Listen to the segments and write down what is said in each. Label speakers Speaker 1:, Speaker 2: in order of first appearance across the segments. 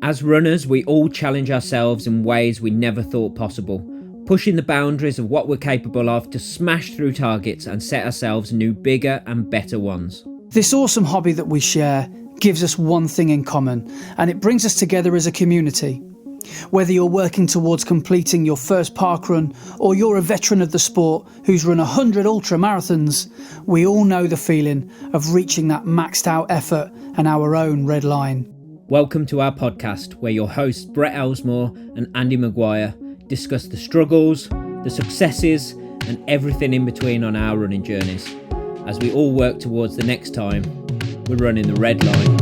Speaker 1: As runners, we all challenge ourselves in ways we never thought possible, pushing the boundaries of what we're capable of to smash through targets and set ourselves new, bigger and better ones.
Speaker 2: This awesome hobby that we share gives us one thing in common, and it brings us together as a community. Whether you're working towards completing your first parkrun or you're a veteran of the sport who's run 100 ultra marathons, we all know the feeling of reaching that maxed out effort and our own red line.
Speaker 1: Welcome to our podcast, where your hosts Brett Elsmore and Andy Maguire discuss the struggles, the successes and everything in between on our running journeys, as we all work towards the next time we're running the red line.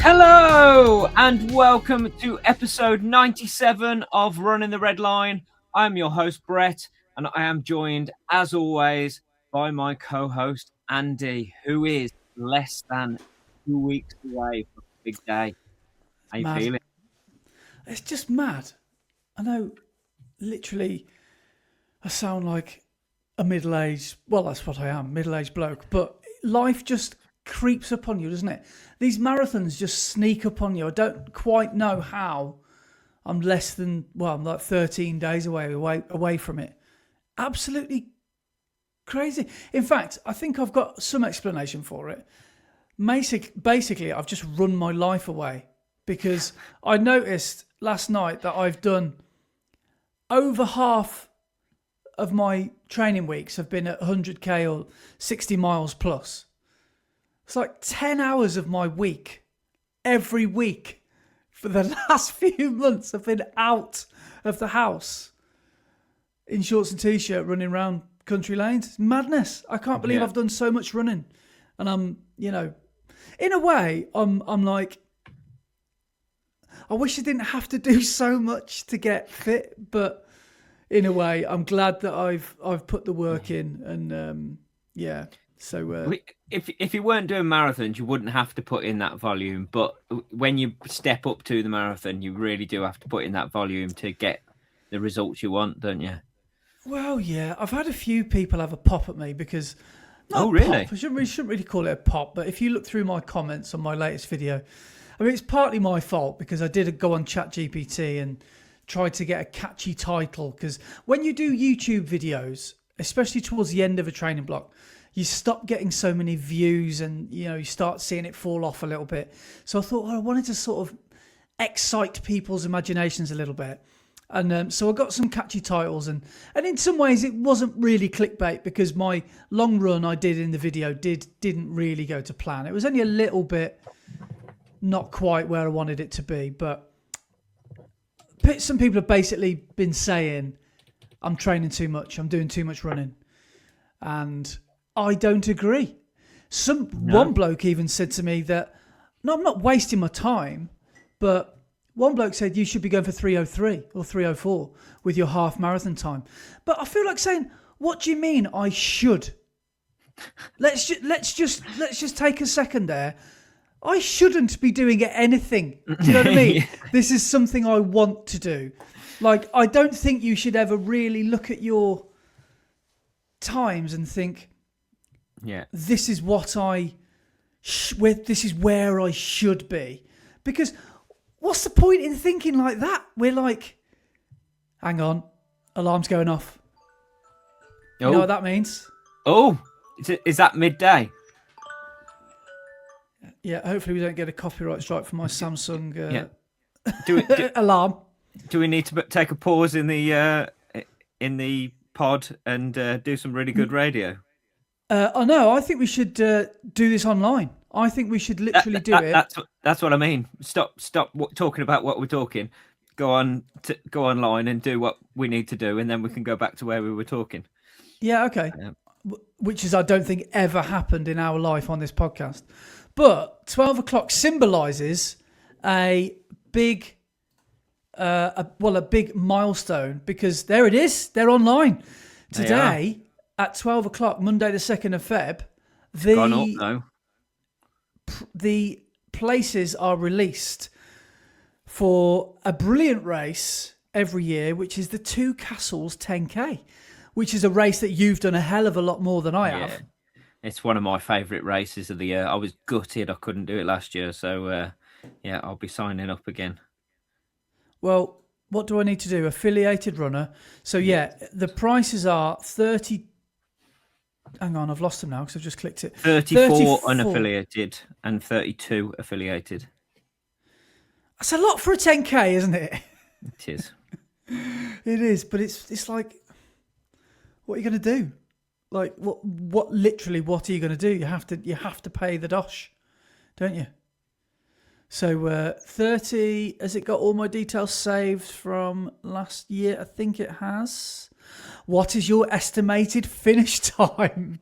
Speaker 1: Hello and welcome to episode 97 of Running the Red Line. I'm your host Brett, and I am joined as always by my co-host Andy, who is less than 2 weeks away from a big day. How you feeling?
Speaker 2: It's just mad. I know, literally, I sound like a middle-aged, well, that's what I am, middle-aged bloke, but life just creeps up on you, doesn't it? These marathons just sneak up on you. I don't quite know how. I'm like 13 days away from it. Absolutely crazy. In fact, I think I've got some explanation for it. Basically, I've just run my life away, because I noticed last night that I've done over half of my training weeks have been at 100k or 60 miles plus. It's like 10 hours of my week, every week, for the last few months. I've been out of the house in shorts and t-shirt running around country lanes. It's madness. I can't believe I've done so much running. And I'm, in a way, I'm like, I wish I didn't have to do so much to get fit. But in a way, I'm glad that I've put the work in. And So
Speaker 1: if you weren't doing marathons, you wouldn't have to put in that volume. But when you step up to the marathon, you really do have to put in that volume to get the results you want, don't you?
Speaker 2: Well, yeah. I've had a few people have a pop at me because...
Speaker 1: really?
Speaker 2: Pop, I shouldn't really call it a pop, but if you look through my comments on my latest video, I mean, it's partly my fault because I did go on ChatGPT and tried to get a catchy title. Because when you do YouTube videos, especially towards the end of a training block, you stop getting so many views and, you start seeing it fall off a little bit. So I thought, I wanted to sort of excite people's imaginations a little bit. And so I got some catchy titles. And in some ways, it wasn't really clickbait because my long run I did in the video didn't really go to plan. It was only a little bit not quite where I wanted it to be. But some people have basically been saying, I'm training too much. I'm doing too much running. And I don't agree. One bloke even said to me that, no, I'm not wasting my time, but one bloke said you should be going for 3:03 or 3:04 with your half marathon time. But I feel like saying, what do you mean I should? Let's just take a second there. I shouldn't be doing anything. Do you know what I mean? Yeah. This is something I want to do. Like, I don't think you should ever really look at your times and think, this is what this is where I should be. Because what's the point in thinking like that? We're like, hang on, alarm's going off. You know what that means?
Speaker 1: Oh, is that midday?
Speaker 2: Yeah, hopefully we don't get a copyright strike for my Samsung
Speaker 1: alarm. Do we need to take a pause in the pod and do some really good radio?
Speaker 2: No, I think we should do this online. I think we should literally do it.
Speaker 1: That's what I mean. Stop talking about what we're talking. Go online and do what we need to do, and then we can go back to where we were talking.
Speaker 2: Yeah, okay. Which is, I don't think, ever happened in our life on this podcast. But 12 o'clock symbolises a big milestone, because there it is. They're online today at 12 o'clock, Monday the 2nd of Feb.
Speaker 1: Gone up now.
Speaker 2: the places are released for a brilliant race every year, which is the Two Castles 10K, which is a race that you've done a hell of a lot more than I have.
Speaker 1: It's one of my favourite races of the year. I was gutted I couldn't do it last year, so I'll be signing up again.
Speaker 2: Well, what do I need to do? Affiliated runner. So the prices are 30. Hang on, I've lost them now because I've just clicked it.
Speaker 1: 34 unaffiliated and 32 affiliated.
Speaker 2: That's a lot for a 10K, isn't it?
Speaker 1: It is.
Speaker 2: It is, but it's like, what are you going to do? Like, what are you going to do? You have to pay the dosh, don't you? So 30, has it got all my details saved from last year? I think it has. What is your estimated finish time?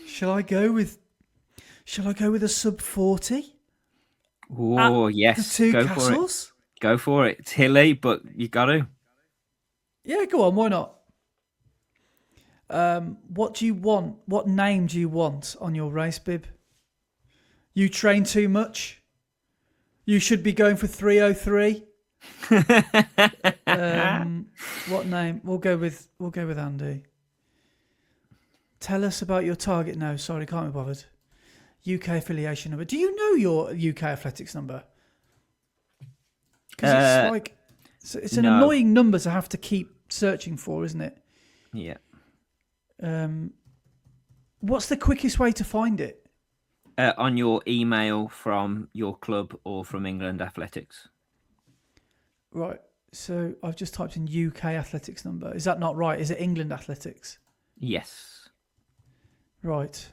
Speaker 2: Shall I go with a sub 40?
Speaker 1: Oh, yes.
Speaker 2: The Two Castles?
Speaker 1: Go for it. It's hilly, but you got to.
Speaker 2: Yeah, go on. Why not? What do you want? What name do you want on your race bib? You train too much? You should be going for 303. What name? We'll go with Andy. Tell us about your target. No, sorry, can't be bothered. UK affiliation number. Do you know your UK athletics number? Because it's an annoying number to have to keep searching for, isn't it?
Speaker 1: Yeah.
Speaker 2: What's the quickest way to find it?
Speaker 1: On your email from your club or from England Athletics.
Speaker 2: Right. So I've just typed in UK athletics number. Is that not right? Is it England Athletics?
Speaker 1: Yes.
Speaker 2: Right.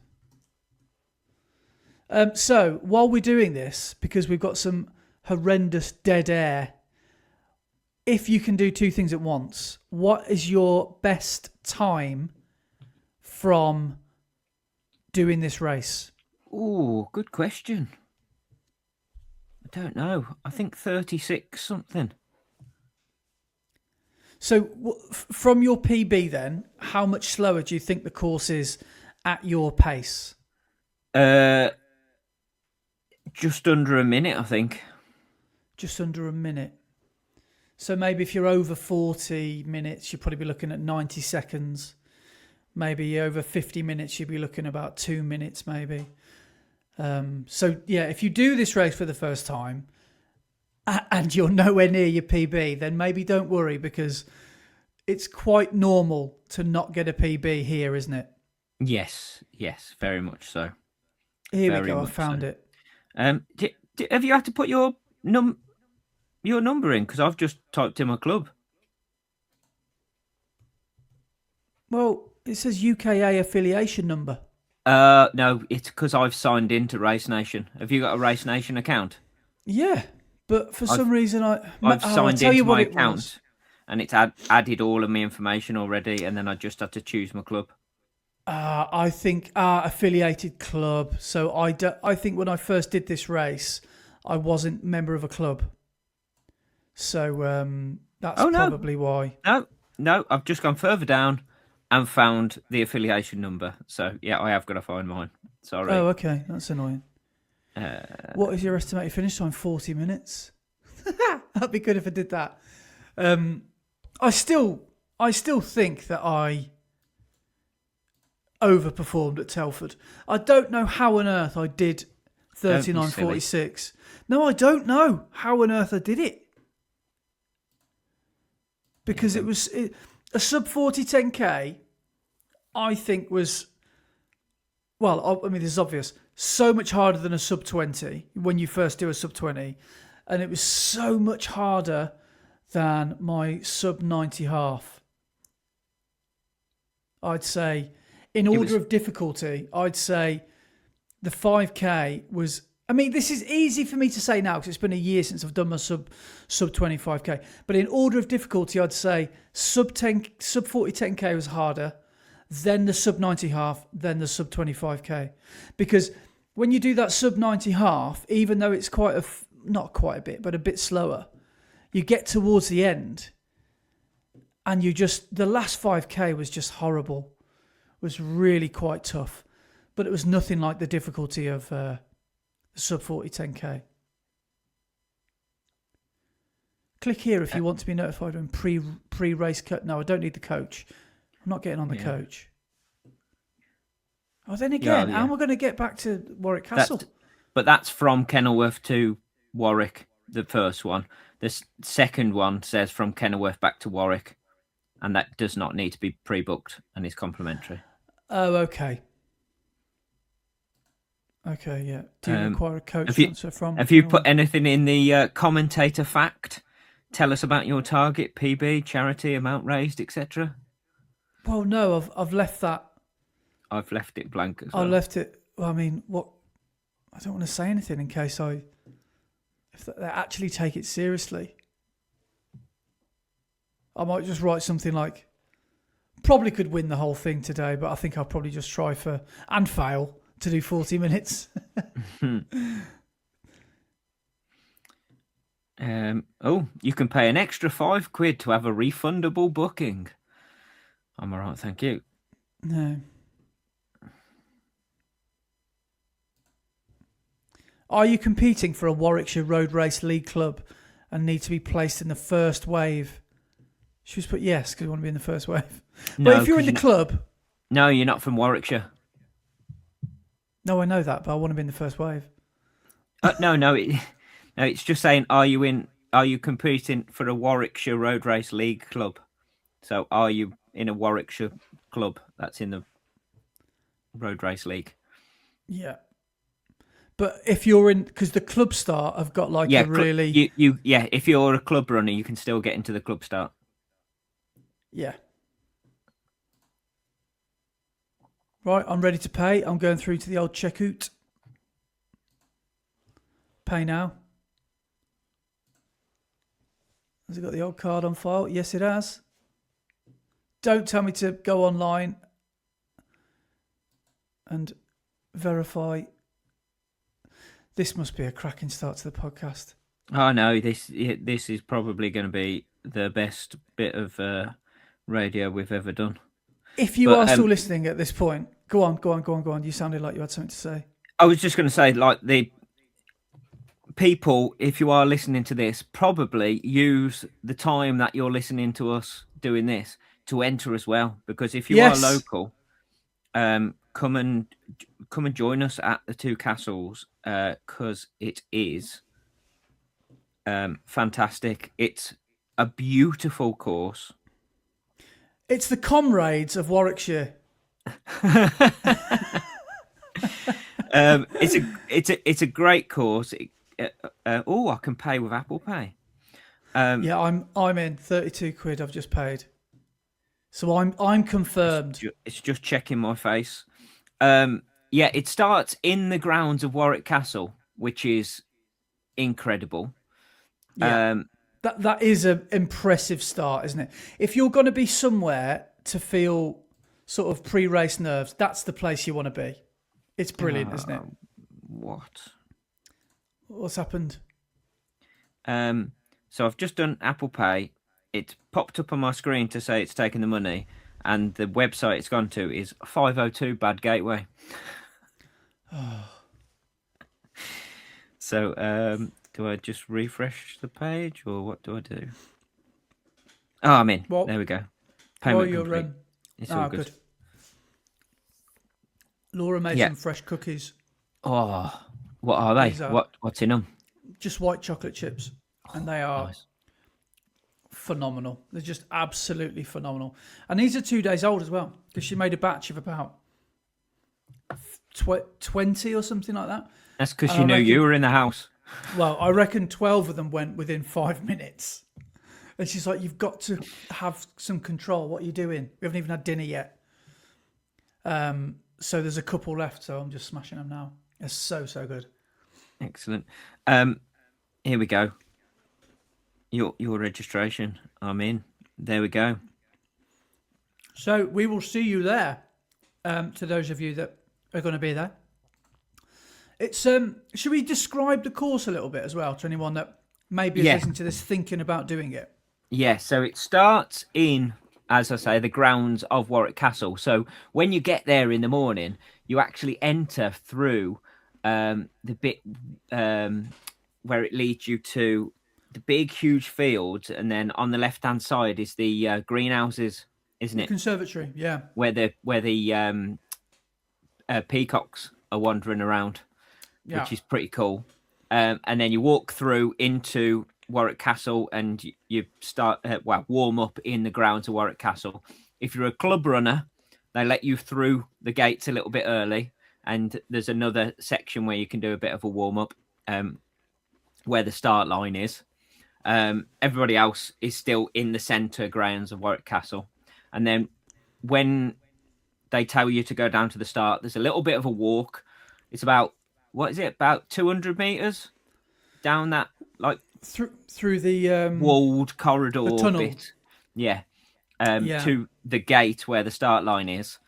Speaker 2: So while we're doing this, because we've got some horrendous dead air, if you can do two things at once, what is your best time from doing this race?
Speaker 1: Oh, good question. I don't know. I think 36 something.
Speaker 2: So from your PB then, how much slower do you think the course is at your pace?
Speaker 1: Just under a minute, I think.
Speaker 2: Just under a minute. So maybe if you're over 40 minutes, you'll probably be looking at 90 seconds. Maybe over 50 minutes, you'll be looking about 2 minutes, maybe. If you do this race for the first time and you're nowhere near your PB, then maybe don't worry, because it's quite normal to not get a PB here, isn't it?
Speaker 1: Yes, very much so.
Speaker 2: Here we go, I found it.
Speaker 1: Have you had to put your number in? Because I've just typed in my club.
Speaker 2: Well, it says UKA affiliation number.
Speaker 1: No, it's because I've signed into Race Nation. Have you got a Race Nation account?
Speaker 2: Yeah, but for some reason
Speaker 1: I've signed into my account, and it's added all of my information already, and then I just had to choose my club.
Speaker 2: I think affiliated club. So I think when I first did this race, I wasn't a member of a club. So that's probably why.
Speaker 1: No, I've just gone further down and found the affiliation number. So, yeah, I have got to find mine. Sorry.
Speaker 2: Oh, okay. That's annoying. What is your estimated finish time? 40 minutes? That'd be good if I did that. I still think that I overperformed at Telford. I don't know how on earth I did 39.46. No, I don't know how on earth I did it. Because it was a sub 40 10K, I think was, well, I mean, this is obvious, so much harder than a sub 20 when you first do a sub 20. And it was so much harder than my sub 90 half. I'd say, in order of difficulty, I'd say the 5K was, I mean, this is easy for me to say now because it's been a year since I've done my sub 25K. But in order of difficulty, I'd say sub 40 10K was harder, then the sub 90 half, then the sub 25K. Because when you do that sub 90 half, even though it's not quite a bit, but a bit slower, you get towards the end and the last 5K was just horrible. Was really quite tough. but it was nothing like the difficulty of the sub 40 10K. Click here if you want to be notified when pre-race cut. No, I don't need the coach. I'm not getting on the coach. Oh, then again, how am I going to get back to Warwick Castle?
Speaker 1: But that's from Kenilworth to Warwick, the first one. The second one says from Kenilworth back to Warwick, and that does not need to be pre-booked and is complimentary.
Speaker 2: Oh, okay. Okay, yeah. Do you require a coach transfer from?
Speaker 1: Have you put anything in the commentator fact? Tell us about your target, PB, charity, amount raised, etc.
Speaker 2: Well, no, I've left that.
Speaker 1: I've left it blank as well.
Speaker 2: I left it. Well, I mean, what? I don't want to say anything in case if they actually take it seriously. I might just write something like, probably could win the whole thing today, but I think I'll probably just try and fail to do 40 minutes.
Speaker 1: You can pay an extra £5 to have a refundable booking. I'm all right, thank you.
Speaker 2: No. Are you competing for a Warwickshire Road Race League club and need to be placed in the first wave? Should we just put yes because we want to be in the first wave?
Speaker 1: No,
Speaker 2: but if you're in the club...
Speaker 1: No, you're not from Warwickshire.
Speaker 2: No, I know that, but I want to be in the first wave.
Speaker 1: No, it's just saying, are you competing for a Warwickshire Road Race League club? So are you in a Warwickshire club that's in the Road Race League?
Speaker 2: Yeah. But if you're in, because the club start have got like a really...
Speaker 1: if you're a club runner, you can still get into the club start.
Speaker 2: Yeah. Right, I'm ready to pay. I'm going through to the old checkout. Pay now. Has it got the old card on file? Yes, it has. Don't tell me to go online and verify. This must be a cracking start to the podcast.
Speaker 1: Oh no, this is probably going to be the best bit of radio we've ever done.
Speaker 2: If you are still listening at this point, go on. You sounded like you had something to say.
Speaker 1: I was just going to say, like, the people, if you are listening to this, probably use the time that you're listening to us doing this to enter as well. Because if you are local, come and join us at the Two Castles, because it is fantastic. It's a beautiful course.
Speaker 2: It's the comrades of Warwickshire.
Speaker 1: It's a great course. I can pay with Apple Pay.
Speaker 2: I'm in. £32 I've just paid. So I'm confirmed.
Speaker 1: It's just checking my face. It starts in the grounds of Warwick Castle, which is incredible.
Speaker 2: Yeah. That is an impressive start, isn't it? If you're going to be somewhere to feel sort of pre-race nerves, that's the place you want to be. It's brilliant, isn't it? What's happened?
Speaker 1: So I've just done Apple Pay. It's popped up on my screen to say it's taken the money, and the website it's gone to is 502 Bad Gateway. So, do I just refresh the page, or what do I do? Oh, I'm in. There we go. Payment complete. It's all good.
Speaker 2: Laura made some fresh cookies.
Speaker 1: Oh, what are they? What's in them?
Speaker 2: Just white chocolate chips, and they are phenomenal. They're just absolutely phenomenal. And these are 2 days old as well, because she made a batch of about 20 or something like that.
Speaker 1: That's because she knew you were in the house.
Speaker 2: Well, I reckon 12 of them went within 5 minutes. And she's like, you've got to have some control. What are you doing? We haven't even had dinner yet. So there's a couple left, so I'm just smashing them now. It's so good.
Speaker 1: Excellent. Here we go. Your registration. I'm in. There we go.
Speaker 2: So we will see you there. To those of you that are going to be there. It's should we describe the course a little bit as well to anyone that maybe is listening to this thinking about doing it?
Speaker 1: Yeah, so it starts in as I say, the grounds of Warwick Castle. So when you get there in the morning, you actually enter through the bit where it leads you to the big, huge fields, and then on the left-hand side is the greenhouses, isn't
Speaker 2: The
Speaker 1: it?
Speaker 2: conservatory, yeah.
Speaker 1: Where the peacocks are wandering around,
Speaker 2: Yeah.
Speaker 1: which is pretty cool. And then you walk through into Warwick Castle, and you start warm up in the grounds of Warwick Castle. If you're a club runner, they let you through the gates a little bit early, and there's another section where you can do a bit of a warm up, where the start line is. Everybody else is still in the centre grounds of Warwick Castle, and then when they tell you to go down to the start, there's a little bit of a walk. It's about, what is it, about 200 meters down that like
Speaker 2: through the
Speaker 1: walled corridor
Speaker 2: the tunnel
Speaker 1: bit, yeah,
Speaker 2: yeah.
Speaker 1: to the gate where the start line is,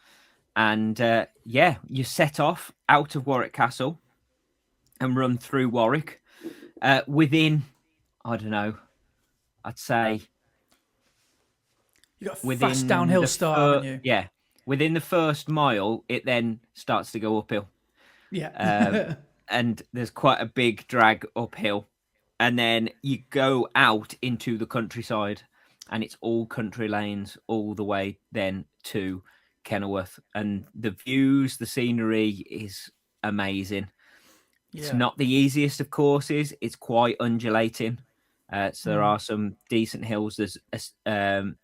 Speaker 1: and you set off out of Warwick Castle and run through Warwick. Within, I don't know, I'd say
Speaker 2: you got a fast downhill start, haven't you?
Speaker 1: Yeah, within the first mile, it then starts to go uphill.
Speaker 2: Yeah.
Speaker 1: And there's quite a big drag uphill. And then you go out into the countryside, and it's all country lanes all the way then to Kenilworth. And the views, the scenery is amazing.
Speaker 2: Yeah.
Speaker 1: It's not the easiest of courses. It's quite undulating. So there are some decent hills. There's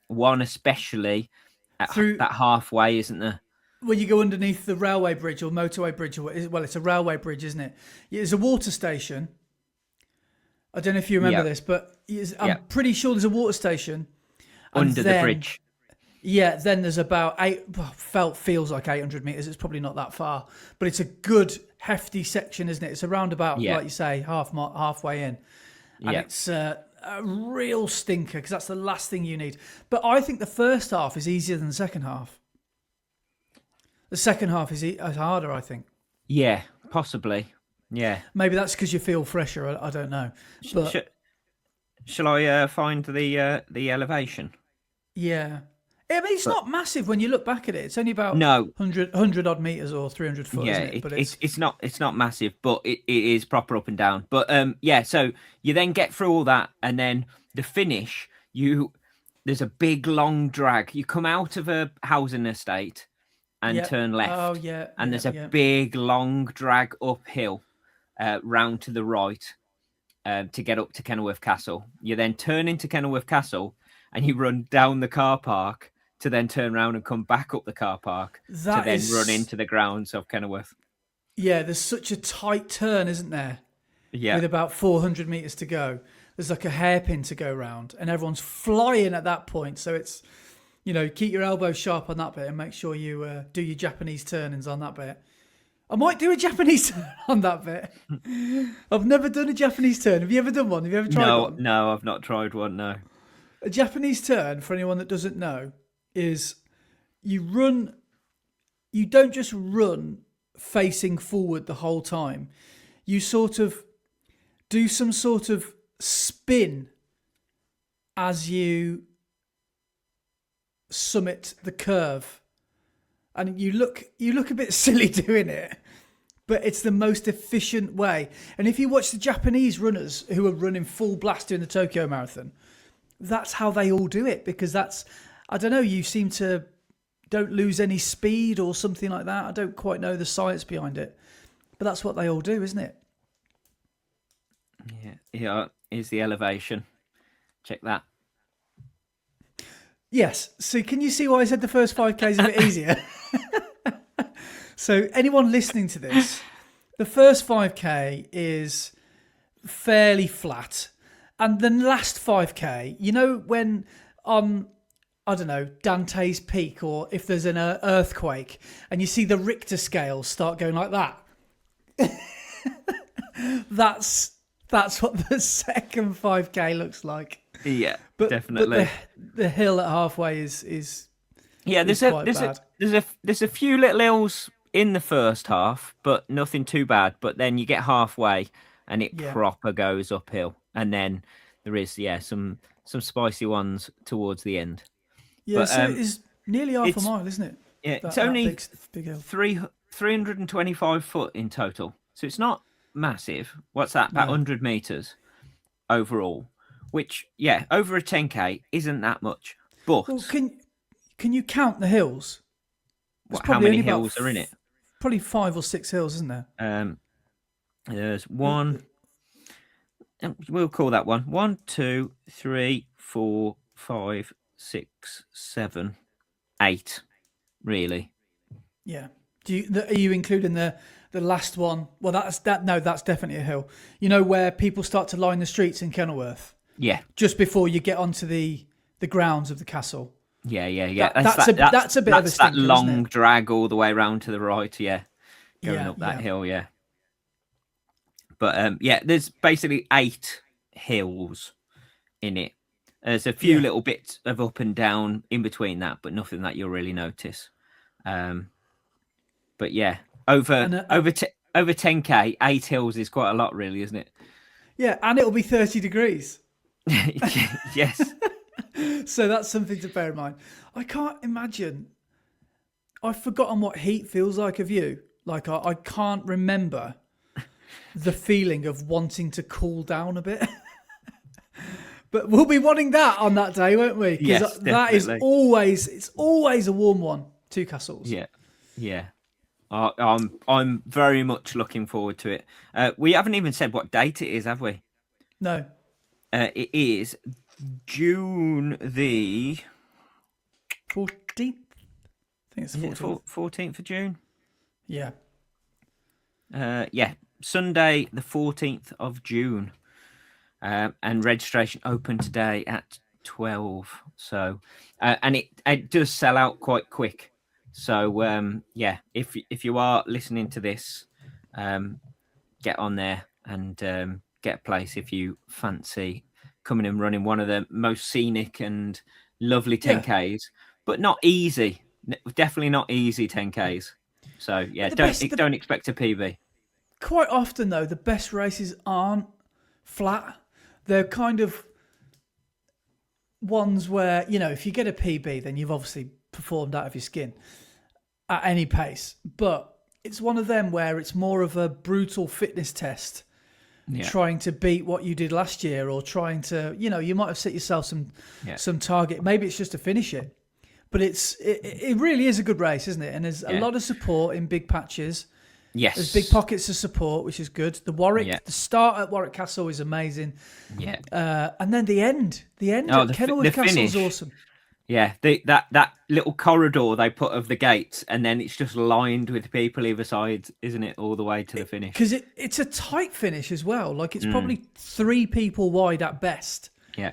Speaker 1: one especially at that halfway, isn't there?
Speaker 2: When you go underneath the railway bridge or motorway bridge, well, it's a railway bridge, isn't it? There's a water station. I don't know if you remember this, but I'm pretty sure there's a water station.
Speaker 1: Under the bridge.
Speaker 2: Yeah, then there's about feels like 800 meters. It's probably not that far, but it's a good, hefty section, isn't it? It's around about, like you say, halfway in. And it's a real stinker because that's the last thing you need. But I think the first half is easier than the second half. The second half is harder, I think.
Speaker 1: Yeah, possibly. Yeah.
Speaker 2: Maybe that's because you feel fresher. I don't know. But
Speaker 1: shall I find the elevation?
Speaker 2: Yeah. I mean, it's not massive when you look back at it. It's only about 100 odd meters or 300 foot.
Speaker 1: Yeah,
Speaker 2: isn't it? But
Speaker 1: it's not massive, but it is proper up and down. But so you then get through all that, and then the finish. There's a big long drag. You come out of a housing estate and turn left.
Speaker 2: Oh yeah.
Speaker 1: And there's a big long drag uphill, round to the right, to get up to Kenilworth Castle. You then turn into Kenilworth Castle, and you run down the car park to then turn around and come back up the car park to then run into the grounds of Kenilworth.
Speaker 2: Yeah, there's such a tight turn, isn't there?
Speaker 1: Yeah.
Speaker 2: With about 400 meters to go. There's like a hairpin to go round, and everyone's flying at that point. So it's, keep your elbows sharp on that bit and make sure you do your Japanese turnings on that bit. I might do a Japanese turn on that bit. I've never done a Japanese turn. Have you ever done one? Have you ever tried one?
Speaker 1: No, I've not tried one, no.
Speaker 2: A Japanese turn, for anyone that doesn't know, is you don't just run facing forward the whole time. You sort of do some sort of spin as you summit the curve. And you look a bit silly doing it, but it's the most efficient way. And if you watch the Japanese runners who are running full blast during the Tokyo Marathon, that's how they all do it, because I don't know, you seem to don't lose any speed or something like that. I don't quite know the science behind it, but that's what they all do, isn't it?
Speaker 1: Yeah, here's the elevation. Check that.
Speaker 2: Yes. So can you see why I said the first 5K is a bit easier? So anyone listening to this, the first 5K is fairly flat. And the last 5K, when on, I don't know, Dante's Peak, or if there's an earthquake and you see the Richter scale start going like that, that's what the second 5K looks like.
Speaker 1: Yeah, definitely.
Speaker 2: But the hill at halfway is
Speaker 1: there's a few little hills in the first half, but nothing too bad. But then you get halfway and it proper goes uphill, and then there is some spicy ones towards the end.
Speaker 2: Yeah,
Speaker 1: But
Speaker 2: so it is nearly half a
Speaker 1: it's
Speaker 2: mile, isn't it?
Speaker 1: yeah, it's
Speaker 2: That
Speaker 1: only
Speaker 2: big hill.
Speaker 1: 325 foot in total, so it's not massive. What's that? About
Speaker 2: No.
Speaker 1: 100 meters overall, which over a 10k isn't that much. But
Speaker 2: Well, can you count the hills? There's
Speaker 1: how
Speaker 2: probably
Speaker 1: many
Speaker 2: only about
Speaker 1: hills are in it?
Speaker 2: probably 5 or 6 hills, isn't there?
Speaker 1: There's one. We'll call that one. 1, 2, 3, 4, 5, 6, 7, 8. Really?
Speaker 2: Yeah. Are you including the last one? Well, that's definitely a hill. You know where people start to line the streets in Kenilworth
Speaker 1: Yeah.
Speaker 2: just before you get onto the grounds of the castle.
Speaker 1: Yeah.
Speaker 2: That's a bit of a stinker,
Speaker 1: that long
Speaker 2: isn't it?
Speaker 1: drag all the way around to the right. Yeah, going
Speaker 2: Yeah,
Speaker 1: up that
Speaker 2: yeah.
Speaker 1: hill. Yeah. But there's basically 8 hills in it. There's a few little bits of up and down in between that, but nothing that you'll really notice. But yeah, over 10k, 8 hills is quite a lot, really, isn't it?
Speaker 2: Yeah, and it'll be 30 degrees.
Speaker 1: Yes.
Speaker 2: So that's something to bear in mind. I can't imagine. I've forgotten what heat feels like of you. Like I can't remember the feeling of wanting to cool down a bit. But we'll be wanting that on that day, won't we? Because
Speaker 1: Yes,
Speaker 2: that is always a warm one. Two Castles.
Speaker 1: Yeah. I'm very much looking forward to it. We haven't even said what date it is, have we?
Speaker 2: No.
Speaker 1: It is June the
Speaker 2: 14th. I think it's the 14th.
Speaker 1: 14th of June.
Speaker 2: Yeah.
Speaker 1: Sunday the 14th of June. And registration open today at 12. So, and it does sell out quite quick. So, if you are listening to this, get on there and get a place if you fancy coming and running one of the most scenic and lovely 10Ks, but not easy. Definitely not easy 10Ks. So, don't expect a PB.
Speaker 2: Quite often, though, the best races aren't flat. They're kind of ones where, if you get a PB, then you've obviously performed out of your skin at any pace. But it's one of them where it's more of a brutal fitness test, trying to beat what you did last year, or trying to, you might have set yourself some target. Maybe it's just to finish it. But it really is a good race, isn't it? And there's a lot of support in big patches.
Speaker 1: Yes.
Speaker 2: There's big pockets of support, which is good. The start at Warwick Castle is amazing.
Speaker 1: Yeah.
Speaker 2: And then the end at Kenilworth Castle is awesome.
Speaker 1: Yeah, that little corridor they put of the gates, and then it's just lined with people either side, isn't it, all the way to the finish?
Speaker 2: Because it's a tight finish as well. Like, it's probably 3 people wide at best.
Speaker 1: Yeah,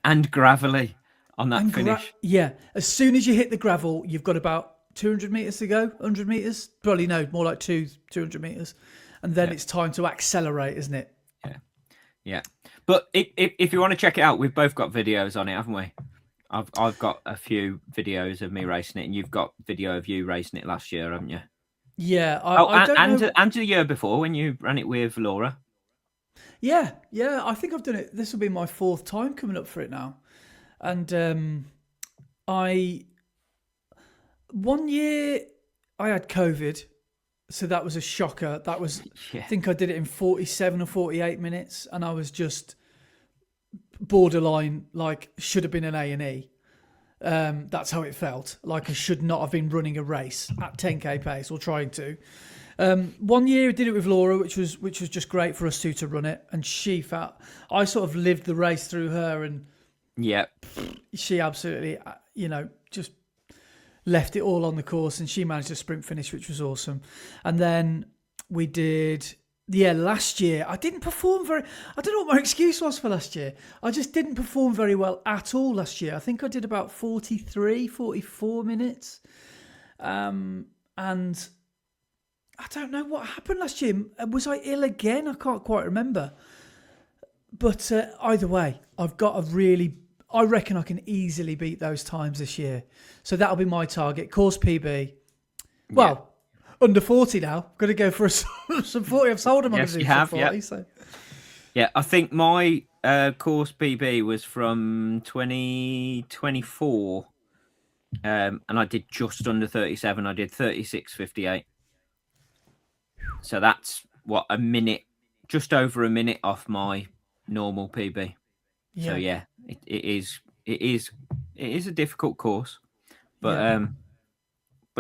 Speaker 1: and gravelly on that finish.
Speaker 2: As soon as you hit the gravel, you've got about 200 metres to go, 100 metres? Probably no, more like 200 metres. And then it's time to accelerate, isn't it?
Speaker 1: Yeah. But if you want to check it out, we've both got videos on it, haven't we? I've got a few videos of me racing it, and you've got video of you racing it last year, haven't you?
Speaker 2: Yeah.
Speaker 1: And the year before when you ran it with Laura.
Speaker 2: Yeah. I think I've done it. This will be my 4th time coming up for it now. And one year I had COVID, so that was a shocker. That was, I think I did it in 47 or 48 minutes, and I was just borderline, like, should have been an A&E. That's how it felt. Like I should not have been running a race at 10k pace or trying to. One year I did it with Laura, which was just great for us two to run it, and she felt I sort of lived the race through her, and she absolutely, just left it all on the course, and she managed a sprint finish, which was awesome. And then we did, last year I didn't perform I don't know what my excuse was for last year. I just didn't perform very well at all last year. I think I did about 43, 44 minutes. And I don't know what happened last year. Was I ill again? I can't quite remember. But either way, I reckon I can easily beat those times this year. So that'll be my target. Course PB. Well, under 40 now. Got to go for some 40. I've sold them on the 40. So.
Speaker 1: Yeah, I think my course PB was from 2024. and I did just under 37. I did 36:58. So that's what, a minute, just over a minute off my normal PB. So yeah, it is a difficult course, but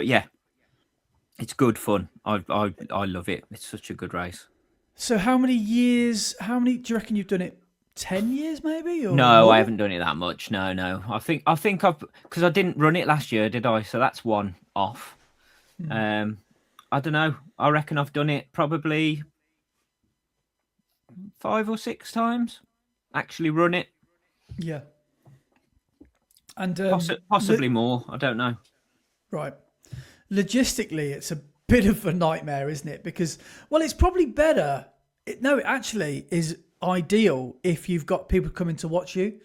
Speaker 1: yeah, it's good fun. I love it. It's such a good race.
Speaker 2: So how many years? How many do you reckon you've done it? 10 years, maybe, or
Speaker 1: No,
Speaker 2: more?
Speaker 1: I haven't done it that much. No. I think I've, because I didn't run it last year, did I? So that's one off. I don't know. I reckon I've done it probably 5 or 6 times. Actually run it.
Speaker 2: Yeah. And
Speaker 1: Possibly more. I don't know.
Speaker 2: right. Logistically, it's a bit of a nightmare, isn't it? Because, well, it's probably better. It actually is ideal if you've got people coming to watch you,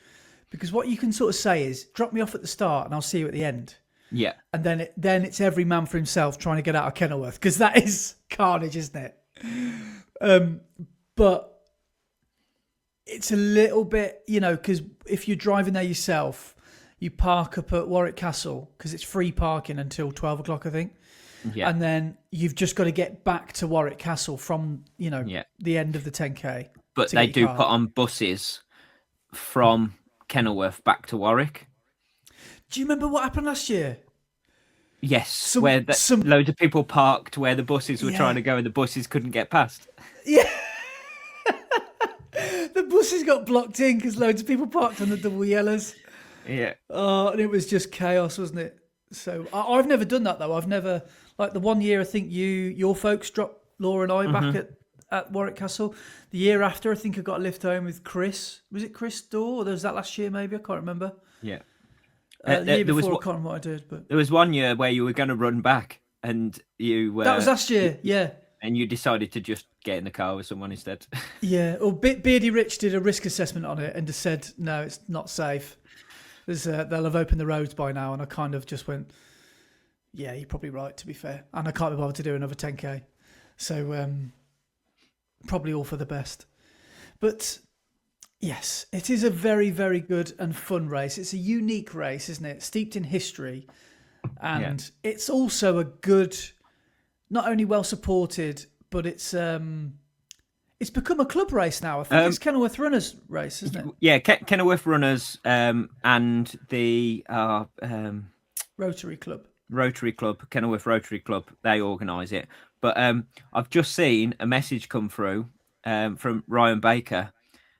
Speaker 2: because what you can sort of say is, drop me off at the start and I'll see you at the end.
Speaker 1: Yeah.
Speaker 2: And then it's every man for himself trying to get out of Kenilworth, because that is carnage, isn't it? But it's a little bit, because if you're driving there yourself, you park up at Warwick Castle because it's free parking until 12 o'clock, I think.
Speaker 1: Yeah.
Speaker 2: And then you've just got to get back to Warwick Castle from, the end of the 10K.
Speaker 1: But they do put on buses from Kenilworth back to Warwick.
Speaker 2: Do you remember what happened last year?
Speaker 1: Yes, where loads of people parked where the buses were trying to go and the buses couldn't get past.
Speaker 2: Yeah. The buses got blocked in because loads of people parked on the double yellows.
Speaker 1: Yeah.
Speaker 2: Oh, and it was just chaos, wasn't it? So I've never done that, though. I've never, like the one year I think your folks dropped Laura and I back at Warwick Castle. The year after, I think I got a lift home with Chris. Was it Chris Dorr? Or was that last year, maybe? I can't remember.
Speaker 1: Yeah.
Speaker 2: The year before, I can't remember what I did. But
Speaker 1: there was one year where you were going to run back and you...
Speaker 2: that was last year, yeah.
Speaker 1: And you decided to just get in the car with someone instead.
Speaker 2: Yeah, well, Beardy Rich did a risk assessment on it and just said, no, it's not safe. They'll have opened the roads by now, and I kind of just went, yeah, you're probably right, to be fair. And I can't be bothered to do another 10K. So probably all for the best. But yes, it is a very, very good and fun race. It's a unique race, isn't it? Steeped in history. And it's also a good, not only well supported, but it's become a club race now. I think it's Kenilworth Runners race, isn't it?
Speaker 1: Yeah, Kenilworth Runners and the
Speaker 2: Rotary Club.
Speaker 1: Kenilworth Rotary Club, they organise it. But I've just seen a message come through from Ryan Baker.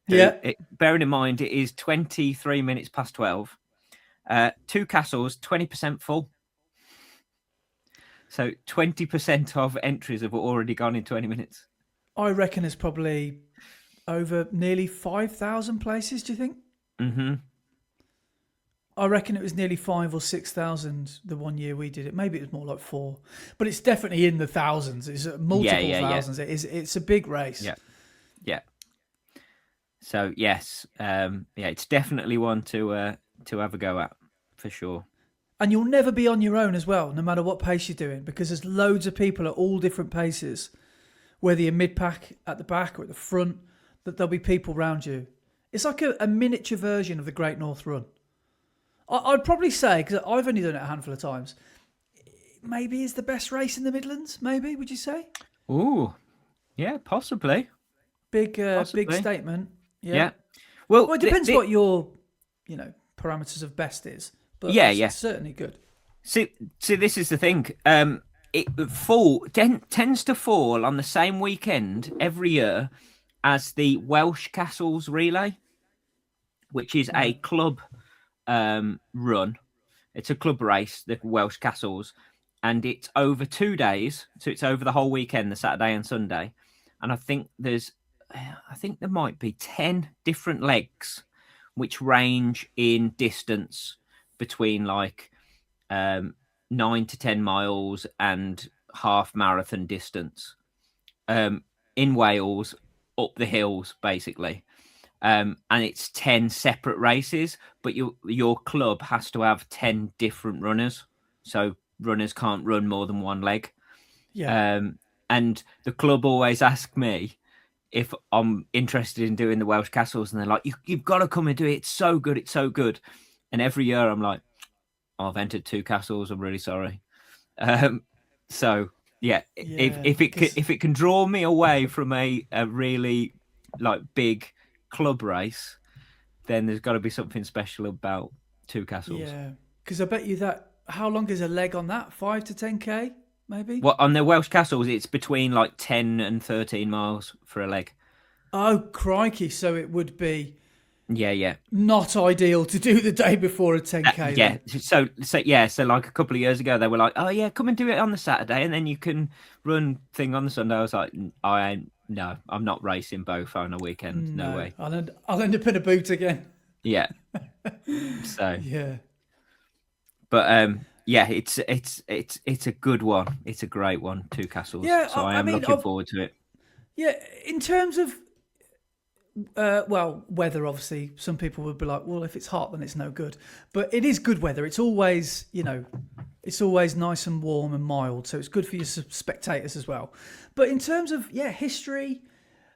Speaker 1: Bearing in mind, it is 23 minutes past 12. 2 castles, 20% full. So 20% of entries have already gone in 20 minutes.
Speaker 2: I reckon there's probably over nearly 5,000 places, do you think?
Speaker 1: Mm-hmm.
Speaker 2: I reckon it was nearly 5,000 or 6,000 the one year we did it. Maybe it was more like 4. But it's definitely in the thousands. It's multiple thousands.
Speaker 1: Yeah.
Speaker 2: It's a big race.
Speaker 1: Yeah. So, yes. It's definitely one to have a go at, for sure.
Speaker 2: And you'll never be on your own as well, no matter what pace you're doing, because there's loads of people at all different paces. Whether you're mid-pack, at the back or at the front, that there'll be people around you. It's like a miniature version of the Great North Run. I'd probably say, because I've only done it a handful of times, maybe it's the best race in the Midlands, maybe, would you say?
Speaker 1: Ooh, yeah, possibly.
Speaker 2: Big statement. Yeah.
Speaker 1: Well,
Speaker 2: it depends what your, parameters of best is. But it's certainly good.
Speaker 1: See, this is the thing. It tends to fall on the same weekend every year as the Welsh Castles Relay, which is a club run. It's a club race, the Welsh Castles, and it's over 2 days. So it's over the whole weekend, the Saturday and Sunday. And I think there might be 10 different legs, which range in distance between 9 to 10 miles and half marathon distance in Wales, up the hills, basically. And it's 10 separate races, but your club has to have 10 different runners. So runners can't run more than one leg.
Speaker 2: Yeah.
Speaker 1: And the club always ask me if I'm interested in doing the Welsh Castles, and they're like, you've got to come and do it. It's so good. And every year I'm like, I've entered two castles. I'm really sorry. So yeah,
Speaker 2: Yeah,
Speaker 1: if it can draw me away from a really like big club race, then there's got to be something special about two castles.
Speaker 2: yeah, because I bet you that. How long is a leg on that? 5 to 10k, maybe.
Speaker 1: Well, on the Welsh castles, it's between like 10 and 13 miles for a leg.
Speaker 2: Oh crikey! So it would be
Speaker 1: Yeah.
Speaker 2: not ideal to do the day before a 10k.
Speaker 1: Yeah.
Speaker 2: Then.
Speaker 1: So like a couple of years ago, they were like, "Oh yeah, come and do it on the Saturday, and then you can run thing on the Sunday." I was like, No, I'm not racing both on a weekend. No way."
Speaker 2: I'll end up in a boot again.
Speaker 1: Yeah. So,
Speaker 2: Yeah.
Speaker 1: but yeah, it's a good one. It's a great one. Two castles.
Speaker 2: Yeah,
Speaker 1: So I am
Speaker 2: mean,
Speaker 1: looking forward to it.
Speaker 2: yeah. In terms of well, weather, obviously, some people would be like, well, if it's hot, then it's no good. But it is good weather. It's always, it's always nice and warm and mild. So it's good for your spectators as well. But in terms of, history,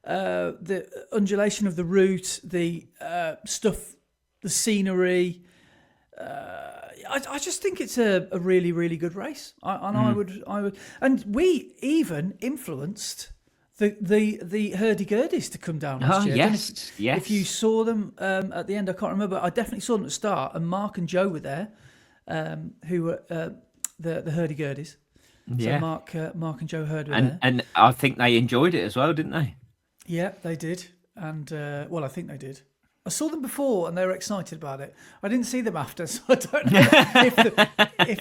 Speaker 2: the undulation of the route, the stuff, the scenery, I just think it's a really, really good race. I would, and we even influenced the hurdy-gurdies to come down last year.
Speaker 1: Yes.
Speaker 2: If you saw them at the end, I can't remember. I definitely saw them at the start, and Mark and Joe were there, who were the hurdy-gurdies.
Speaker 1: Yeah.
Speaker 2: So Mark and Joe Hurd were there.
Speaker 1: And I think they enjoyed it as well, didn't they?
Speaker 2: Yeah, they did. And, well, I think they did. I saw them before and they were excited about it. I didn't see them after, so I don't know if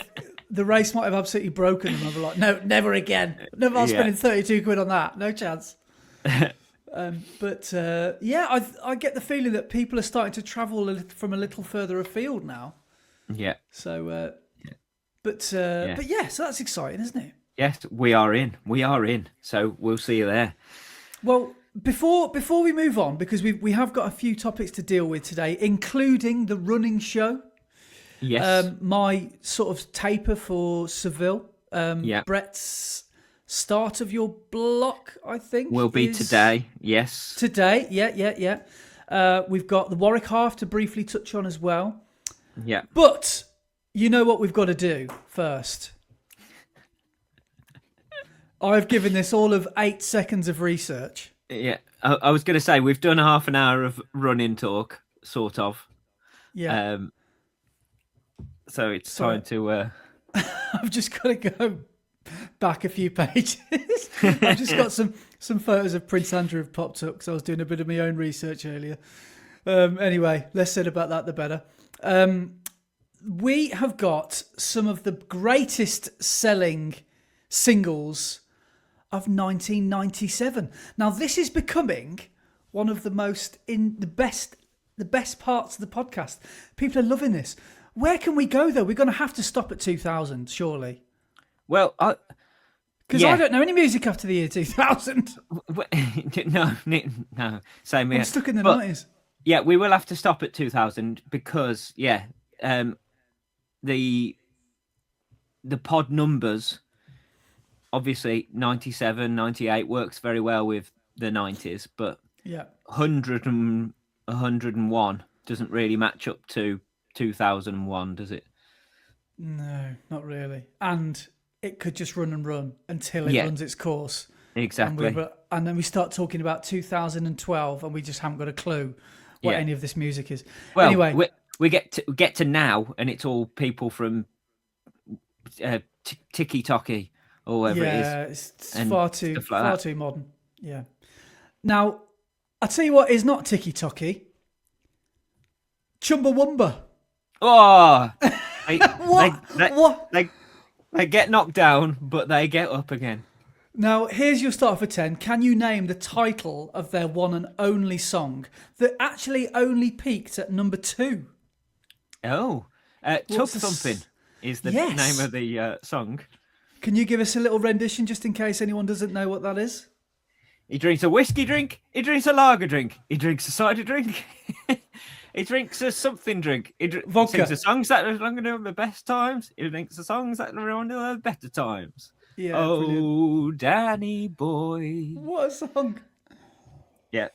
Speaker 2: the race might have absolutely broken them. I'd be like, no, never again. Never spending 32 quid on that. No chance. But I get the feeling that people are starting to travel from a little further afield now.
Speaker 1: Yeah.
Speaker 2: So, but yeah, so that's exciting, isn't it?
Speaker 1: Yes, we are in. So we'll see you there.
Speaker 2: Well, before we move on, because we have got a few topics to deal with today, including the running show.
Speaker 1: Yes.
Speaker 2: My sort of taper for Seville. Brett's start of your block, I think,
Speaker 1: will be today. Yes.
Speaker 2: Today, yeah. We've got the Warwick Half to briefly touch on as well.
Speaker 1: Yeah.
Speaker 2: But you know what we've got to do first. I've given this all of 8 seconds of research.
Speaker 1: Yeah, I was going to say we've done half an hour of running talk, sort of.
Speaker 2: Yeah.
Speaker 1: So it's time to.
Speaker 2: I've just got to go back a few pages. I've just got some photos of Prince Andrew have popped up because I was doing a bit of my own research earlier. Anyway, less said about that, the better. We have got some of the greatest selling singles of 1997. Now, this is becoming one of the best parts of the podcast. People are loving this. Where can we go, though? We're going to have to stop at 2000, surely.
Speaker 1: Well,
Speaker 2: because I don't know any music after the year 2000.
Speaker 1: No, same here.
Speaker 2: I'm stuck in the 90s.
Speaker 1: Yeah, we will have to stop at 2000 because, the pod numbers, obviously 97, 98 works very well with the 90s, but 100 and 101 doesn't really match up to 2001, does it?
Speaker 2: No, not really. And it could just run and run until it runs its course.
Speaker 1: Exactly.
Speaker 2: And then we start talking about 2012 and we just haven't got a clue what any of this music is.
Speaker 1: Well,
Speaker 2: anyway,
Speaker 1: we get to now and it's all people from Tiki Toki or whatever it is.
Speaker 2: It's far too modern. Yeah. Now, I'll tell you what is not Tiki Toki. Chumbawamba.
Speaker 1: Oh,
Speaker 2: What?
Speaker 1: They get knocked down, but they get up again.
Speaker 2: Now, here's your start for 10. Can you name the title of their one and only song that actually only peaked at number 2?
Speaker 1: Oh, Tub Thumping is the name of the song.
Speaker 2: Can you give us a little rendition just in case anyone doesn't know what that is?
Speaker 1: He drinks a whiskey drink. He drinks a lager drink. He drinks a cider drink. He drinks a something drink.
Speaker 2: Vodka.
Speaker 1: Sings the songs that are going to have the best times. He drinks the songs that are going to have better times.
Speaker 2: Yeah,
Speaker 1: oh,
Speaker 2: brilliant.
Speaker 1: Danny boy.
Speaker 2: What a song.
Speaker 1: Yeah.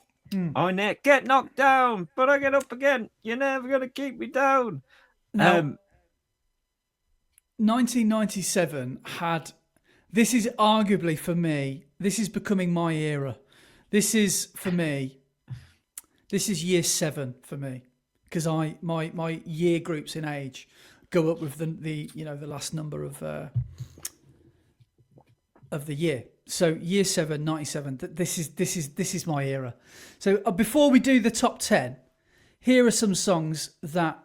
Speaker 1: I get knocked down, but I get up again. You're never going to keep me down.
Speaker 2: Now, 1997 had. This is arguably for me. This is becoming my era. This is for me. This is year 7 for me because my year groups in age go up with the last number of the year. So year 7, 97. This is my era. So before we do the top 10, here are some songs that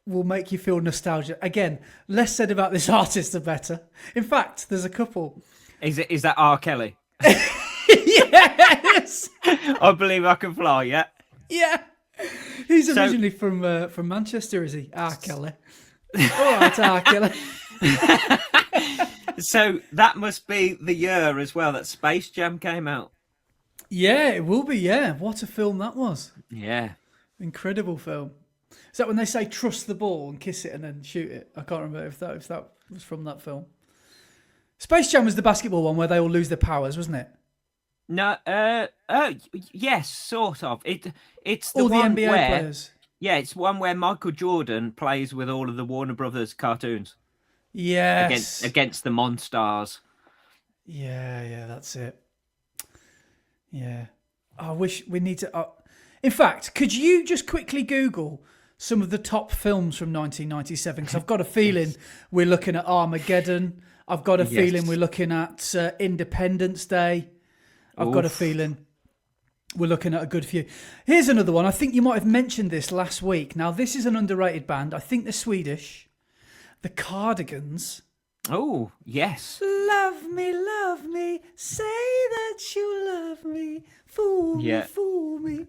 Speaker 2: will make you feel nostalgia. Again, less said about this artist, the better. In fact, there's a couple.
Speaker 1: Is that R. Kelly?
Speaker 2: Yes.
Speaker 1: I Believe I Can Fly. Yeah.
Speaker 2: Yeah. He's originally from Manchester, is he? R. Kelly. All right, R. Kelly.
Speaker 1: So that must be the year as well that Space Jam came out.
Speaker 2: Yeah, it will be. Yeah, what a film that was.
Speaker 1: Yeah.
Speaker 2: Incredible film. Is that when they say trust the ball and kiss it and then shoot it? I can't remember if that was from that film. Space Jam was the basketball one where they all lose their powers, wasn't it?
Speaker 1: No, yes, sort of. It's the
Speaker 2: all the
Speaker 1: one
Speaker 2: NBA
Speaker 1: where,
Speaker 2: players.
Speaker 1: Yeah, it's one where Michael Jordan plays with all of the Warner Brothers cartoons.
Speaker 2: Yes.
Speaker 1: Against the Monstars.
Speaker 2: Yeah, that's it. Yeah. I wish we need to... in fact, could you just quickly Google some of the top films from 1997? Because I've got a feeling we're looking at Armageddon. I've got a feeling we're looking at Independence Day. I've got a feeling we're looking at a good few. Here's another one. I think you might have mentioned this last week. Now, this is an underrated band. I think they're Swedish. The Cardigans.
Speaker 1: Oh, yes.
Speaker 2: Love me, say that you love me, fool me.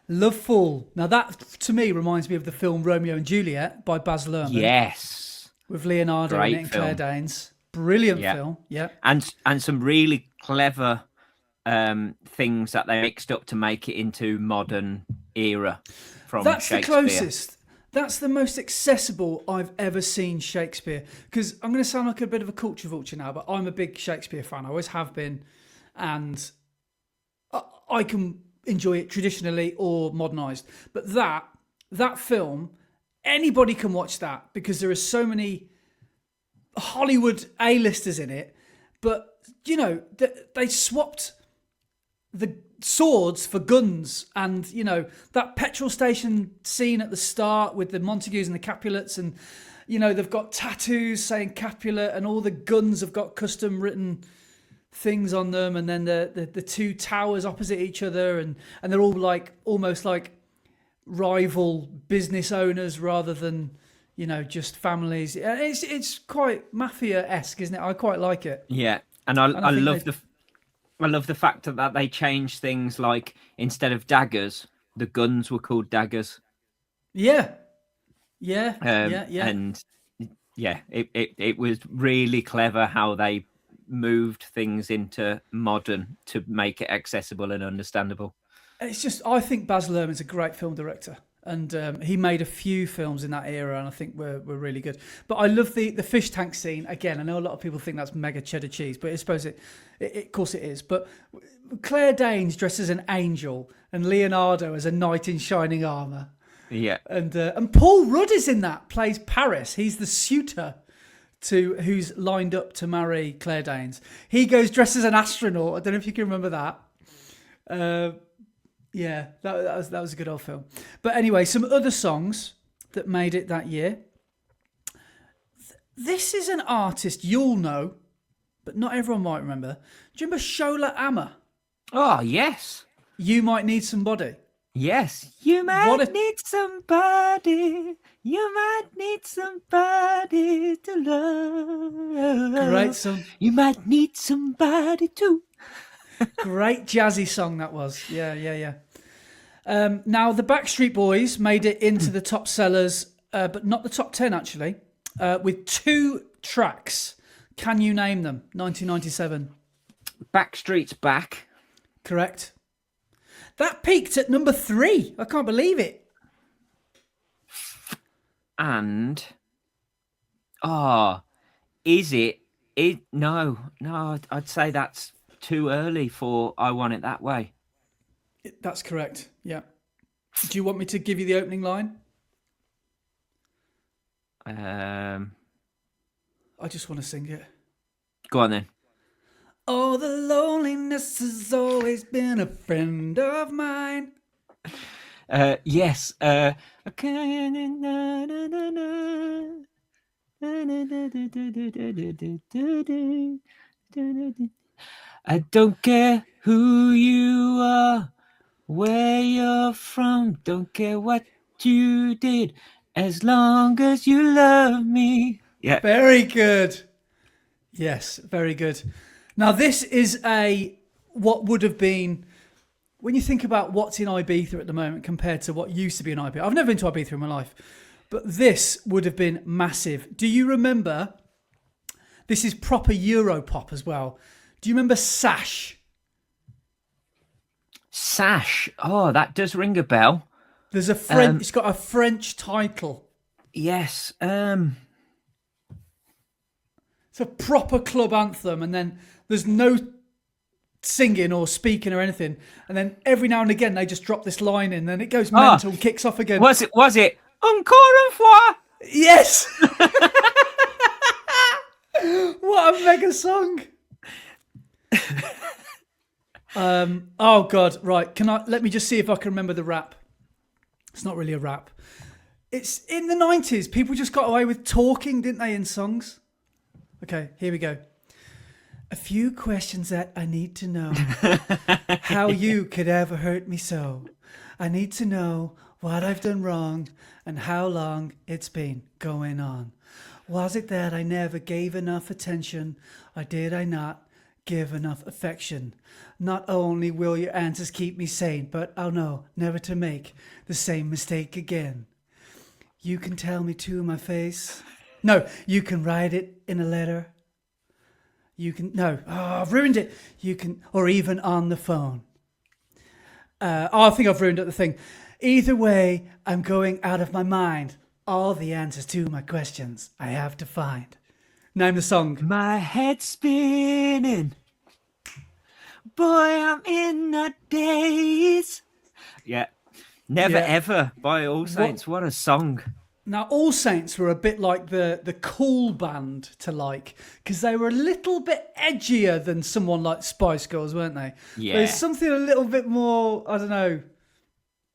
Speaker 2: Love Fool. Now that, to me, reminds me of the film Romeo and Juliet by Baz Luhrmann.
Speaker 1: Yes.
Speaker 2: With Leonardo in it and Claire Danes. Brilliant film, yeah.
Speaker 1: And some really clever things that they mixed up to make it into modern era from
Speaker 2: That's
Speaker 1: Shakespeare.
Speaker 2: The closest. That's the most accessible I've ever seen Shakespeare. Because I'm going to sound like a bit of a culture vulture now, but I'm a big Shakespeare fan. I always have been. And I can enjoy it traditionally or modernised. But that film, anybody can watch that because there are so many Hollywood A-listers in it. But, you know, they swapped the swords for guns, and you know that petrol station scene at the start with the Montagues and the Capulets, and you know they've got tattoos saying Capulet, and all the guns have got custom written things on them, and then the two towers opposite each other, and they're all like almost like rival business owners rather than just families. It's quite mafia-esque, isn't it? I quite like it.
Speaker 1: Yeah, and I love the fact that they changed things, like instead of daggers, the guns were called daggers.
Speaker 2: Yeah.
Speaker 1: And yeah, it was really clever how they moved things into modern to make it accessible and understandable.
Speaker 2: It's just, I think Baz Luhrmann's a great film director. And he made a few films in that era, and I think were really good. But I love the fish tank scene. Again, I know a lot of people think that's mega cheddar cheese, but I suppose it of course it is. But Claire Danes dressed as an angel, and Leonardo as a knight in shining armour.
Speaker 1: Yeah.
Speaker 2: And Paul Rudd is in that, plays Paris. He's the suitor who's lined up to marry Claire Danes. He goes dressed as an astronaut. I don't know if you can remember that. Yeah, that was a good old film. But anyway, some other songs that made it that year. This is an artist you'll know, but not everyone might remember. Do you remember Shola Ama?
Speaker 1: Oh, yes.
Speaker 2: You Might Need Somebody.
Speaker 1: Yes. You might need somebody. You might need somebody to love.
Speaker 2: Great song.
Speaker 1: You might need somebody too.
Speaker 2: Great jazzy song that was. Yeah. Now, the Backstreet Boys made it into the top sellers, but not the top 10, actually, with 2 tracks. Can you name them? 1997.
Speaker 1: Backstreet's Back.
Speaker 2: Correct. That peaked at number 3. I can't believe it.
Speaker 1: And, is it? No, I'd say that's too early for I Want It That Way.
Speaker 2: That's correct, yeah. Do you want me to give you the opening line?
Speaker 1: Um,
Speaker 2: I just want to sing it.
Speaker 1: Go on then.
Speaker 2: Oh, the loneliness has always been a friend of mine.
Speaker 1: Yes. I don't care who you are, where you're from, don't care what you did, as long as you love me. Yeah.
Speaker 2: Very good. Yes, very good. Now, this is what would have been, when you think about what's in Ibiza at the moment compared to what used to be in Ibiza. I've never been to Ibiza in my life, but this would have been massive. Do you remember? This is proper Europop as well. Do you remember Sash?
Speaker 1: Sash. Oh, that does ring a bell.
Speaker 2: There's a French. It's got a French title.
Speaker 1: Yes.
Speaker 2: It's a proper club anthem, and then there's no singing or speaking or anything. And then every now and again they just drop this line in, and then it goes mental and kicks off again.
Speaker 1: Was it Encore une fois?
Speaker 2: Yes. What a mega song. Oh God, right. Let me just see if I can remember the rap. It's not really a rap. It's in the 90s. People just got away with talking, didn't they, in songs? Okay, here we go. A few questions that I need to know. How you could ever hurt me so. I need to know what I've done wrong and how long it's been going on. Was it that I never gave enough attention, or did I not give enough affection? Not only will your answers keep me sane, but I'll know never to make the same mistake again. You can tell me to my face. No, you can write it in a letter. You can, no, I've ruined it. You can, or even on the phone. I think I've ruined the thing. Either way, I'm going out of my mind. All the answers to my questions I have to find. Name the song.
Speaker 1: My head's spinning. Boy, I'm in a daze. Yeah. Never Ever by All Saints. What a song.
Speaker 2: Now, All Saints were a bit like the cool band to like, because they were a little bit edgier than someone like Spice Girls, weren't they?
Speaker 1: Yeah.
Speaker 2: There's something a little bit more, I don't know,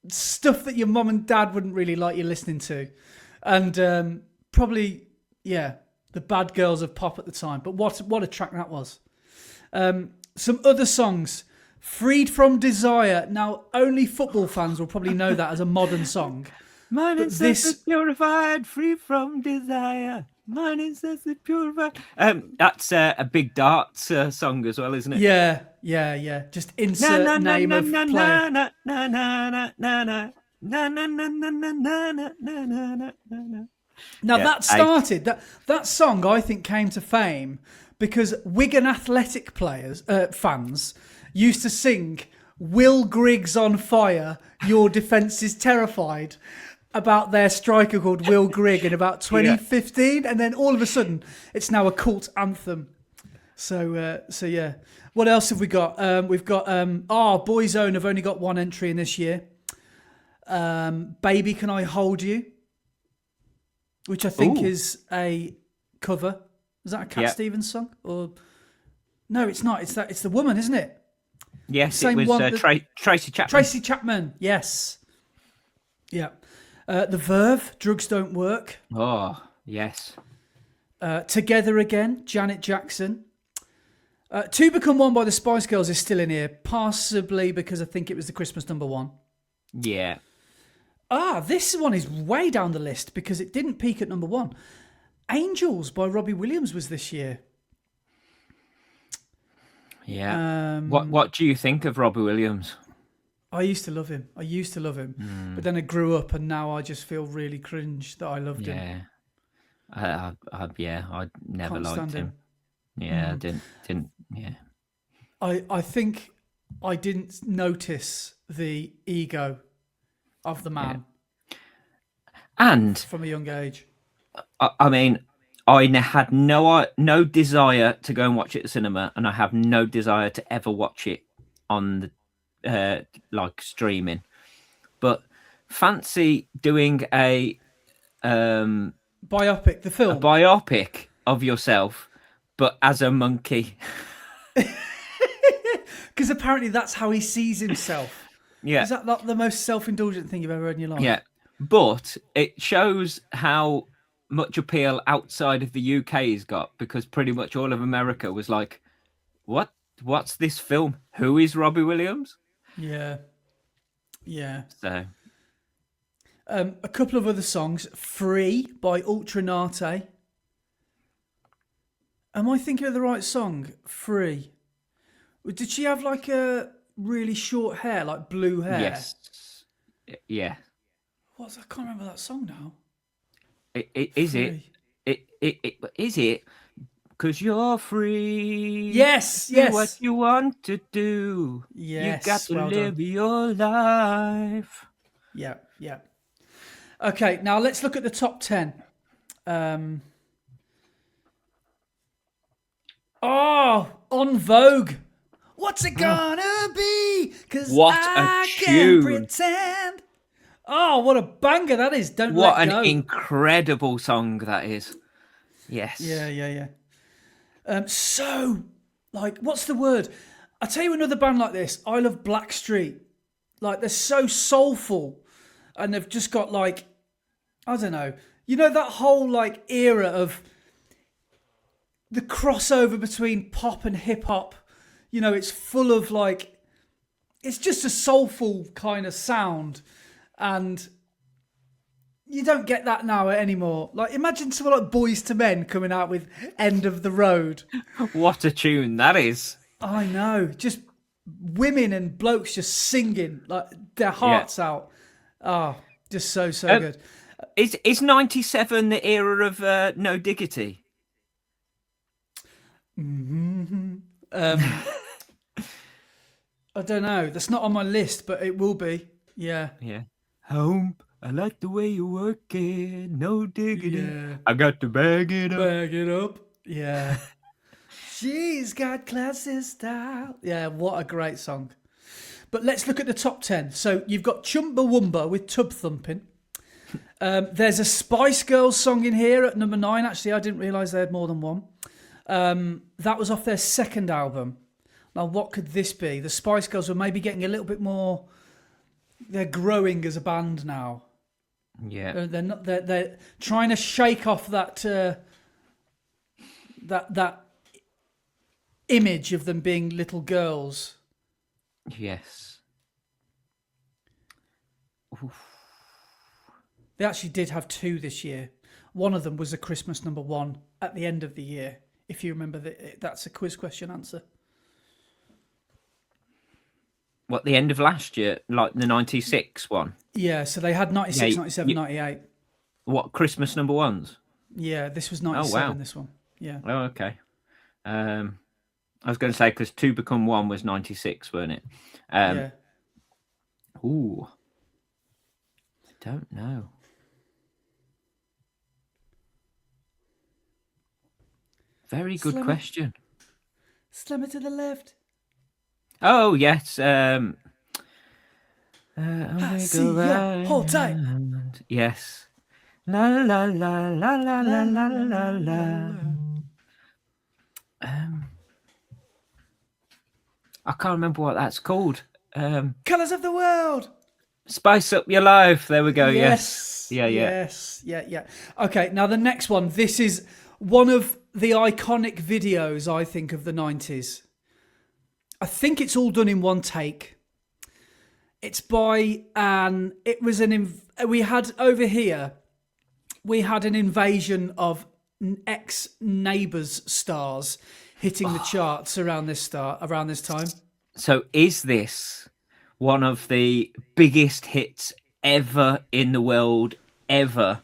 Speaker 2: stuff that your mum and dad wouldn't really like you listening to. And probably, the bad girls of pop at the time. But what a track that was. Some other songs. Freed from Desire. Now, only football fans will probably know that as a modern song.
Speaker 1: Mine is purified, free from desire. Mine is purified. That's a big darts song as well, isn't it?
Speaker 2: Yeah. Just insert name of player. Now that started that song, I think, came to fame because Wigan Athletic fans used to sing "Will Griggs on fire, your defence is terrified" about their striker called Will Grigg in about 2015, and then all of a sudden it's now a cult anthem. So yeah. What else have we got? We've got Boyzone have only got one entry in this year. Baby Can I Hold You, which I think is a cover. Is that a Cat Stevens song? Or no, it's not. It's the woman, isn't it?
Speaker 1: Yes,
Speaker 2: Same
Speaker 1: it was
Speaker 2: one
Speaker 1: Tracy Chapman.
Speaker 2: Tracy Chapman, yes. Yeah. The Verve, Drugs Don't Work.
Speaker 1: Oh, yes.
Speaker 2: Together Again, Janet Jackson. Two Become One by the Spice Girls is still in here, possibly because I think it was the Christmas number one.
Speaker 1: Yeah.
Speaker 2: This one is way down the list because it didn't peak at number one. Angels by Robbie Williams was this year.
Speaker 1: Yeah. What do you think of Robbie Williams?
Speaker 2: I used to love him. But then I grew up and now I just feel really cringe that I loved him.
Speaker 1: I never liked him. Yeah, I didn't. Yeah.
Speaker 2: I think I didn't notice the ego of the man.
Speaker 1: Yeah. And
Speaker 2: from a young age.
Speaker 1: I mean, I had no desire to go and watch it at the cinema, and I have no desire to ever watch it on the like streaming. But fancy doing a
Speaker 2: Biopic, the
Speaker 1: a
Speaker 2: film.
Speaker 1: biopic of yourself, but as a monkey.
Speaker 2: Because apparently that's how he sees himself.
Speaker 1: Yeah.
Speaker 2: Is that not the most self-indulgent thing you've ever heard in your life?
Speaker 1: Yeah. But it shows how much appeal outside of the UK's got, because pretty much all of America was like, what? What's this film? Who is Robbie Williams?
Speaker 2: Yeah. Yeah.
Speaker 1: So,
Speaker 2: A couple of other songs. Free by Ultranate. Am I thinking of the right song? Free. Did she have like a really short hair, like blue hair?
Speaker 1: yes. Yeah.
Speaker 2: I can't remember that song now.
Speaker 1: Is
Speaker 2: Free.
Speaker 1: Is it? Because you're free.
Speaker 2: Yes,
Speaker 1: Do
Speaker 2: yes.
Speaker 1: what you want to do.
Speaker 2: Yes,
Speaker 1: You got to
Speaker 2: well
Speaker 1: live
Speaker 2: done.
Speaker 1: your life.
Speaker 2: Yeah, yeah. Okay, now let's look at the top 10. On Vogue. What's it gonna be? 'Cause
Speaker 1: What
Speaker 2: I
Speaker 1: a
Speaker 2: can
Speaker 1: tune.
Speaker 2: pretend. Oh, what a banger that is. Don't
Speaker 1: What
Speaker 2: let
Speaker 1: an
Speaker 2: go.
Speaker 1: incredible song that is. Yes.
Speaker 2: Yeah. So, like, what's the word? I'll tell you another band like this. I love Blackstreet. Like, they're so soulful. And they've just got, like, I don't know. You know, that whole, like, era of the crossover between pop and hip hop. You know, it's full of, like, it's just a soulful kind of sound. And you don't get that now anymore. Like, imagine someone like Boys to Men coming out with End of the Road.
Speaker 1: What a tune that is.
Speaker 2: I know. Just women and blokes just singing like their hearts out. Oh, just so good.
Speaker 1: Is 97 the era of No Diggity?
Speaker 2: I don't know. That's not on my list, but it will be. Yeah.
Speaker 1: Yeah. Home, I like the way you work it. No diggity.
Speaker 2: Yeah.
Speaker 1: I got to bag it up.
Speaker 2: Bag it up. Yeah. She's got classy style. Yeah, what a great song. But let's look at the top 10. So you've got Chumbawamba with Tub Thumping. There's a Spice Girls song in here at number 9. Actually, I didn't realise they had more than one. That was off their second album. Now, what could this be? The Spice Girls were maybe getting a little bit more... They're growing as a band now.
Speaker 1: Yeah.
Speaker 2: They're not. They're trying to shake off that that image of them being little girls.
Speaker 1: Yes. Oof.
Speaker 2: They actually did have 2 this year. One of them was a Christmas number 1 at the end of the year. If you remember, that's a quiz question answer.
Speaker 1: What, the end of last year? Like the 96 one?
Speaker 2: Yeah, so they had 96, 97, 98.
Speaker 1: What, Christmas number ones?
Speaker 2: Yeah, this was 97,
Speaker 1: wow.
Speaker 2: this one. Yeah.
Speaker 1: Oh, okay. I was going to say, because 2 Become 1 was 96, weren't it?
Speaker 2: Yeah.
Speaker 1: Ooh. I don't know. Very good
Speaker 2: Slim
Speaker 1: question.
Speaker 2: Slam it to the left.
Speaker 1: Oh, yes.
Speaker 2: I see ya. Hold tight.
Speaker 1: Yes. La la la la la la la la la. I can't remember what that's called.
Speaker 2: Colours of the World.
Speaker 1: Spice Up Your Life. There we go.
Speaker 2: Yes.
Speaker 1: Yeah.
Speaker 2: Yes. Yeah. Okay, now the next one. This is one of the iconic videos, I think, of the 90s. I think it's all done in one take. It's by we had over here, we had an invasion of ex-Neighbours stars hitting the charts around this time.
Speaker 1: So is this one of the biggest hits ever in the world, ever?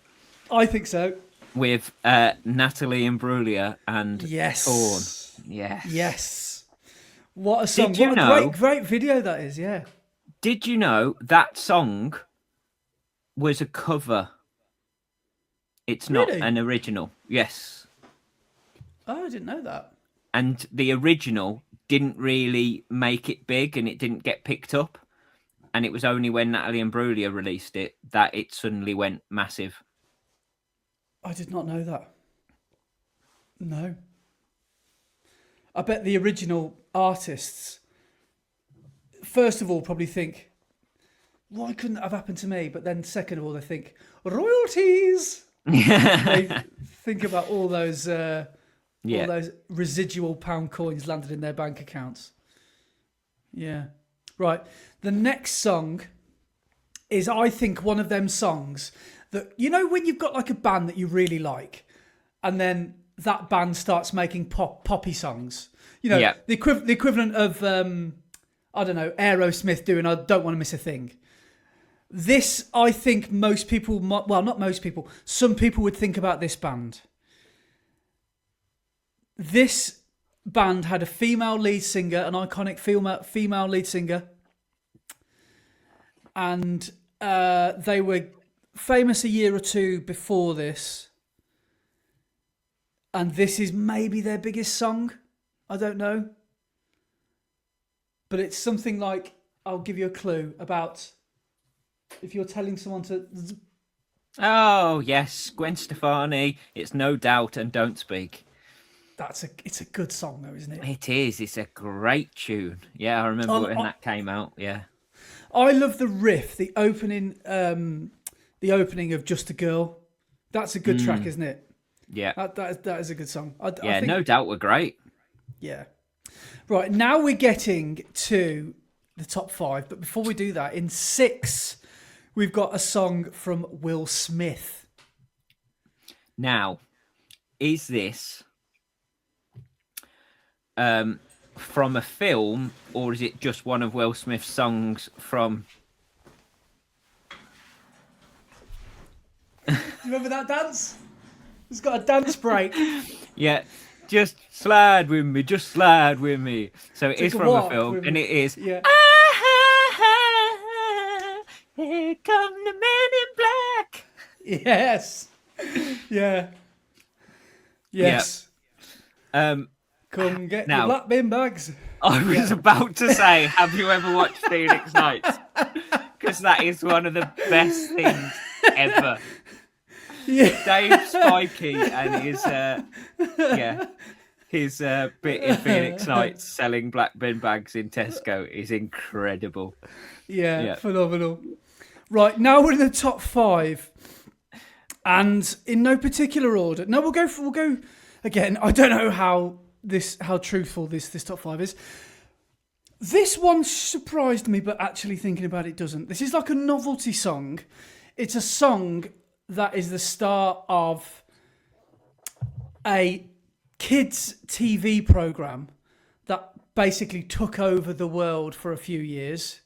Speaker 2: I think so.
Speaker 1: With Natalie Imbruglia and
Speaker 2: Yes.
Speaker 1: Thorne.
Speaker 2: Yes. What a song.
Speaker 1: Did you
Speaker 2: what a
Speaker 1: know,
Speaker 2: great video that is, yeah.
Speaker 1: Did you know that song was a cover? It's not
Speaker 2: Really?
Speaker 1: an original. Yes.
Speaker 2: Oh, I didn't know that.
Speaker 1: And the original didn't really make it big and it didn't get picked up. And it was only when Natalie Imbruglia released it that it suddenly went massive.
Speaker 2: I did not know that. No. I bet the original artists, first of all, probably think, why couldn't that have happened to me? But then second of all, they think, royalties. They think about all those residual pound coins landed in their bank accounts. Yeah. Right. The next song is, I think, one of them songs that, you know, when you've got like a band that you really like, and then that band starts making poppy songs. You know, the equivalent of, I don't know, Aerosmith doing I Don't Want to Miss a Thing. This, I think most people, well, not most people, some people would think about this band. This band had a female lead singer, an iconic female lead singer. And they were famous a year or two before this. And this is maybe their biggest song. I don't know. But it's something like, I'll give you a clue about if you're telling someone to...
Speaker 1: Oh, yes, Gwen Stefani. It's No Doubt and Don't Speak.
Speaker 2: It's a good song though, isn't it?
Speaker 1: It is. It's a great tune. Yeah, I remember when that came out. Yeah.
Speaker 2: I love the riff, the opening of Just a Girl. That's a good track, isn't it?
Speaker 1: Yeah.
Speaker 2: That is a good song. I
Speaker 1: think, No Doubt were great.
Speaker 2: Yeah. Right, now we're getting to the top 5. But before we do that, in 6, we've got a song from Will Smith.
Speaker 1: Now, is this from a film, or is it just one of Will Smith's songs from...
Speaker 2: Remember that dance? It's got a dance break.
Speaker 1: Yeah, just slide with me, just slide with me. So it is from a film, and it is...
Speaker 2: Yeah.
Speaker 1: Here come the men in black.
Speaker 2: Yes. Yeah. Yes.
Speaker 1: Yeah.
Speaker 2: Come get your black bin bags.
Speaker 1: I was about to say, have you ever watched Phoenix Nights? Because that is one of the best things ever.
Speaker 2: Yeah.
Speaker 1: Dave Spikey and his bit in Phoenix Nights selling black bin bags in Tesco is incredible.
Speaker 2: Yeah, phenomenal. Right, now we're in the top 5, and in no particular order. No, we'll go again. I don't know how truthful this top 5 is. This one surprised me, but actually thinking about it doesn't. This is like a novelty song. It's a song that is the start of a kids' TV program that basically took over the world for a few years.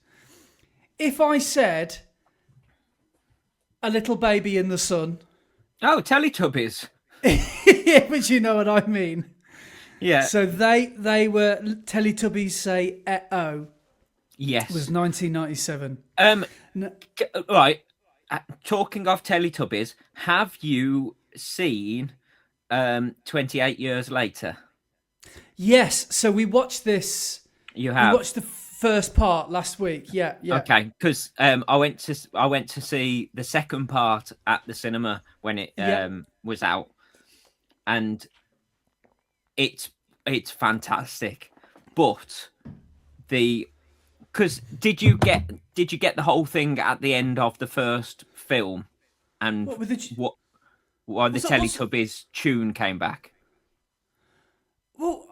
Speaker 2: If I said A Little Baby in the Sun.
Speaker 1: Oh, Teletubbies.
Speaker 2: Yeah, but you know what I mean.
Speaker 1: Yeah.
Speaker 2: So they were Teletubbies say oh.
Speaker 1: Yes.
Speaker 2: It was 1997.
Speaker 1: Right. Talking of Teletubbies, have you seen 28 Years Later?
Speaker 2: Yes. So we watched this.
Speaker 1: You have.
Speaker 2: We watched the first part last week. Yeah.
Speaker 1: Okay, because I went to see the second part at the cinema when it was out, and it's fantastic. But because did you get the whole thing at the end of the first film, and why the Teletubbies tune came back?
Speaker 2: Well,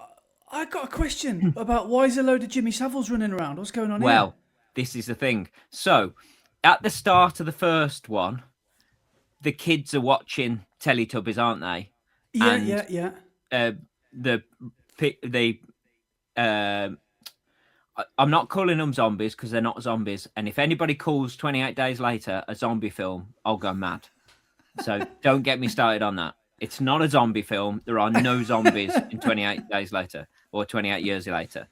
Speaker 2: I got a question about why is a load of Jimmy Saviles running around? What's going on here?
Speaker 1: Well, this is the thing. So, at the start of the first one, the kids are watching Teletubbies, aren't they?
Speaker 2: Yeah.
Speaker 1: I'm not calling them zombies because they're not zombies. And if anybody calls 28 Days Later a zombie film, I'll go mad. So don't get me started on that. It's not a zombie film. There are no zombies in 28 Days Later or 28 Years Later.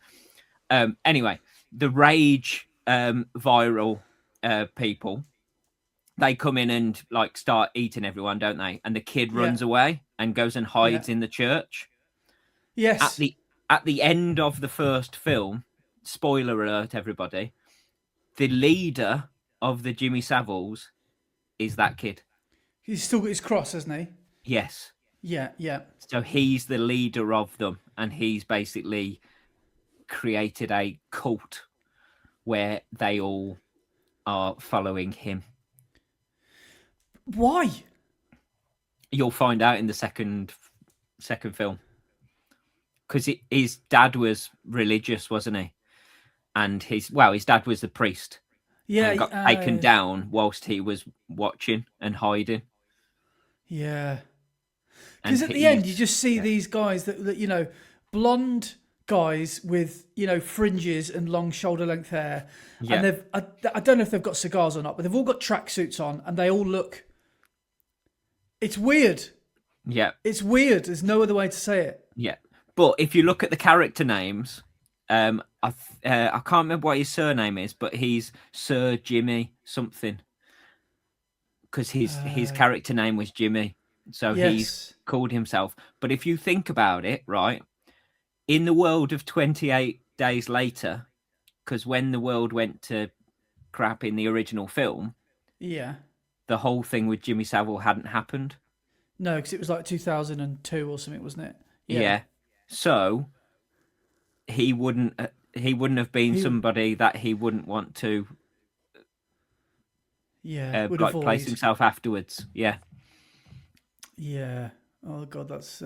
Speaker 1: Anyway, the Rage viral people, they come in and like start eating everyone, don't they? And the kid runs away and goes and hides in the church.
Speaker 2: Yes.
Speaker 1: At the end of the first film, spoiler alert, everybody, the leader of the Jimmy Saviles is that kid.
Speaker 2: He's still got his cross, hasn't he?
Speaker 1: Yes.
Speaker 2: Yeah, yeah.
Speaker 1: So he's the leader of them, and he's basically created a cult where they all are following him.
Speaker 2: Why?
Speaker 1: You'll find out in the second film, because his dad was religious, wasn't he? And his dad was the priest
Speaker 2: Yeah,
Speaker 1: and got taken down whilst he was watching and hiding.
Speaker 2: yeah.
Speaker 1: And
Speaker 2: Because at the end, you just see these guys that blonde guys with fringes and long shoulder length hair, and I don't know if they've got cigars or not, but they've all got tracksuits on, and they all look. It's weird.
Speaker 1: Yeah,
Speaker 2: it's weird. There's no other way to say it.
Speaker 1: Yeah, but if you look at the character names, I can't remember what his surname is, but he's Sir Jimmy something, because his character name was Jimmy, so he's called himself. But if you think about it, right, in the world of 28 Days Later, because when the world went to crap in the original film, the whole thing with Jimmy Savile hadn't happened.
Speaker 2: No, because it was like 2002 or something, wasn't it?
Speaker 1: Yeah. So he wouldn't have been somebody that he wouldn't want to place himself afterwards. Yeah.
Speaker 2: Oh god, that's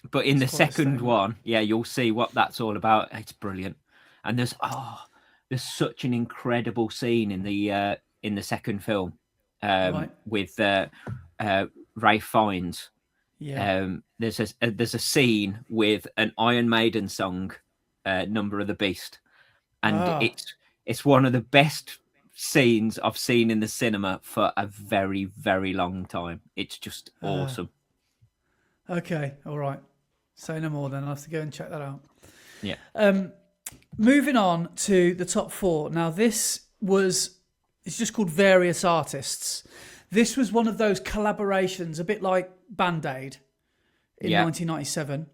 Speaker 1: but in the second one, you'll see what that's all about. It's brilliant. And there's such an incredible scene in the second film with Ralph Fiennes. There's a scene with an Iron Maiden song, Number of the Beast, and it's one of the best scenes I've seen in the cinema for a very, very long time. It's just awesome.
Speaker 2: Okay, all right. Say no more then. I'll have to go and check that out.
Speaker 1: Yeah.
Speaker 2: Moving on to the top 4. Now it's just called Various Artists. This was one of those collaborations, a bit like Band-Aid in 1997.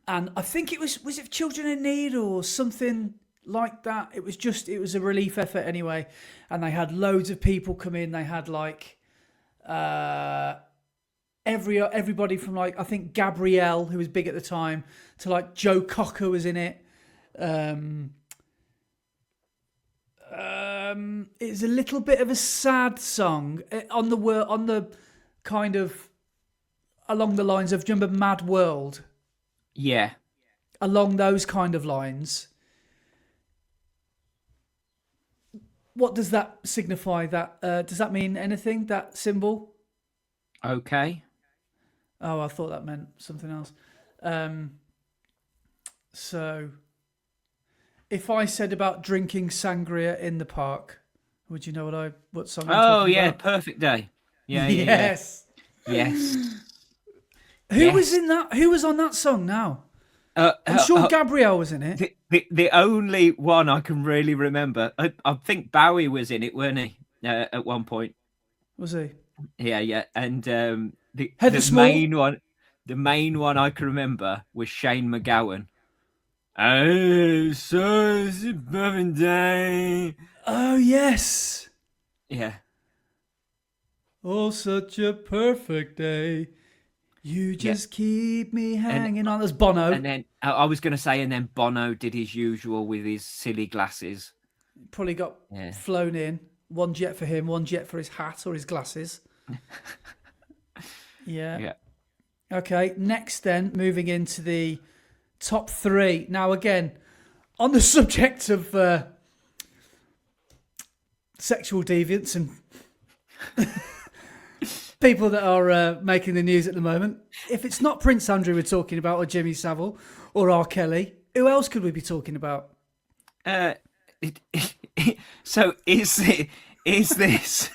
Speaker 2: And I think it was it Children in Need or something like that? It was a relief effort anyway. And they had loads of people come in. They had like everybody from like, I think Gabrielle, who was big at the time, to like Joe Cocker was in it. It's a little bit of a sad song on the kind of along the lines of, do you remember Mad World?
Speaker 1: Yeah.
Speaker 2: Along those kind of lines. What does that signify? Does that mean anything, that symbol?
Speaker 1: Okay.
Speaker 2: Oh, I thought that meant something else. So, if I said about drinking sangria in the park, would you know what song I'm talking about?
Speaker 1: Perfect Day. Yeah.
Speaker 2: Yes.
Speaker 1: Yes.
Speaker 2: Who was in that? Who was on that song now? I'm sure Gabrielle was in it.
Speaker 1: The only one I can really remember, I think Bowie was in it, weren't he? At one point.
Speaker 2: Was he?
Speaker 1: Yeah. And the main one I can remember was Shane McGowan. Oh, such a perfect day.
Speaker 2: Oh yes.
Speaker 1: Yeah.
Speaker 2: Oh, such a perfect day. You just keep me hanging on. There's Bono.
Speaker 1: And then I was going to say, and then Bono did his usual with his silly glasses.
Speaker 2: Probably got flown in. One jet for him, one jet for his hat or his glasses. Yeah. Okay, next then, moving into the top 3. Now again, on the subject of sexual deviants and people that are making the news at the moment, if it's not Prince Andrew we're talking about, or Jimmy Savile, or R. Kelly, who else could we be talking about?
Speaker 1: So is this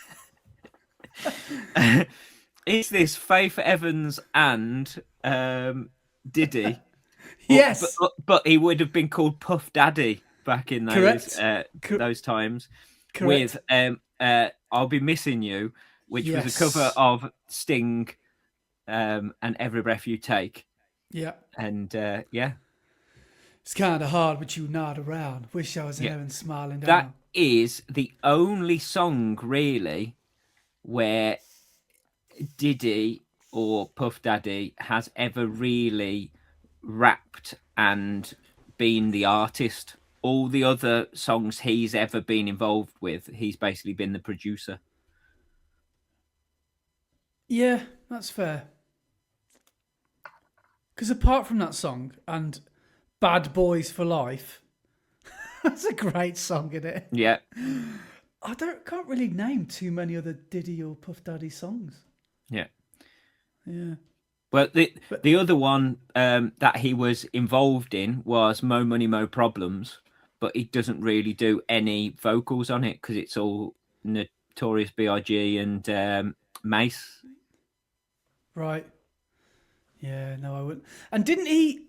Speaker 1: is this Faith Evans and Diddy?
Speaker 2: Yes,
Speaker 1: but he would have been called Puff Daddy back in those those times.
Speaker 2: Correct.
Speaker 1: With I'll Be Missing You, which was a cover of Sting, and Every Breath You Take.
Speaker 2: Yeah.
Speaker 1: And
Speaker 2: it's kind of hard with you not around. Wish I was in heaven smiling down.
Speaker 1: That is the only song really where Diddy or Puff Daddy has ever really rapped and been the artist. All the other songs he's ever been involved with, he's basically been the producer.
Speaker 2: Yeah, that's fair. Because apart from that song and Bad Boys for Life, that's a great song, isn't it?
Speaker 1: Yeah.
Speaker 2: Can't really name too many other Diddy or Puff Daddy songs.
Speaker 1: Yeah.
Speaker 2: Yeah.
Speaker 1: Well, the other one that he was involved in was Mo Money, Mo Problems, but he doesn't really do any vocals on it because it's all Notorious B.I.G. and Mace.
Speaker 2: Right. Yeah, no, I wouldn't. And didn't he,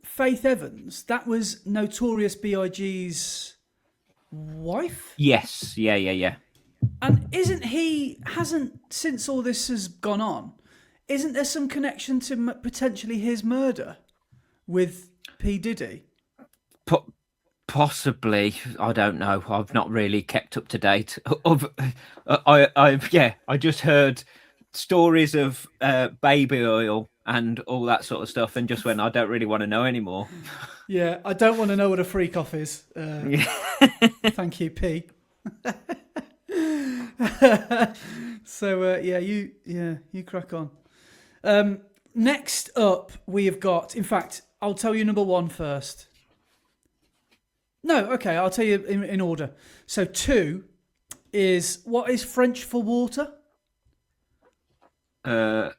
Speaker 2: Faith Evans, that was Notorious B.I.G.'s wife?
Speaker 1: Yes. Yeah.
Speaker 2: And hasn't, since all this has gone on, isn't there some connection to potentially his murder with P. Diddy?
Speaker 1: Possibly, I don't know. I've not really kept up to date. I just heard stories of baby oil and all that sort of stuff, and just went, I don't really want to know anymore.
Speaker 2: Yeah, I don't want to know what a freak off is. Thank you, P. So you crack on. Next up, we have got. In fact, I'll tell you number one first. No, okay, I'll tell you in order. So 2 is, what is French for water?
Speaker 1: Oh.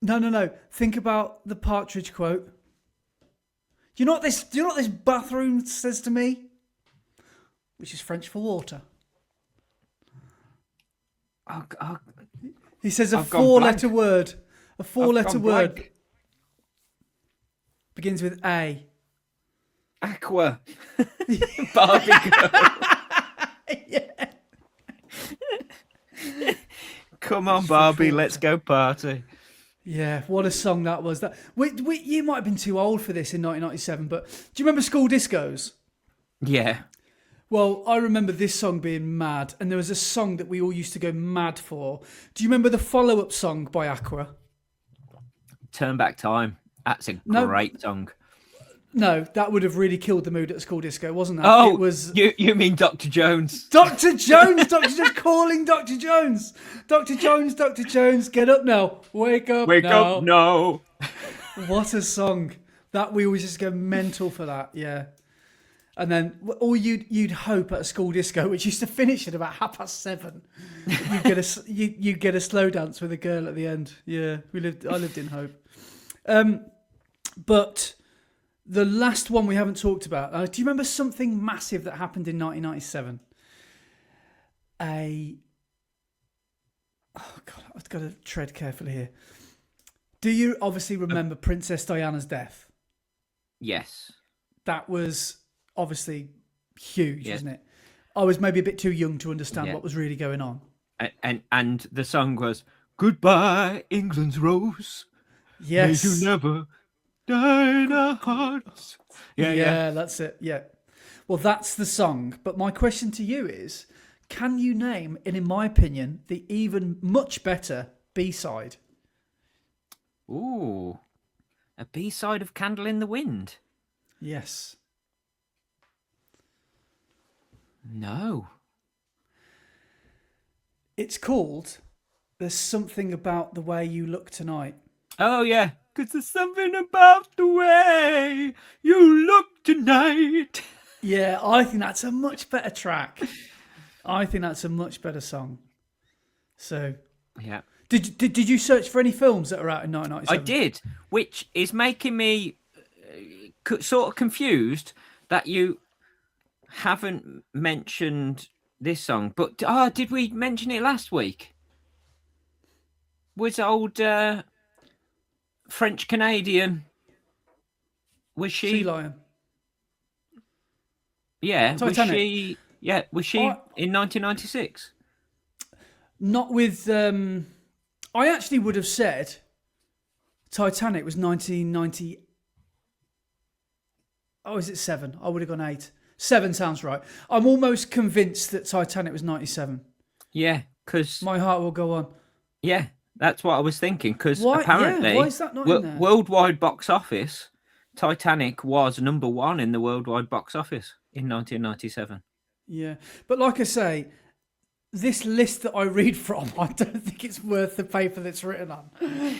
Speaker 2: No. Think about the Partridge quote. Do you know what this bathroom says to me? Which is French for water. He says a 4-letter word. A 4-letter word.
Speaker 1: Blank.
Speaker 2: Begins with A.
Speaker 1: Aqua. Barbie girl.
Speaker 2: Yeah.
Speaker 1: Come on, Barbie, let's go party.
Speaker 2: Yeah, what a song that was. That you might have been too old for this in 1997, but do you remember school discos?
Speaker 1: Yeah.
Speaker 2: Well, I remember this song being mad, and there was a song that we all used to go mad for. Do you remember the follow-up song by Aqua?
Speaker 1: Turn Back Time. That's a great song.
Speaker 2: No, that would have really killed the mood at a school disco, wasn't that?
Speaker 1: Oh,
Speaker 2: it was
Speaker 1: you mean Dr. Jones?
Speaker 2: Dr. Jones, Dr. Jones, calling Dr. Jones. Dr. Jones, get up now. Wake up
Speaker 1: no.
Speaker 2: What a song. That we always just go mental for that, yeah. And then, or you'd hope at a school disco, which used to finish at about 7:30, you'd get a slow dance with a girl at the end. Yeah, I lived in hope. But the last one we haven't talked about. Do you remember something massive that happened in 1997? Oh God, I've got to tread carefully here. Do you obviously remember Princess Diana's death?
Speaker 1: Yes.
Speaker 2: That was obviously huge, isn't it? I was maybe a bit too young to understand what was really going on.
Speaker 1: And the song was "Goodbye, England's Rose."
Speaker 2: Yes.
Speaker 1: May you never die in our hearts.
Speaker 2: Yeah, that's it. Yeah. Well, that's the song. But my question to you is, can you name, and in my opinion, the even much better B-side?
Speaker 1: Ooh, a B-side of Candle in the Wind?
Speaker 2: Yes.
Speaker 1: No.
Speaker 2: It's called There's Something About the Way You Look Tonight.
Speaker 1: Oh, yeah. Because there's something about the way you look tonight.
Speaker 2: Yeah, I think that's a much better track. I think that's a much better song. So,
Speaker 1: yeah.
Speaker 2: Did you search for any films that are out in 1997?
Speaker 1: I did, which is making me sort of confused that you haven't mentioned this song. But did we mention it last week? Was old French Canadian? Was she
Speaker 2: Sea Lion?
Speaker 1: Yeah,
Speaker 2: Titanic.
Speaker 1: Was she? Yeah, was she in 1996?
Speaker 2: Not with. I actually would have said Titanic was 1990. Oh, is it 7? I would have gone 8. 7 sounds right. I'm almost convinced that Titanic was 97.
Speaker 1: Yeah, because
Speaker 2: my heart will go on.
Speaker 1: Yeah, that's what I was thinking. Because
Speaker 2: Why? Yeah, why
Speaker 1: apparently,
Speaker 2: is that not in there?
Speaker 1: worldwide box office, Titanic was number one in the worldwide box office in 1997.
Speaker 2: Yeah, but like I say, this list that I read from, I don't think it's worth the paper that's written on.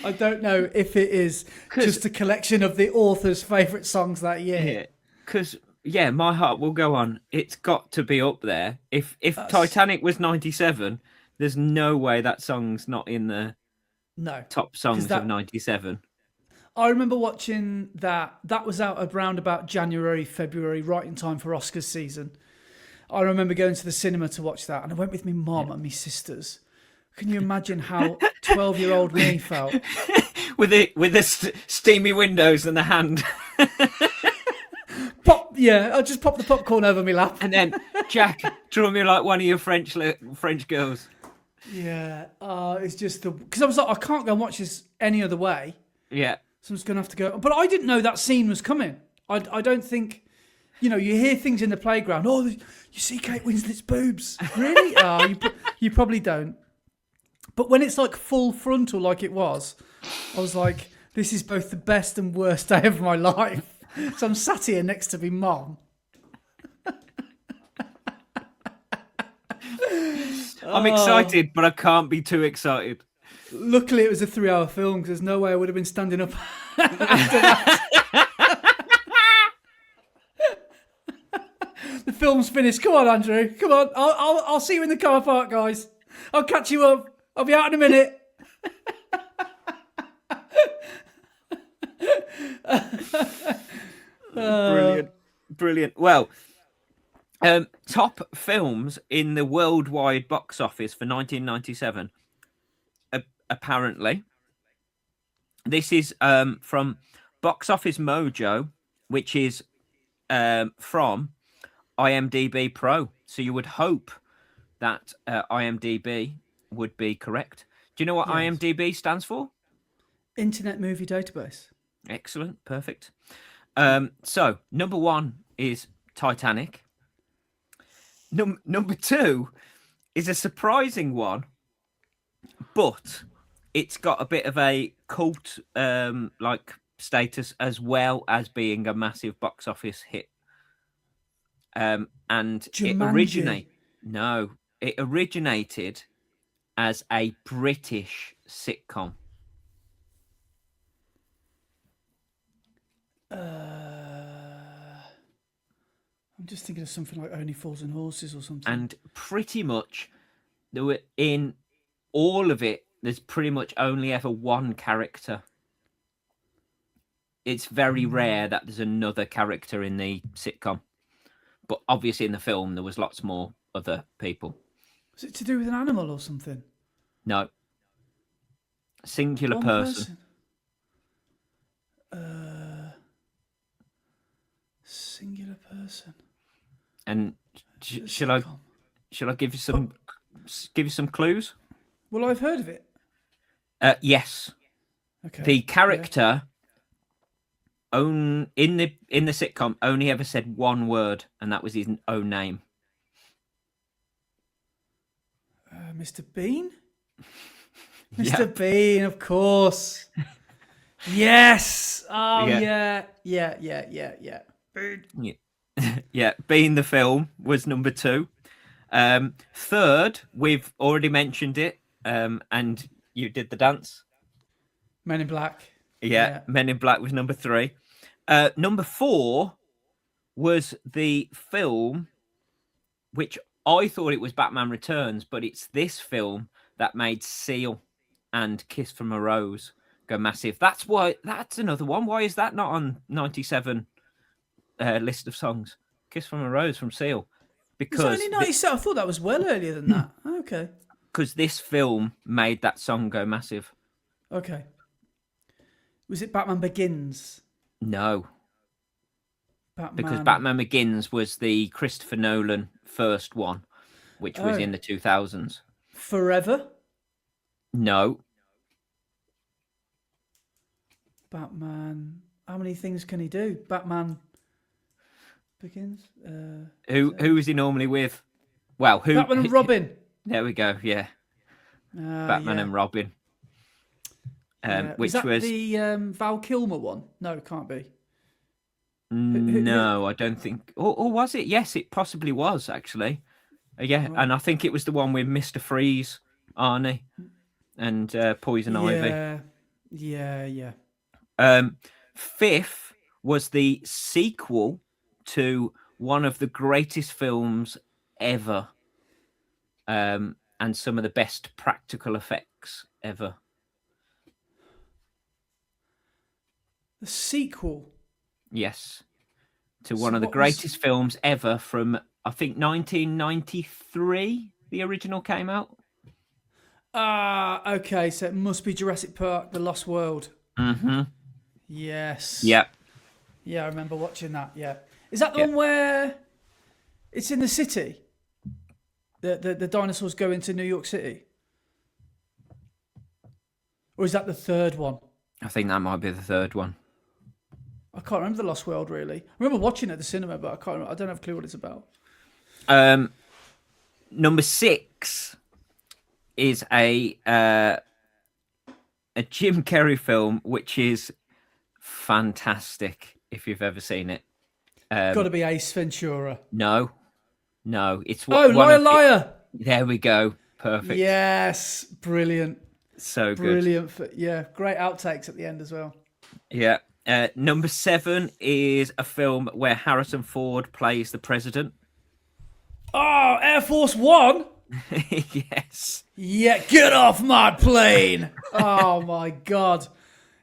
Speaker 2: I don't know if it is
Speaker 1: Because
Speaker 2: just a collection of the author's favourite songs that year.
Speaker 1: yeah, because yeah, my heart will go on. It's got to be up there. If
Speaker 2: That's
Speaker 1: Titanic was 97, there's no way that song's not in the
Speaker 2: no,
Speaker 1: top
Speaker 2: because
Speaker 1: songs of
Speaker 2: that
Speaker 1: 97.
Speaker 2: I remember watching that. That was out around about January, February, right in time for Oscars season. I remember going to the cinema to watch that, and I went with my mum and my sisters. Can you imagine how 12-year-old me felt?
Speaker 1: with the steamy windows and the hand.
Speaker 2: Pop, yeah, I just popped the popcorn over my lap.
Speaker 1: And then Jack, draw me like one of your French girls.
Speaker 2: Yeah, it's just because I was like, I can't go and watch this any other way,
Speaker 1: Yeah.
Speaker 2: so I'm just gonna have to go. But I didn't know that scene was coming. I don't think, you hear things in the playground. Oh, you see Kate Winslet's boobs, really? Oh, you probably don't. But when it's like full frontal, like it was, I was like, this is both the best and worst day of my life. So I'm sat here next to me mom.
Speaker 1: I'm excited, but I can't be too excited.
Speaker 2: Luckily, it was a 3-hour film because there's no way I would have been standing up after that. The film's finished. Come on, Andrew. Come on. I'll see you in the car park, guys. I'll catch you up. I'll be out in a minute.
Speaker 1: Brilliant. Well, top films in the worldwide box office for 1997. Apparently, this is from Box Office Mojo, which is from IMDb Pro. So you would hope that IMDb would be correct. Do you know what
Speaker 2: Yes.
Speaker 1: IMDb stands for?
Speaker 2: Internet Movie Database.
Speaker 1: Excellent. Perfect. So number one is Titanic. Number two is a surprising one, but it's got a bit of a cult like status as well as being a massive box office hit. And
Speaker 2: Jumanji.
Speaker 1: it originated as a British sitcom.
Speaker 2: I'm just thinking of something like Only Fools and Horses or something.
Speaker 1: And pretty much there were in all of it, there's pretty much only ever one character. It's very rare that there's another character in the sitcom. But obviously in the film there was lots more other people.
Speaker 2: Was it to do with an animal or something?
Speaker 1: No. Singular
Speaker 2: One
Speaker 1: person.
Speaker 2: Singular person.
Speaker 1: And shall I give you some clues?
Speaker 2: Well, I've heard of it.
Speaker 1: Yes.
Speaker 2: Okay.
Speaker 1: The character in the sitcom only ever said one word, and that was his own name.
Speaker 2: Mr. Bean? Mr. Bean, of course. Yes. Oh, yeah. Bean.
Speaker 1: Yeah, Bean the film was number two. Third, we've already mentioned it, and you did the dance.
Speaker 2: Men in Black.
Speaker 1: Yeah, Men in Black was number three. Number four was the film, which I thought it was Batman Returns, but it's this film that made Seal and Kiss from a Rose go massive. That's another one. Why is that not on 97 list of songs? Kiss from a Rose from Seal. Because
Speaker 2: was it only 97? I thought that was well earlier than that. Okay.
Speaker 1: Because this film made that song go massive.
Speaker 2: Okay. Was it Batman Begins?
Speaker 1: No. Because Batman Begins was the Christopher Nolan first one, which was in the 2000s.
Speaker 2: Forever?
Speaker 1: No.
Speaker 2: Batman. How many things can he do? Batman Begins.
Speaker 1: Who is he normally with? Well, who?
Speaker 2: Batman and Robin.
Speaker 1: There we go. Yeah. Batman and Robin.
Speaker 2: Was
Speaker 1: Which
Speaker 2: that
Speaker 1: was
Speaker 2: the Val Kilmer one? No, it can't be.
Speaker 1: no, I don't think. Or was it? Yes, it possibly was actually. Yeah, and I think it was the one with Mr. Freeze, Arnie, and Poison Ivy.
Speaker 2: Yeah.
Speaker 1: Fifth was the sequel to one of the greatest films ever, and some of the best practical effects ever.
Speaker 2: The sequel?
Speaker 1: Yes, to one of the greatest films ever from, I think, 1993. The original came out.
Speaker 2: Okay, so it must be Jurassic Park: The Lost World.
Speaker 1: Mm-hmm.
Speaker 2: Yes.
Speaker 1: Yeah.
Speaker 2: Yeah, I remember watching that. Yeah. Is that the one where it's in the city? The dinosaurs go into New York City? Or is that the third one?
Speaker 1: I think that might be the third one.
Speaker 2: I can't remember The Lost World, really. I remember watching it at the cinema, but I don't have a clue what it's about.
Speaker 1: Number 6 is a Jim Carrey film, which is fantastic if you've ever seen it.
Speaker 2: Got to be Ace Ventura.
Speaker 1: No, it's
Speaker 2: Liar.
Speaker 1: There we go. Perfect.
Speaker 2: Yes, brilliant.
Speaker 1: So good.
Speaker 2: Brilliant. Great outtakes at the end as well.
Speaker 1: Yeah. Number 7 is a film where Harrison Ford plays the president.
Speaker 2: Oh, Air Force One.
Speaker 1: Yes.
Speaker 2: Yeah, get off my plane. Oh my God.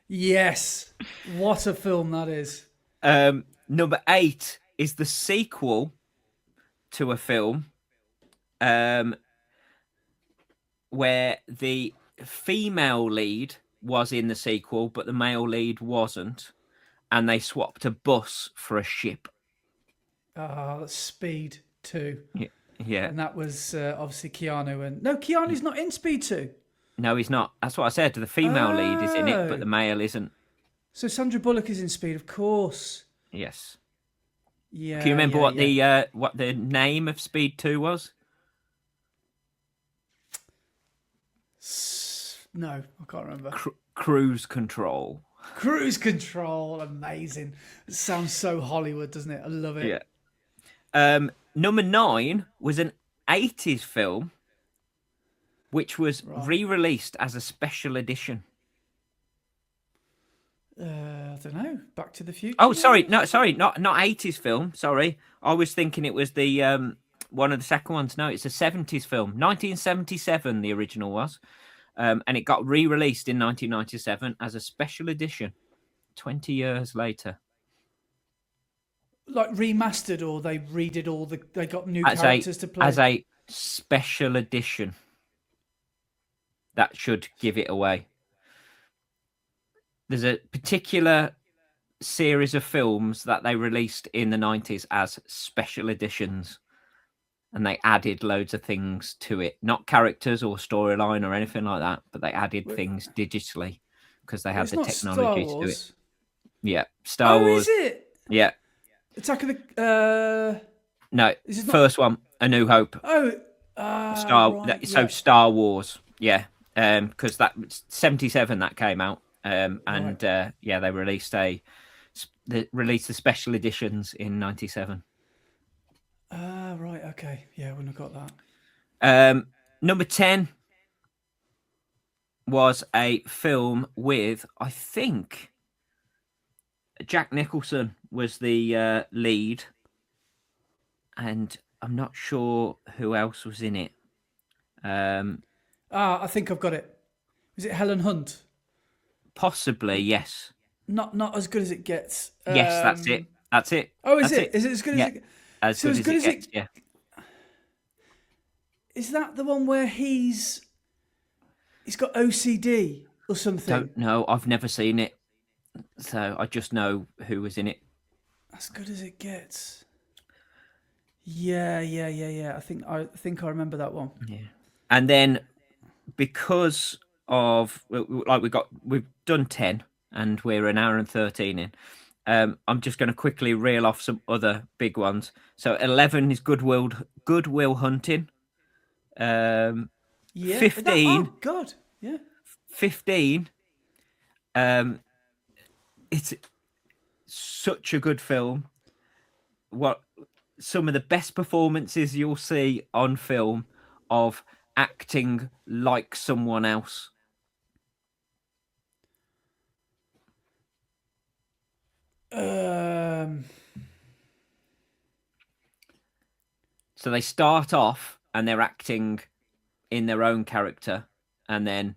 Speaker 2: Yes. What a film that is.
Speaker 1: Number 8 is the sequel to a film where the female lead was in the sequel, but the male lead wasn't, and they swapped a bus for a ship.
Speaker 2: That's Speed 2.
Speaker 1: Yeah.
Speaker 2: And that was obviously Keanu. And no, Keanu's not in Speed 2.
Speaker 1: No, he's not. That's what I said. The female lead is in it, but the male isn't.
Speaker 2: So Sandra Bullock is in Speed, of course.
Speaker 1: Yes.
Speaker 2: Yeah.
Speaker 1: Can you remember what the name of Speed 2 was?
Speaker 2: No, I can't remember.
Speaker 1: Cruise Control.
Speaker 2: Cruise Control, amazing. It sounds so Hollywood, doesn't it? I love it.
Speaker 1: Yeah. Number 9 was an 80s film, which was re-released as a special edition.
Speaker 2: I don't know. Back to the Future.
Speaker 1: Oh, sorry, not 80s film. Sorry, I was thinking it was the one of the second ones. No, it's a 70s film. 1977, the original was, and it got re-released in 1997 as a special edition. 20 years later.
Speaker 2: Like remastered, or they redid all the. They got new characters to play
Speaker 1: as a special edition. That should give it away. There's a particular series of films that they released in the 90s as special editions, and they added loads of things to it. Not characters or storyline or anything like that, but they added things digitally because they had the technology to do it. Yeah, Star Wars.
Speaker 2: Is it?
Speaker 1: Yeah.
Speaker 2: Attack of the...
Speaker 1: No, first one, A New Hope. Star Wars. Yeah, because that 77 that came out. They released the special editions in 97.
Speaker 2: Right, okay. Yeah, I wouldn't have got that.
Speaker 1: Number 10 was a film with, I think, Jack Nicholson was the lead, and I'm not sure who else was in it.
Speaker 2: I think I've got it. Was it Helen Hunt?
Speaker 1: Possibly, yes.
Speaker 2: Not as good as it gets.
Speaker 1: Yes, that's it. That's it.
Speaker 2: Oh,
Speaker 1: is
Speaker 2: it? Is it as good as it gets?
Speaker 1: As good as it gets, yeah.
Speaker 2: Is that the one where he's got OCD or something?
Speaker 1: Don't know. I've never seen it, so I just know who was in it.
Speaker 2: As good as it gets. Yeah. I think I remember that one.
Speaker 1: Yeah, and then because of we've done 10 and we're an hour and 13 in. I'm just going to quickly reel off some other big ones. So 11 is Goodwill Hunting.
Speaker 2: Yeah.
Speaker 1: 15,
Speaker 2: Oh God. Yeah.
Speaker 1: 15. It's such a good film. What some of the best performances you'll see on film of acting like someone else. So they start off and they're acting in their own character, and then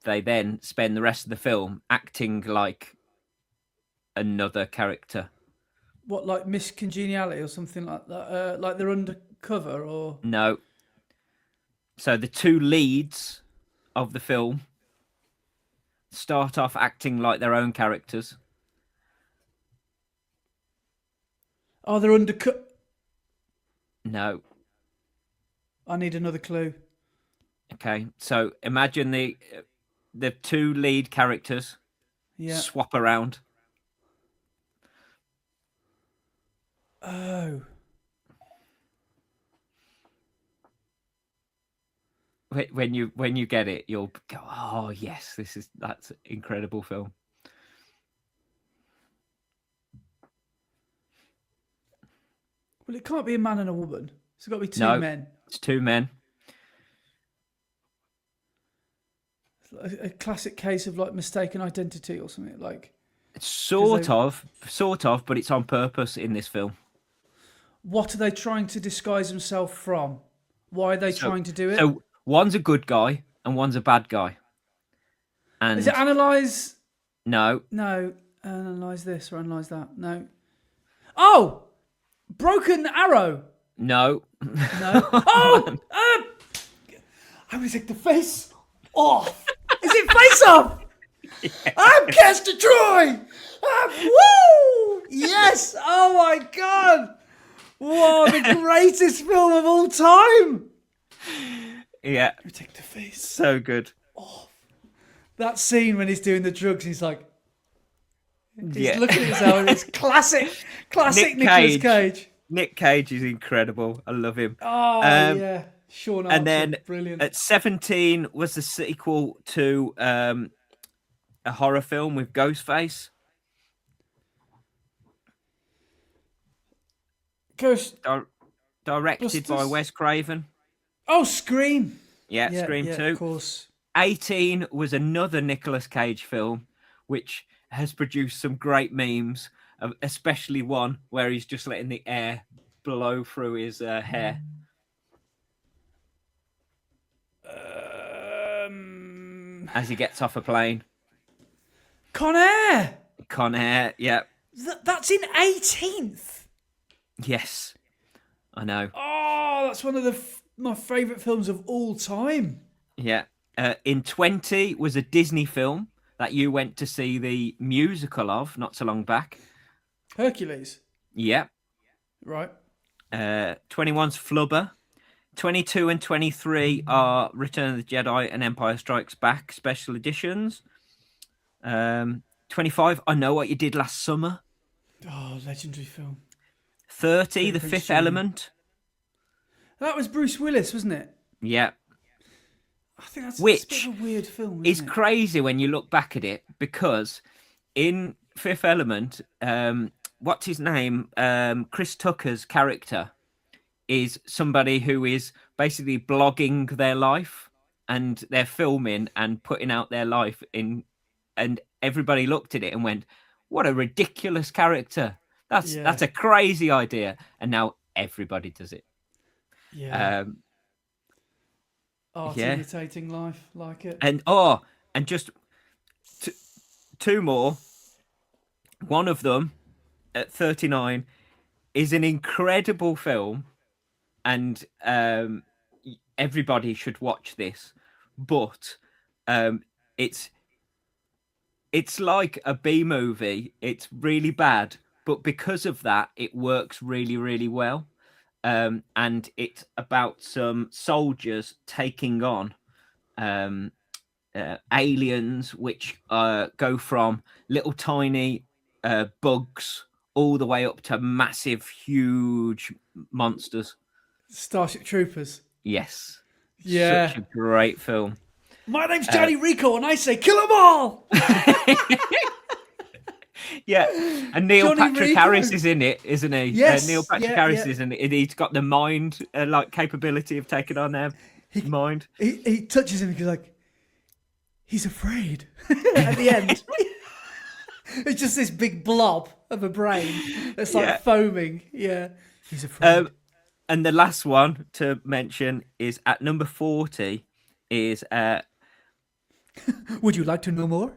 Speaker 1: they spend the rest of the film acting like another character.
Speaker 2: What, like Miss Congeniality or something like that? Like they're undercover or?
Speaker 1: No. So the two leads of the film start off acting like their own characters.
Speaker 2: Oh, they're undercover.
Speaker 1: No.
Speaker 2: I need another clue.
Speaker 1: Okay. So imagine the two lead characters swap around.
Speaker 2: Oh.
Speaker 1: When you get it, you'll go, oh yes, that's an incredible film.
Speaker 2: Well, it can't be a man and a woman. It's got to be two
Speaker 1: No,
Speaker 2: men.
Speaker 1: It's two men.
Speaker 2: It's a classic case of like mistaken identity or something. Like
Speaker 1: Sort of, but it's on purpose in this film.
Speaker 2: what are they trying to disguise themselves from? Why are they trying to do it?
Speaker 1: So one's a good guy and one's a bad guy. And
Speaker 2: is it analyze?
Speaker 1: No.
Speaker 2: No. Analyze this or analyze that? No. Oh! Broken Arrow.
Speaker 1: No.
Speaker 2: No. Oh! I'm going to take the face off. Is it Face Off? Yeah. I'm Castor Troy. Woo! Yes. Oh my God. Whoa, the greatest film of all time.
Speaker 1: Yeah.
Speaker 2: Let me take the face
Speaker 1: so good.
Speaker 2: off. That scene when he's doing the drugs, he's like, he's looking at himself. It's classic Nicolas Cage.
Speaker 1: Nick Cage is incredible. I love him.
Speaker 2: Oh, yeah. Sean Archer,
Speaker 1: and then
Speaker 2: brilliant.
Speaker 1: At 17 was the sequel to a horror film with Ghostface. Directed by Wes Craven.
Speaker 2: Oh, Scream.
Speaker 1: Yeah, Scream 2.
Speaker 2: Of course.
Speaker 1: 18 was another Nicolas Cage film, which has produced some great memes, especially one where he's just letting the air blow through his hair. As he gets off a plane.
Speaker 2: Con Air.
Speaker 1: Con Air, yeah.
Speaker 2: That's in 18th.
Speaker 1: Yes, I know.
Speaker 2: Oh, that's one of my favourite films of all time.
Speaker 1: Yeah. In 20 was a Disney film that you went to see the musical of not so long back.
Speaker 2: Hercules.
Speaker 1: Yeah.
Speaker 2: Right.
Speaker 1: 21's Flubber. 22 and 23 are Return of the Jedi and Empire Strikes Back special editions. 25, I Know What You Did Last Summer.
Speaker 2: Oh, legendary film.
Speaker 1: 30, The Fifth Element.
Speaker 2: That was Bruce Willis, wasn't it?
Speaker 1: Yeah.
Speaker 2: I think that's a bit of a weird film, isn't it?
Speaker 1: It's crazy when you look back at it, because in Fifth Element, what's his name? Chris Tucker's character is somebody who is basically blogging their life, and they're filming and putting out their life in, and everybody looked at it and went, what a ridiculous character. That's a crazy idea. And now everybody does it.
Speaker 2: Yeah. Art imitating life, like it.
Speaker 1: And just two more. One of them at 39 is an incredible film, and everybody should watch this. But it's like a B movie. It's really bad, but because of that, it works really, really well. And it's about some soldiers taking on aliens, which go from little tiny bugs all the way up to massive, huge monsters.
Speaker 2: Starship Troopers.
Speaker 1: Yes.
Speaker 2: Yeah.
Speaker 1: Such a great film.
Speaker 2: My name's Johnny Rico, and I say kill them all.
Speaker 1: Yeah, and Neil
Speaker 2: Johnny
Speaker 1: Patrick
Speaker 2: Rico.
Speaker 1: Harris is in it, isn't he?
Speaker 2: Yes,
Speaker 1: Neil Patrick Harris is in it. He's got the mind, capability of taking on their mind.
Speaker 2: He touches him because like he's afraid at the end. It's just this big blob of a brain that's like foaming. Yeah, he's afraid.
Speaker 1: And the last one to mention is at number 40 is
Speaker 2: Would you like to know more?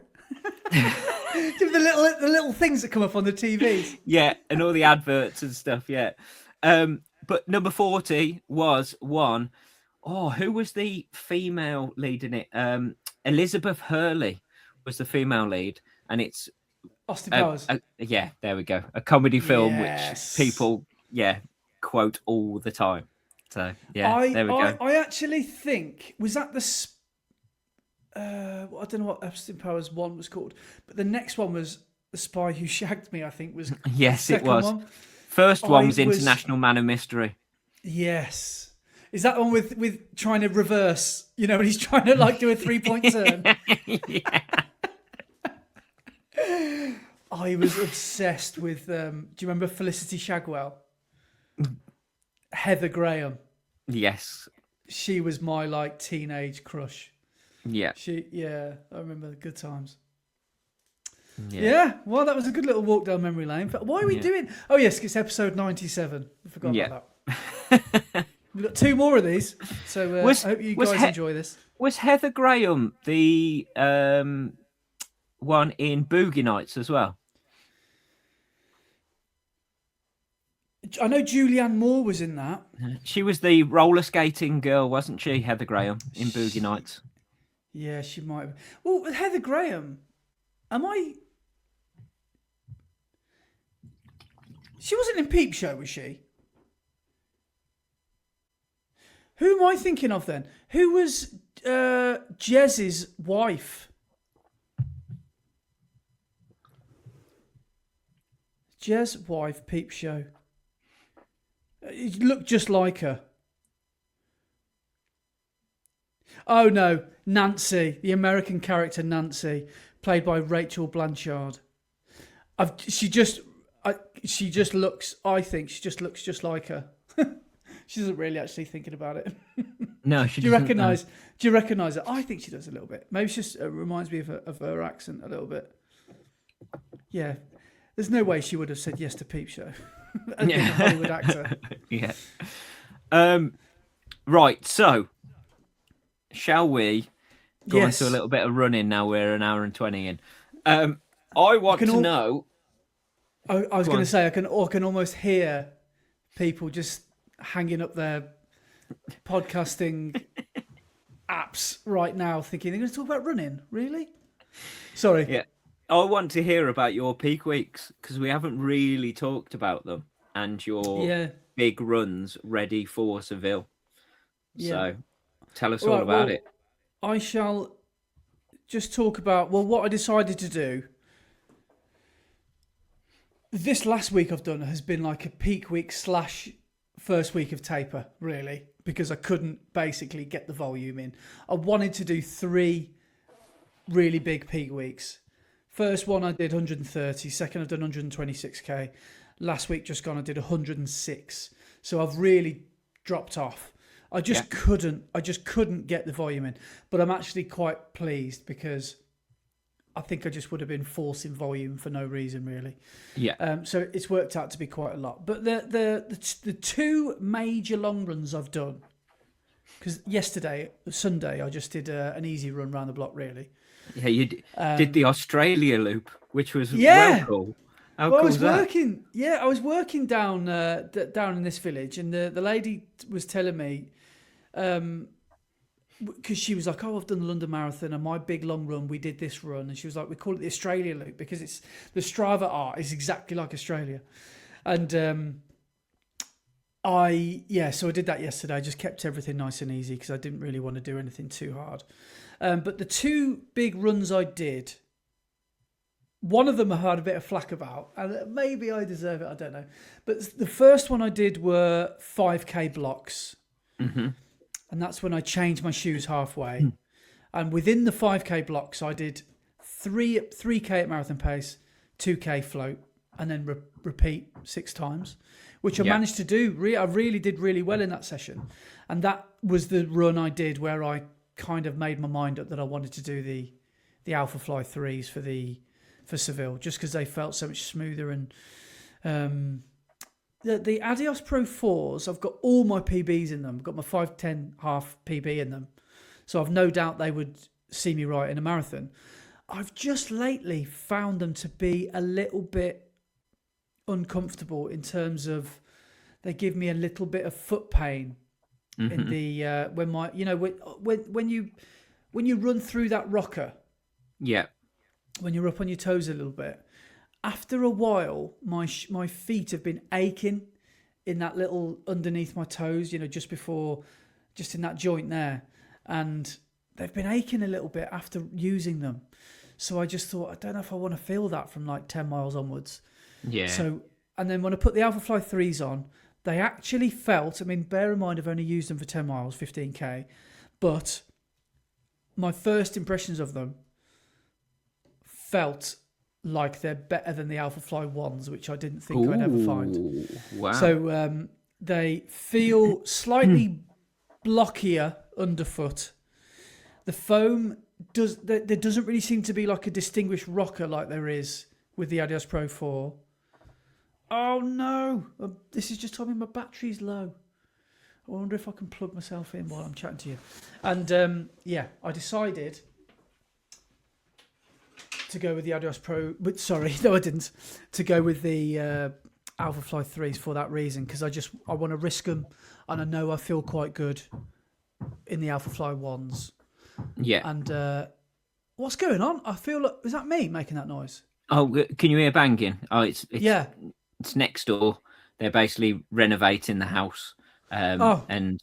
Speaker 2: the little things that come up on the TVs.
Speaker 1: Yeah, and all the adverts and stuff. Yeah, but number 40 was one. Oh, who was the female lead in it? Elizabeth Hurley was the female lead, and it's
Speaker 2: Austin Powers.
Speaker 1: Yeah, there we go. A comedy film which people quote all the time. So yeah, there we go.
Speaker 2: I actually think was that the. I don't know what Austin Powers 1 was called, but the next one was The Spy Who Shagged Me, I think was.
Speaker 1: Yes, it was. First one was International Man of Mystery.
Speaker 2: Yes. Is that one with trying to reverse, and he's trying to like do a 3-point turn?
Speaker 1: Yeah.
Speaker 2: I was obsessed with, do you remember Felicity Shagwell? Heather Graham.
Speaker 1: Yes.
Speaker 2: She was my like teenage crush.
Speaker 1: Yeah.
Speaker 2: I remember the good times.
Speaker 1: Yeah.
Speaker 2: Well, that was a good little walk down memory lane. But why are we doing? Oh yes, it's episode 97. I forgot about that. We've got 2 more of these, so I hope you guys enjoy this.
Speaker 1: Was Heather Graham the one in Boogie Nights as well?
Speaker 2: I know Julianne Moore was in that.
Speaker 1: She was the roller skating girl, wasn't she, Heather Graham, in Boogie Nights?
Speaker 2: Yeah, she might have. Well, with Heather Graham, she wasn't in Peep Show, was she? Who am I thinking of then? Who was Jez's wife? Jez's wife, Peep Show. It looked just like her. Oh no, Nancy, the American character Nancy, played by Rachel Blanchard. She just looks. I think she just looks just like her. She doesn't really actually thinking about it.
Speaker 1: No, she
Speaker 2: do you
Speaker 1: doesn't.
Speaker 2: recognise? No. Do you recognise it? I think she does a little bit. Maybe it reminds me of her accent a little bit. Yeah, there's no way she would have said yes to Peep Show. As being a Hollywood actor.
Speaker 1: Yeah. Right. So, shall we go into a little bit of running now? We're an hour and 20 in. I want to know.
Speaker 2: I was going to say I can almost hear people just hanging up their podcasting apps right now, thinking they're going to talk about running. Really? Sorry.
Speaker 1: Yeah. I want to hear about your peak weeks because we haven't really talked about them and your big runs ready for Seville. Yeah. So tell us all about it.
Speaker 2: I shall just talk about, what I decided to do. This last week I've done has been like a peak week / first week of taper, really, because I couldn't basically get the volume in. I wanted to do 3 really big peak weeks. First one I did 130, second I've done 126k. Last week just gone I did 106. So I've really dropped off. I just couldn't get the volume in. But I'm actually quite pleased because I think I just would have been forcing volume for no reason really.
Speaker 1: Yeah.
Speaker 2: So it's worked out to be quite a lot. But the 2 major long runs I've done, because Sunday, I just did an easy run around the block really.
Speaker 1: Yeah, you did the Australia loop, which was well cool. How cool was that?
Speaker 2: I was working down in this village, and the lady was telling me, because she was like, "Oh, I've done the London Marathon, and my big long run, we did this run," and she was like, "We call it the Australia loop because it's the Strava art is exactly like Australia," and so I did that yesterday. I just kept everything nice and easy because I didn't really want to do anything too hard. But the 2 big runs I did, one of them I had a bit of flack about, and maybe I deserve it, I don't know. But the first one I did were 5k blocks.
Speaker 1: Mm-hmm.
Speaker 2: and that's when I changed my shoes halfway. And within the 5K blocks, I did 3K at marathon pace, 2K float, and then repeat 6 times, which I managed to do. I really did really well in that session. And that was the run I did where I kind of made my mind up that I wanted to do the Alpha Fly 3s for Seville, just because they felt so much smoother. And the Adios Pro 4s, I've got all my PBs in them. I've got my 5:10 half PB in them. So I've no doubt they would see me right in a marathon. I've just lately found them to be a little bit uncomfortable in terms of they give me a little bit of foot pain in the when my when you run through that rocker.
Speaker 1: Yeah.
Speaker 2: When you're up on your toes a little bit, after a while, my feet have been aching in that little underneath my toes, just in that joint there. And they've been aching a little bit after using them. So I just thought, I don't know if I want to feel that from like 10 miles onwards.
Speaker 1: Yeah.
Speaker 2: So, and then when I put the Alpha Fly 3s on, they actually felt, bear in mind I've only used them for 10 miles, 15K, but my first impressions of them felt like they're better than the Alpha Fly 1s, which I didn't think I'd ever find.
Speaker 1: Wow.
Speaker 2: So they feel slightly blockier underfoot. The foam there doesn't really seem to be like a distinguished rocker like there is with the Adios Pro 4. Oh no, this is just telling me my battery's low. I wonder if I can plug myself in while I'm chatting to you. And I decided to go with the Adios Pro, but sorry, no I didn't, to go with the Alpha Fly 3s for that reason, because I want to risk them, and I know I feel quite good in the Alpha Fly 1s.
Speaker 1: Yeah.
Speaker 2: And what's going on? I feel like, is that me making that noise?
Speaker 1: Oh, can you hear banging? Oh, it's next door. They're basically renovating the house. And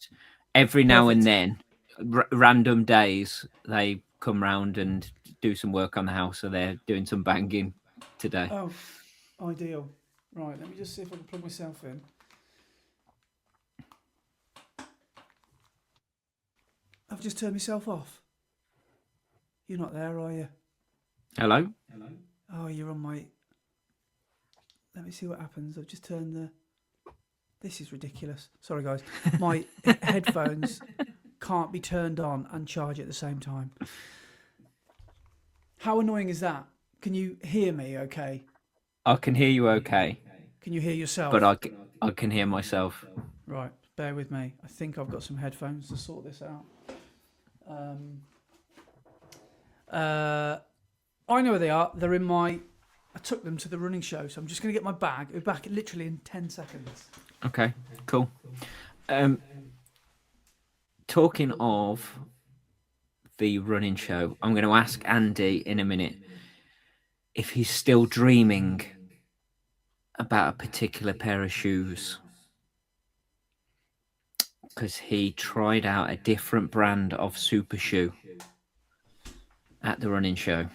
Speaker 1: every now and then, random days, they come round and do some work on the house. So they're doing some banging today.
Speaker 2: Oh, ideal. Right, let me just see if I can plug myself in. I've just turned myself off. You're not there, are you?
Speaker 1: Hello?
Speaker 2: Oh, you're on my... Let me see what happens. I've just turned the... This is ridiculous. Sorry, guys. My headphones can't be turned on and charge at the same time. How annoying is that? Can you hear me okay?
Speaker 1: I can hear you okay.
Speaker 2: Can you hear yourself?
Speaker 1: But I can hear myself.
Speaker 2: Right, bear with me. I think I've got some headphones to sort this out. I know where they are. They're in my... I took them to the running show, so I'm just going to get my bag. I'll be back literally in 10 seconds.
Speaker 1: Okay, cool. Talking of the running show, I'm going to ask Andy in a minute if he's still dreaming about a particular pair of shoes, because he tried out a different brand of super shoe at the running show,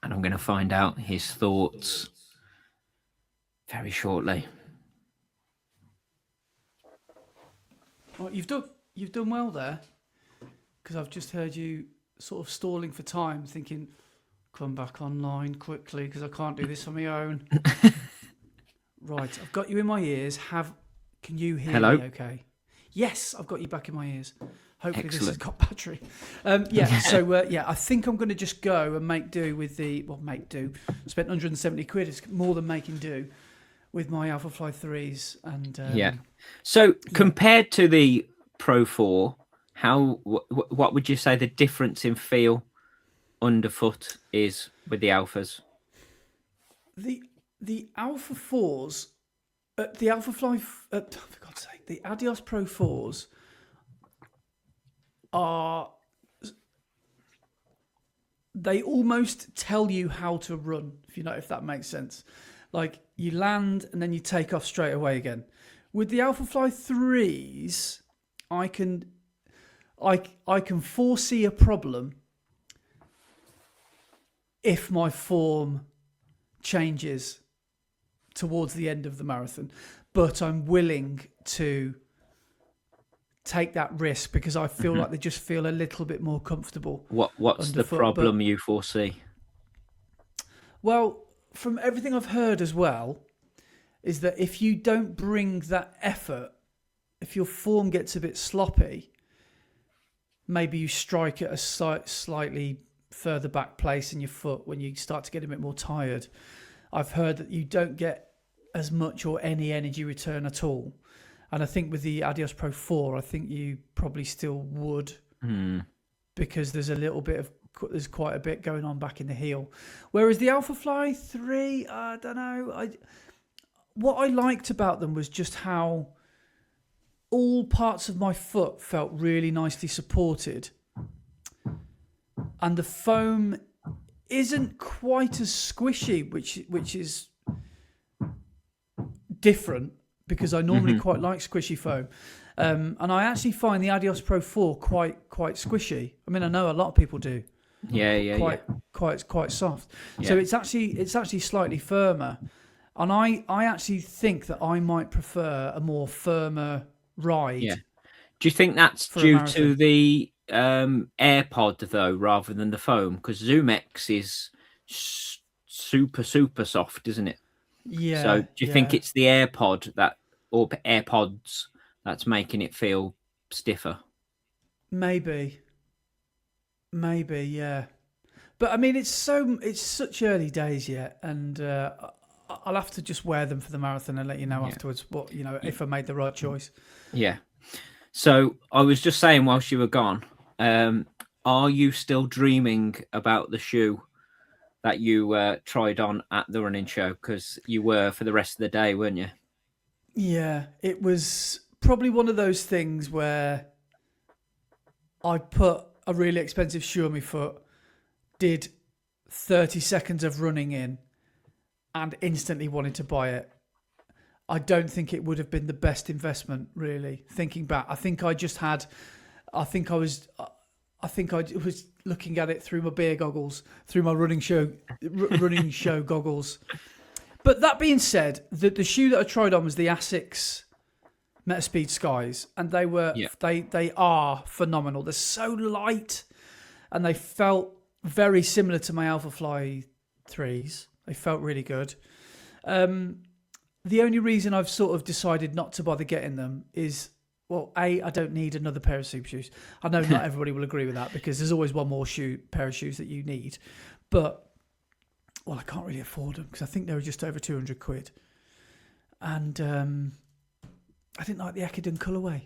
Speaker 1: and I'm going to find out his thoughts very shortly.
Speaker 2: Well, you've done well there, because I've just heard you sort of stalling for time, thinking, come back online quickly because I can't do this on my own. Right, I've got you in my ears. Can you hear
Speaker 1: Hello?
Speaker 2: me okay? Yes, I've got you back in my ears. Hopefully
Speaker 1: Excellent.
Speaker 2: This has got battery. I think I'm going to just go and make do with make do. Spent 170 quid. It's more than making do with my Alpha Fly 3s. And
Speaker 1: So compared to the Pro 4, what would you say the difference in feel underfoot is with the Alphas?
Speaker 2: The Alpha 4s, the Alpha Fly, for God's sake, the Adios Pro 4s they almost tell you how to run, if that makes sense. Like, you land and then you take off straight away again. With the Alpha Fly 3s, I can foresee a problem if my form changes towards the end of the marathon, but I'm willing to take that risk because I feel like they just feel a little bit more comfortable.
Speaker 1: What's the
Speaker 2: underfoot,
Speaker 1: problem you foresee?
Speaker 2: Well, from everything I've heard as well, is that if you don't bring that effort, if your form gets a bit sloppy, maybe you strike at a slightly further back place in your foot when you start to get a bit more tired. I've heard that you don't get as much or any energy return at all. And I think with the Adios Pro 4, I think you probably still would, because there's there's quite a bit going on back in the heel. Whereas the Alpha Fly 3, I don't know. What I liked about them was just how all parts of my foot felt really nicely supported. And the foam isn't quite as squishy, which is different because I normally quite like squishy foam. And I actually find the Adios Pro 4 quite squishy. I mean, I know a lot of people do. Quite soft. Yeah. So it's actually slightly firmer. And I actually think that I might prefer a more firmer ride.
Speaker 1: Yeah. Do you think that's due to the AirPod though, rather than the foam? Because ZoomX is super soft, isn't it?
Speaker 2: Yeah.
Speaker 1: So do you think it's the AirPod or AirPods that's making it feel stiffer?
Speaker 2: Maybe, yeah. But I mean, it's such early days yet, and I'll have to just wear them for the marathon and let you know afterwards if I made the right choice.
Speaker 1: Yeah. So I was just saying whilst you were gone, are you still dreaming about the shoe that you tried on at the running show? Because you were for the rest of the day, weren't you?
Speaker 2: Yeah, it was probably one of those things where I put a really expensive shoe on my foot, did 30 seconds of running in, and instantly wanted to buy it. I don't think it would have been the best investment, really. Thinking back, I think I was looking at it through my beer goggles, through my running show goggles. But that being said, the shoe that I tried on was the Asics Metaspeed Skies, and they are phenomenal. They're so light, and they felt very similar to my Alpha Fly 3s. They felt really good. The only reason I've sort of decided not to bother getting them is, well, I don't need another pair of super shoes. I know not everybody will agree with that because there's always one more pair of shoes that you need. But, well, I can't really afford them because I think they were just over 200 quid. And I didn't like the Ekiden colourway.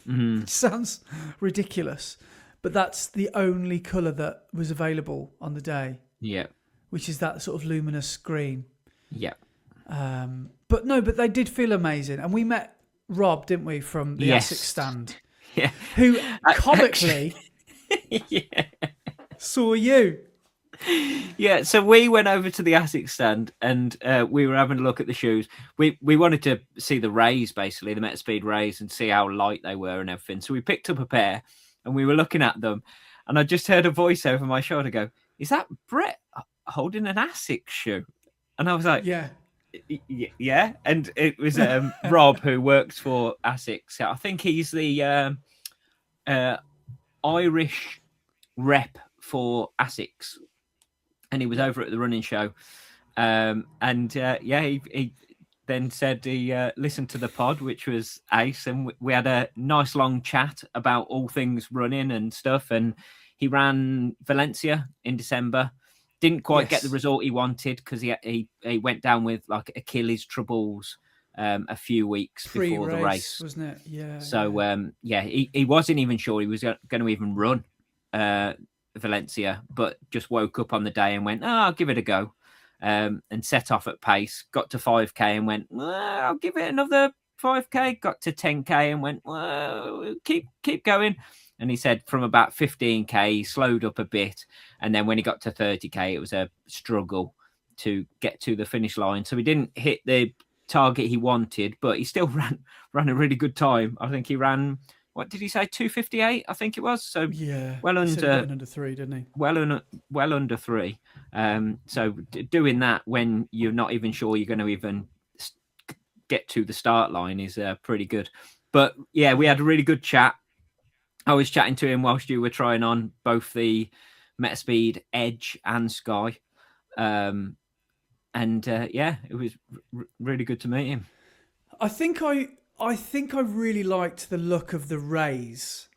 Speaker 2: It sounds ridiculous. But that's the only colour that was available on the day.
Speaker 1: Yeah.
Speaker 2: Which is that sort of luminous green.
Speaker 1: Yeah.
Speaker 2: But they did feel amazing. And we met Rob, didn't we, from the Asics stand?
Speaker 1: Yeah.
Speaker 2: Who comically saw you.
Speaker 1: Yeah, so we went over to the Asics stand and we were having a look at the shoes. We wanted to see the Rays, basically, the Metaspeed Rays, and see how light they were and everything. So we picked up a pair and we were looking at them. And I just heard a voice over my shoulder go, "Is that Brett holding an Asics shoe?" And I was like,
Speaker 2: yeah.
Speaker 1: And it was Rob, who works for Asics. I think he's the Irish rep for Asics, and he was over at the running show. He then said he listened to the pod, which was ace, and we had a nice long chat about all things running and stuff. And he ran Valencia in December. Didn't quite get the result he wanted because he went down with like Achilles troubles a few weeks before the race,
Speaker 2: wasn't it? Yeah.
Speaker 1: So he wasn't even sure he was going to even run Valencia, but just woke up on the day and went, I'll give it a go, and set off at pace. Got to 5k and went, I'll give it another 5k. Got to 10k and went, keep going. And he said from about 15k, he slowed up a bit. And then when he got to 30k, it was a struggle to get to the finish line. So he didn't hit the target he wanted, but he still ran a really good time. I think he ran, what did he say, 2:58? I think it was. So well under
Speaker 2: 3, didn't he?
Speaker 1: Well under 3. So doing that when you're not even sure you're going to even get to the start line is pretty good. But yeah, we had a really good chat. I was chatting to him whilst you were trying on both the Metaspeed Edge and Sky. And it was really good to meet him.
Speaker 2: I think I really liked the look of the rays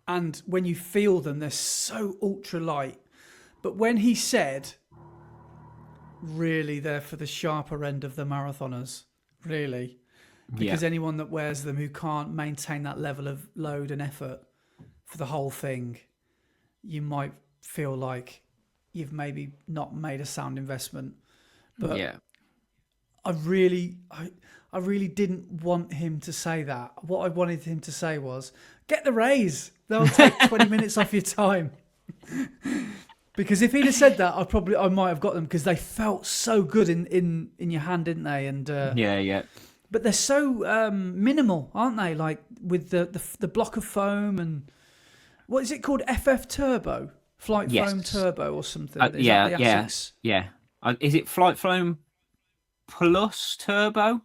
Speaker 2: and when you feel them, they're so ultra light. But when he said, really, they're for the sharper end of the marathoners, really. Because anyone that wears them who can't maintain that level of load and effort for the whole thing, you might feel like you've maybe not made a sound investment. But I really didn't want him to say that. What I wanted him to say was, get the rays. They'll take 20 minutes off your time. Because if he'd have said that, I might have got them, because they felt so good in your hand, didn't they? And But they're so minimal, aren't they? Like with the block of foam and what is it called? FF Turbo, Flight Foam Turbo or something. Is that the Asics?
Speaker 1: Is it Flight Foam Plus Turbo,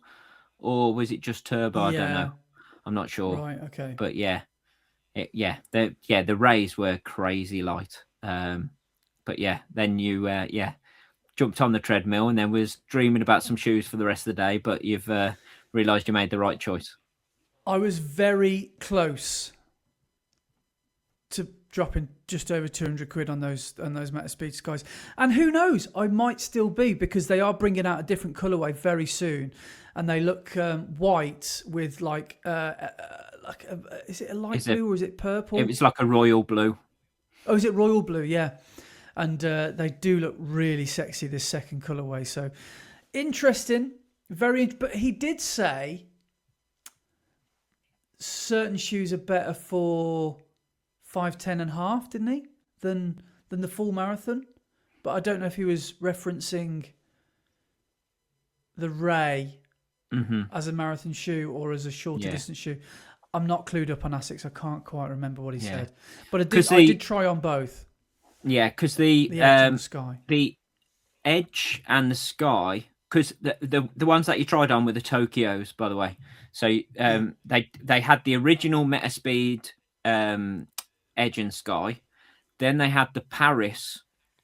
Speaker 1: or was it just Turbo? I don't know. I'm not sure.
Speaker 2: Right. Okay.
Speaker 1: But the rays were crazy light. But then you jumped on the treadmill and then was dreaming about some shoes for the rest of the day. But you've realised you made the right choice.
Speaker 2: I was very close to dropping just over 200 quid on those Metaspeed Skies, and who knows, I might still be, because they are bringing out a different colourway very soon, and they look white with is it a light blue or is it purple?
Speaker 1: It was like a royal blue.
Speaker 2: Oh, is it royal blue? Yeah. And they do look really sexy, this second colourway. So interesting, but he did say certain shoes are better for 5:10 and a half, didn't he? Than the full marathon. But I don't know if he was referencing the Ray as a marathon shoe or as a shorter distance shoe. I'm not clued up on Asics. I can't quite remember what he said. But I did try on both.
Speaker 1: Yeah, because the
Speaker 2: Edge and the Sky.
Speaker 1: The Edge and the Sky, because the ones that you tried on were the Tokyos, by the way. So they had the original Metaspeed Edge and Sky, then they had the Paris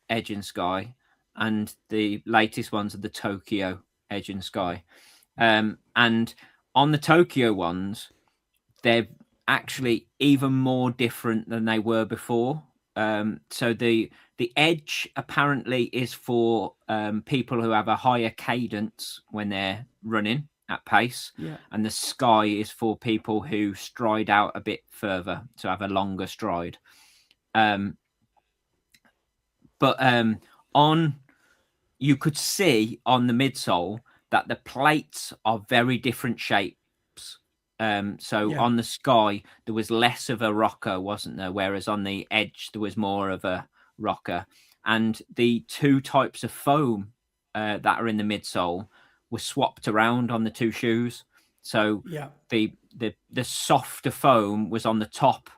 Speaker 1: Edge and Sky, and the latest ones are the Tokyo Edge and Sky. And on the Tokyo ones, they're actually even more different than they were before. So the Edge apparently is for people who have a higher cadence when they're running at pace, and the Sky is for people who stride out a bit further, to have a longer stride. But you could see on the midsole that the plates are very different shapes. On the Sky, there was less of a rocker, wasn't there? Whereas on the Edge, there was more of a rocker. And the two types of foam that are in the midsole were swapped around on the two shoes. So the softer foam was on the top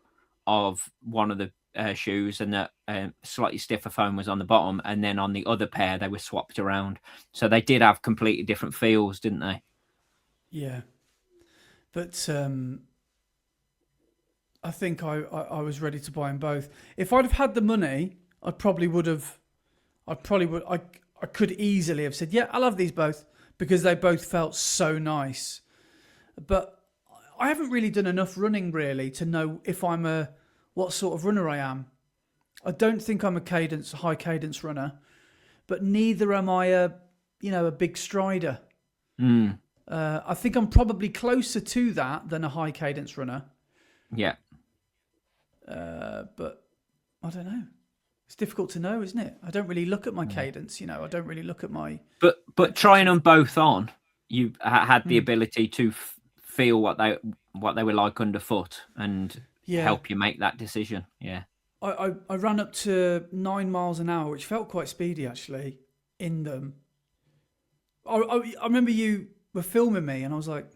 Speaker 1: of one of the shoes, and the slightly stiffer foam was on the bottom. And then on the other pair, they were swapped around. So they did have completely different feels, didn't they?
Speaker 2: Yeah. But I think I was ready to buy them both. If I'd have had the money, I could easily have said, yeah, I'll have these both, because they both felt so nice. But I haven't really done enough running really to know if what sort of runner I am. I don't think I'm a high cadence runner, but neither am I a big strider. I think I'm probably closer to that than a high cadence runner.
Speaker 1: Yeah.
Speaker 2: But I don't know. It's difficult to know, isn't it? I don't really look at my cadence. I don't really look at my. But trying them both on, you had the ability to feel what they were like underfoot and help you make that decision. Yeah. I ran up to 9 miles an hour, which felt quite speedy actually in them. I remember you were filming me, and I was like,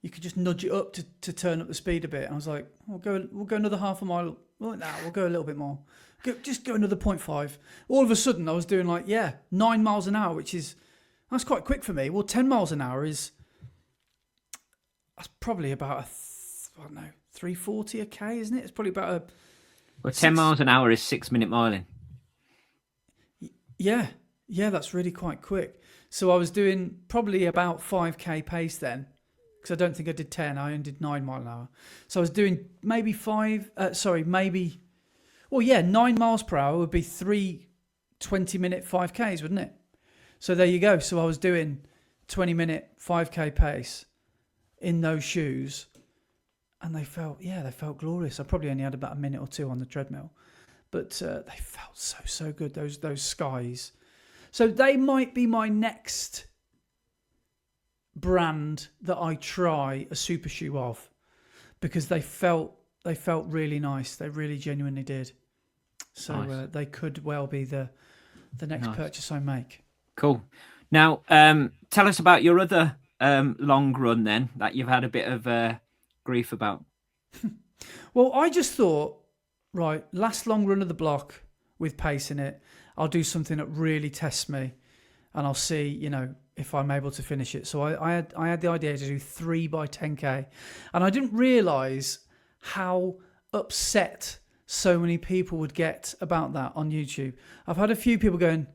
Speaker 2: you could just nudge it up to turn up the speed a bit. And I was like, we'll go another half a mile. Well, we'll go a little bit more. Just go another 0.5. All of a sudden, I was doing 9 miles an hour, that's quite quick for me. Well, 10 miles an hour that's probably about I don't know, 340 a K, isn't it? It's probably about a...
Speaker 1: Well, 10 miles an hour is 6-minute miling.
Speaker 2: Yeah, that's really quite quick. So I was doing probably about 5K pace then, because I don't think I did 10. I only did 9 mile an hour. So I was doing maybe 9 miles per hour would be 3 20-minute 5Ks, wouldn't it? So there you go. So I was doing 20-minute 5K pace in those shoes, and they felt glorious. I probably only had about a minute or two on the treadmill, but they felt so good. Those Skies. So they might be my next brand that I try a super shoe of, because they felt really nice. They really genuinely did. So nice. They could well be the next purchase I make.
Speaker 1: Cool. Now, tell us about your other long run then that you've had a bit of grief about.
Speaker 2: Well, I just thought, right, last long run of the block with pace in it, I'll do something that really tests me, and I'll see, if I'm able to finish it. So I had the idea to do 3 by 10K, and I didn't realise how upset so many people would get about that on YouTube. I've had a few people going,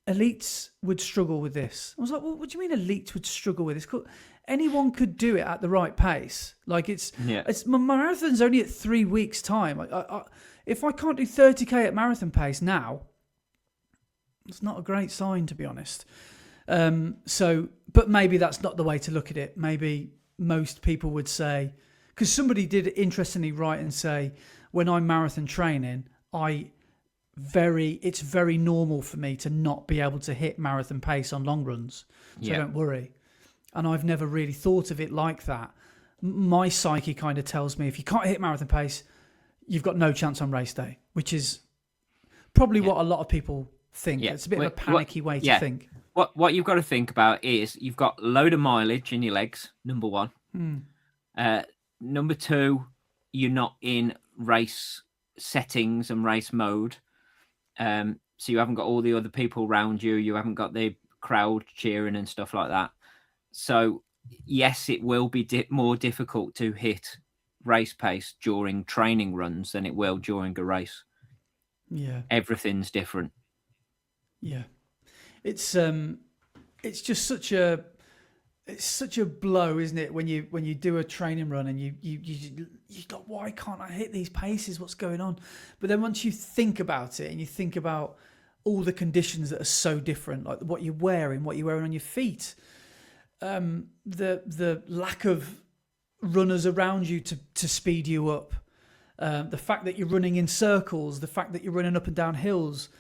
Speaker 2: elites would struggle with this. I was like, well, what do you mean elites would struggle with this? Anyone could do it at the right pace. Like my marathon's only at 3 weeks' time. If I can't do 30K at marathon pace now, it's not a great sign, to be honest. But maybe that's not the way to look at it. Maybe most people would say, because somebody did interestingly write and say, when I'm marathon training, it's very normal for me to not be able to hit marathon pace on long runs. So don't worry. And I've never really thought of it like that. My psyche kind of tells me if you can't hit marathon pace, you've got no chance on race day, which is probably what a lot of people think. It's a bit of a panicky way to think.
Speaker 1: What you've got to think about is you've got a load of mileage in your legs, number one. Number two, you're not in race settings and race mode. So you haven't got all the other people around you. You haven't got the crowd cheering and stuff like that. So yes, it will be more difficult to hit race pace during training runs than it will during a race.
Speaker 2: Yeah.
Speaker 1: Everything's different. Yeah.
Speaker 2: It's just such a blow, isn't it, when you do a training run and you go, why can't I hit these paces? What's going on? But then once you think about it and you think about all the conditions that are so different, like what you're wearing on your feet, the lack of runners around you to speed you up, the fact that you're running in circles, the fact that you're running up and down hills,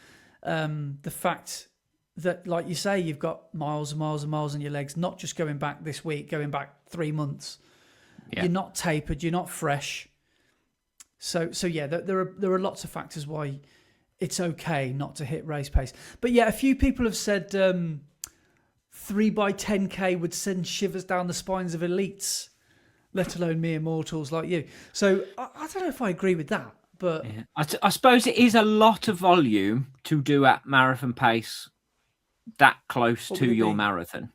Speaker 2: the fact that, like you say, you've got miles and miles and miles in your legs, not just going back this week, going back 3 months. Yeah. You're not tapered, you're not fresh. So yeah, there are lots of factors why it's okay not to hit race pace. But yeah, a few people have said 3 by 10K would send shivers down the spines of elites, let alone mere mortals like you. So I don't know if I agree with that, but
Speaker 1: yeah. I suppose it is a lot of volume to do at marathon pace that close to your marathon.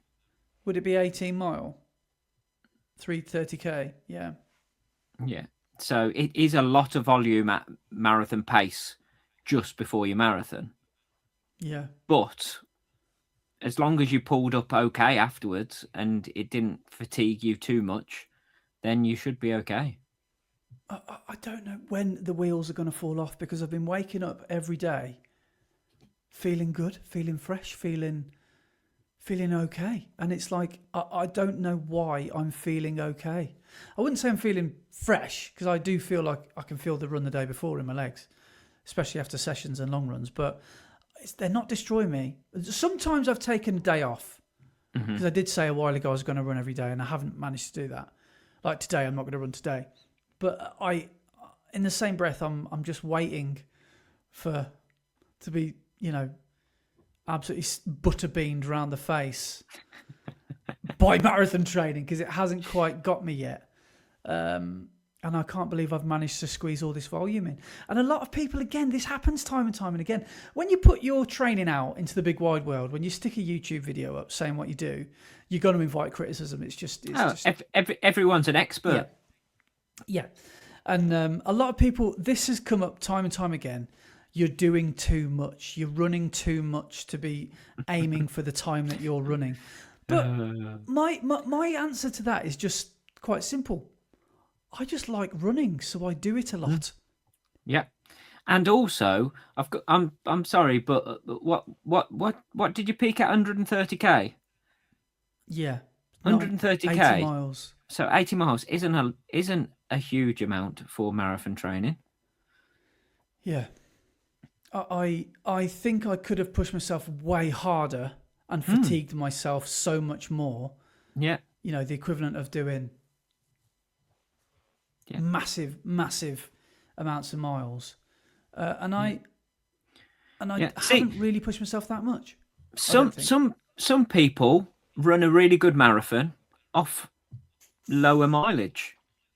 Speaker 2: Would it be 18 mile? 330K, yeah.
Speaker 1: Yeah. So it is a lot of volume at marathon pace just before your marathon.
Speaker 2: Yeah.
Speaker 1: But as long as you pulled up okay afterwards and it didn't fatigue you too much, then you should be okay.
Speaker 2: I don't know when the wheels are going to fall off, because I've been waking up every day feeling good, feeling fresh, feeling okay. And it's like, I don't know why I'm feeling okay. I wouldn't say I'm feeling fresh, because I do feel like I can feel the run the day before in my legs, especially after sessions and long runs, but they're not destroying me. Sometimes I've taken a day off, because I did say a while ago I was going to run every day, and I haven't managed to do that. Like today, I'm not going to run today. But in the same breath, I'm just waiting to be, absolutely butterbeaned around the face by marathon training, because it hasn't quite got me yet. And And I can't believe I've managed to squeeze all this volume in. And a lot of people, again, this happens time and time and again. When you put your training out into the big wide world, when you stick a YouTube video up saying what you do, you're going to invite criticism.
Speaker 1: Everyone's an expert.
Speaker 2: Yeah. And a lot of people, this has come up time and time again. You're doing too much. You're running too much to be aiming for the time that you're running. But my answer to that is just quite simple. I just like running, so I do it a lot.
Speaker 1: Yeah, and also I'm sorry, but what did you peak at? 130k.
Speaker 2: Yeah,
Speaker 1: 130k.
Speaker 2: 80 miles.
Speaker 1: So 80 miles isn't a huge amount for marathon training.
Speaker 2: Yeah, I think I could have pushed myself way harder and fatigued myself so much more.
Speaker 1: Yeah,
Speaker 2: the equivalent of doing. Yeah. Massive amounts of miles, and I haven't really pushed myself that much.
Speaker 1: Some people run a really good marathon off lower mileage.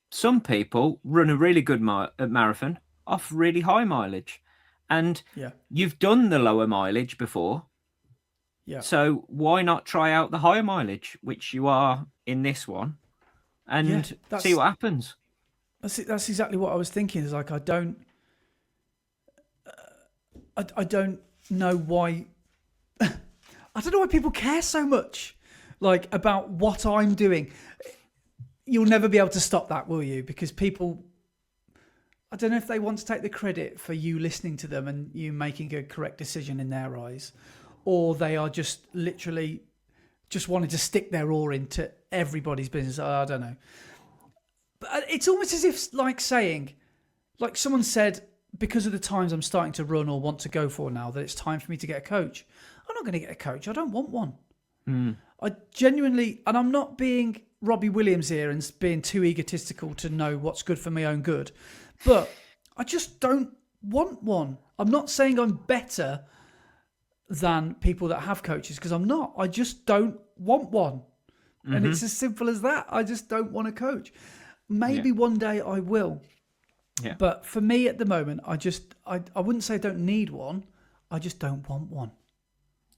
Speaker 1: Some people run a really good marathon off really high mileage, and you've done the lower mileage before. Yeah. So why not try out the higher mileage, which you are in this one, and see what happens?
Speaker 2: That's exactly what I was thinking. Is like I don't know why. I don't know why people care so much, like about what I'm doing. You'll never be able to stop that, will you? Because people, I don't know if they want to take the credit for you listening to them and you making a correct decision in their eyes, or they are just literally just wanting to stick their oar into everybody's business. I don't know. But it's almost as if saying, like someone said, because of the times I'm starting to run or want to go for now, that it's time for me to get a coach. I'm not going to get a coach. I don't want one. I genuinely, and I'm not being Robbie Williams here and being too egotistical to know what's good for my own good, but I just don't want one. I'm not saying I'm better than people that have coaches, because I'm not. I just don't want one. And it's as simple as that. I just don't want a coach. Maybe one day I will. Yeah. But for me at the moment, I wouldn't say I don't need one. I just don't want one.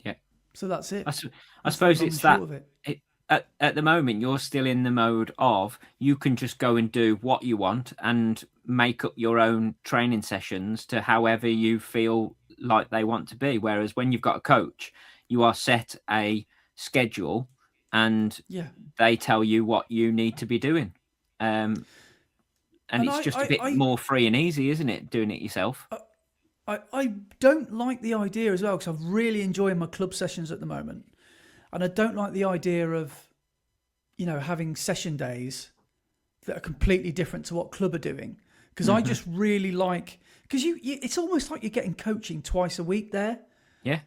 Speaker 1: Yeah.
Speaker 2: So that's it.
Speaker 1: I suppose it's that. At the moment, you're still in the mode of you can just go and do what you want and make up your own training sessions to however you feel like they want to be. Whereas when you've got a coach, you are set a schedule and they tell you what you need to be doing. And it's just a bit more free and easy, isn't it, doing it yourself?
Speaker 2: I don't like the idea as well, because I'm really enjoying my club sessions at the moment. And I don't like the idea of, having session days that are completely different to what club are doing. Because I just really like, because it's almost like you're getting coaching twice a week there. Yeah.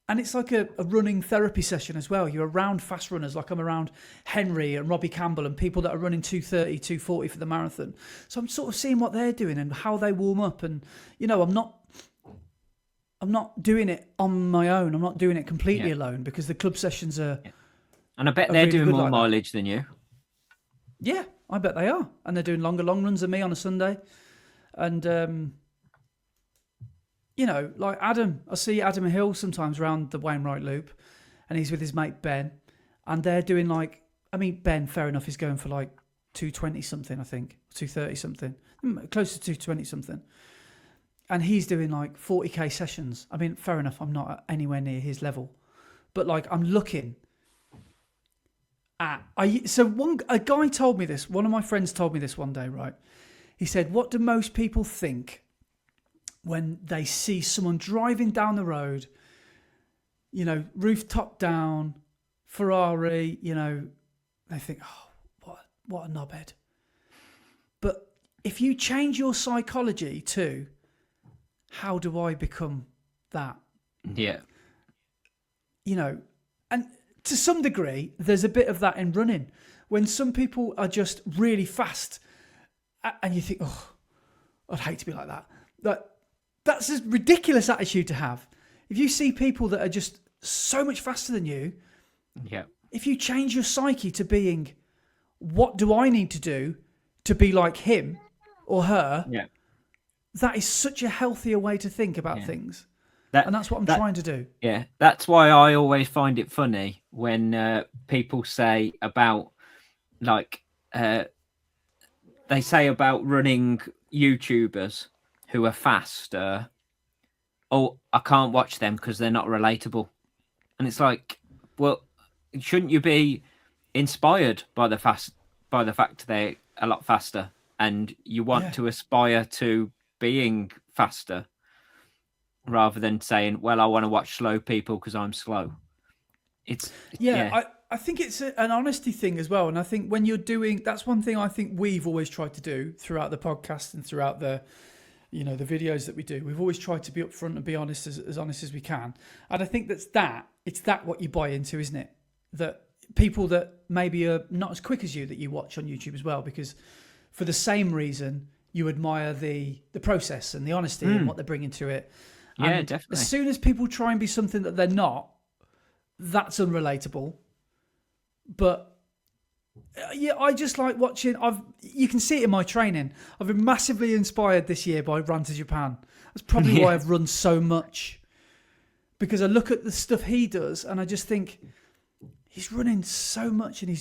Speaker 2: And it's like a running therapy session as well. You're around fast runners, like I'm around Henry and Robbie Campbell and people that are running 2:30, 2:40 for the marathon. So I'm sort of seeing what they're doing and how they warm up. And, I'm not doing it on my own. I'm not doing it completely alone, because the club sessions are... Yeah.
Speaker 1: And I bet they're really doing more mileage than you.
Speaker 2: Yeah, I bet they are. And they're doing longer long runs than me on a Sunday. And... like Adam, I see Adam Hill sometimes around the Wainwright Loop, and he's with his mate Ben, and they're doing Ben, fair enough, is going for 220 something, I think, 230 something, close to 220 something, and he's doing 40k sessions. I mean, fair enough, I'm not anywhere near his level, but I'm looking at a guy told me this. One of my friends told me this one day, right? He said, "What do most people think when they see someone driving down the road, rooftop down, Ferrari, they think, oh, what a knobhead." But if you change your psychology to, how do I become that?
Speaker 1: Yeah.
Speaker 2: And to some degree, there's a bit of that in running. When some people are just really fast and you think, oh, I'd hate to be like that. That's a ridiculous attitude to have. If you see people that are just so much faster than you, if you change your psyche to being, what do I need to do to be like him or her,
Speaker 1: Yeah.
Speaker 2: that is such a healthier way to think about
Speaker 1: Yeah.
Speaker 2: things.
Speaker 1: That,
Speaker 2: And that's what I'm
Speaker 1: that,
Speaker 2: trying to do.
Speaker 1: yeah. That's why I always find it funny when people say about like they say about running YouTubers who are faster. Oh, I can't watch them because they're not relatable. And it's like, well, shouldn't you be inspired by the fact they're a lot faster, and you want to aspire to being faster, rather than saying, well, I want to watch slow people because I'm slow. It's
Speaker 2: I think it's an honesty thing as well. And I think when you're doing, that's one thing I think we've always tried to do throughout the podcast and throughout the the videos that we do. We've always tried to be upfront and be honest, as honest as we can. And I think it's that what you buy into, isn't it? That people that maybe are not as quick as you, that you watch on YouTube as well, because for the same reason you admire the process and the honesty and what they're bringing to it.
Speaker 1: Yeah,
Speaker 2: And
Speaker 1: definitely.
Speaker 2: as soon as people try and be something that they're not, that's unrelatable. But yeah, I just like watching. You can see it in my training. I've been massively inspired this year by Run to Japan. That's probably why I've run so much, because I look at the stuff he does and I just think he's running so much. And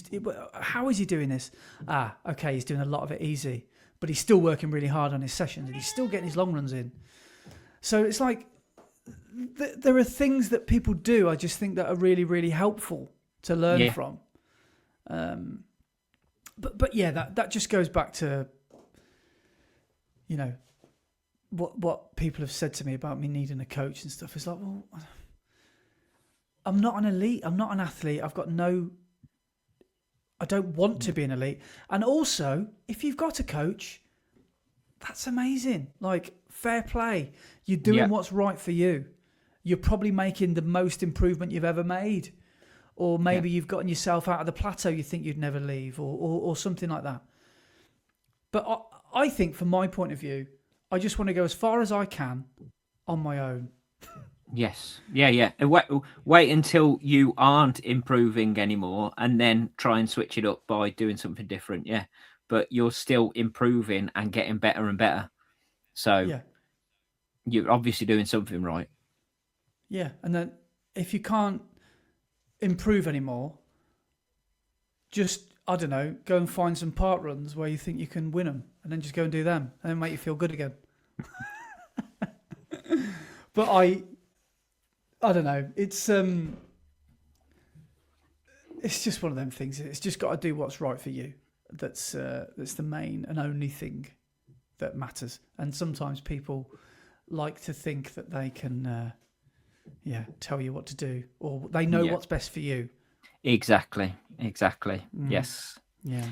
Speaker 2: how is he doing this? Okay, he's doing a lot of it easy, but he's still working really hard on his sessions and he's still getting his long runs in. So it's like there are things that people do, I just think, that are really, really helpful to learn from. But yeah, that just goes back to what people have said to me about me needing a coach and stuff. It's like, well, I'm not an elite. I'm not an athlete. I don't want to be an elite. And also, if you've got a coach, that's amazing. Like, fair play. You're doing what's right for you. You're probably making the most improvement you've ever made. Or maybe you've gotten yourself out of the plateau you think you'd never leave, or something like that. But I think, from my point of view, I just want to go as far as I can on my own.
Speaker 1: Yes. Yeah. Wait until you aren't improving anymore, and then try and switch it up by doing something different. Yeah. But you're still improving and getting better and better. So you're obviously doing something right.
Speaker 2: Yeah. And then if you can't improve anymore, just, I don't know, go and find some park runs where you think you can win them, and then just go and do them, and then make you feel good again. But I don't know. It's just one of them things. It's just got to do what's right for you. That's the main and only thing that matters. And sometimes people like to think that they can tell you what to do, or they know what's best for you.
Speaker 1: Exactly. Yes.
Speaker 2: Yeah.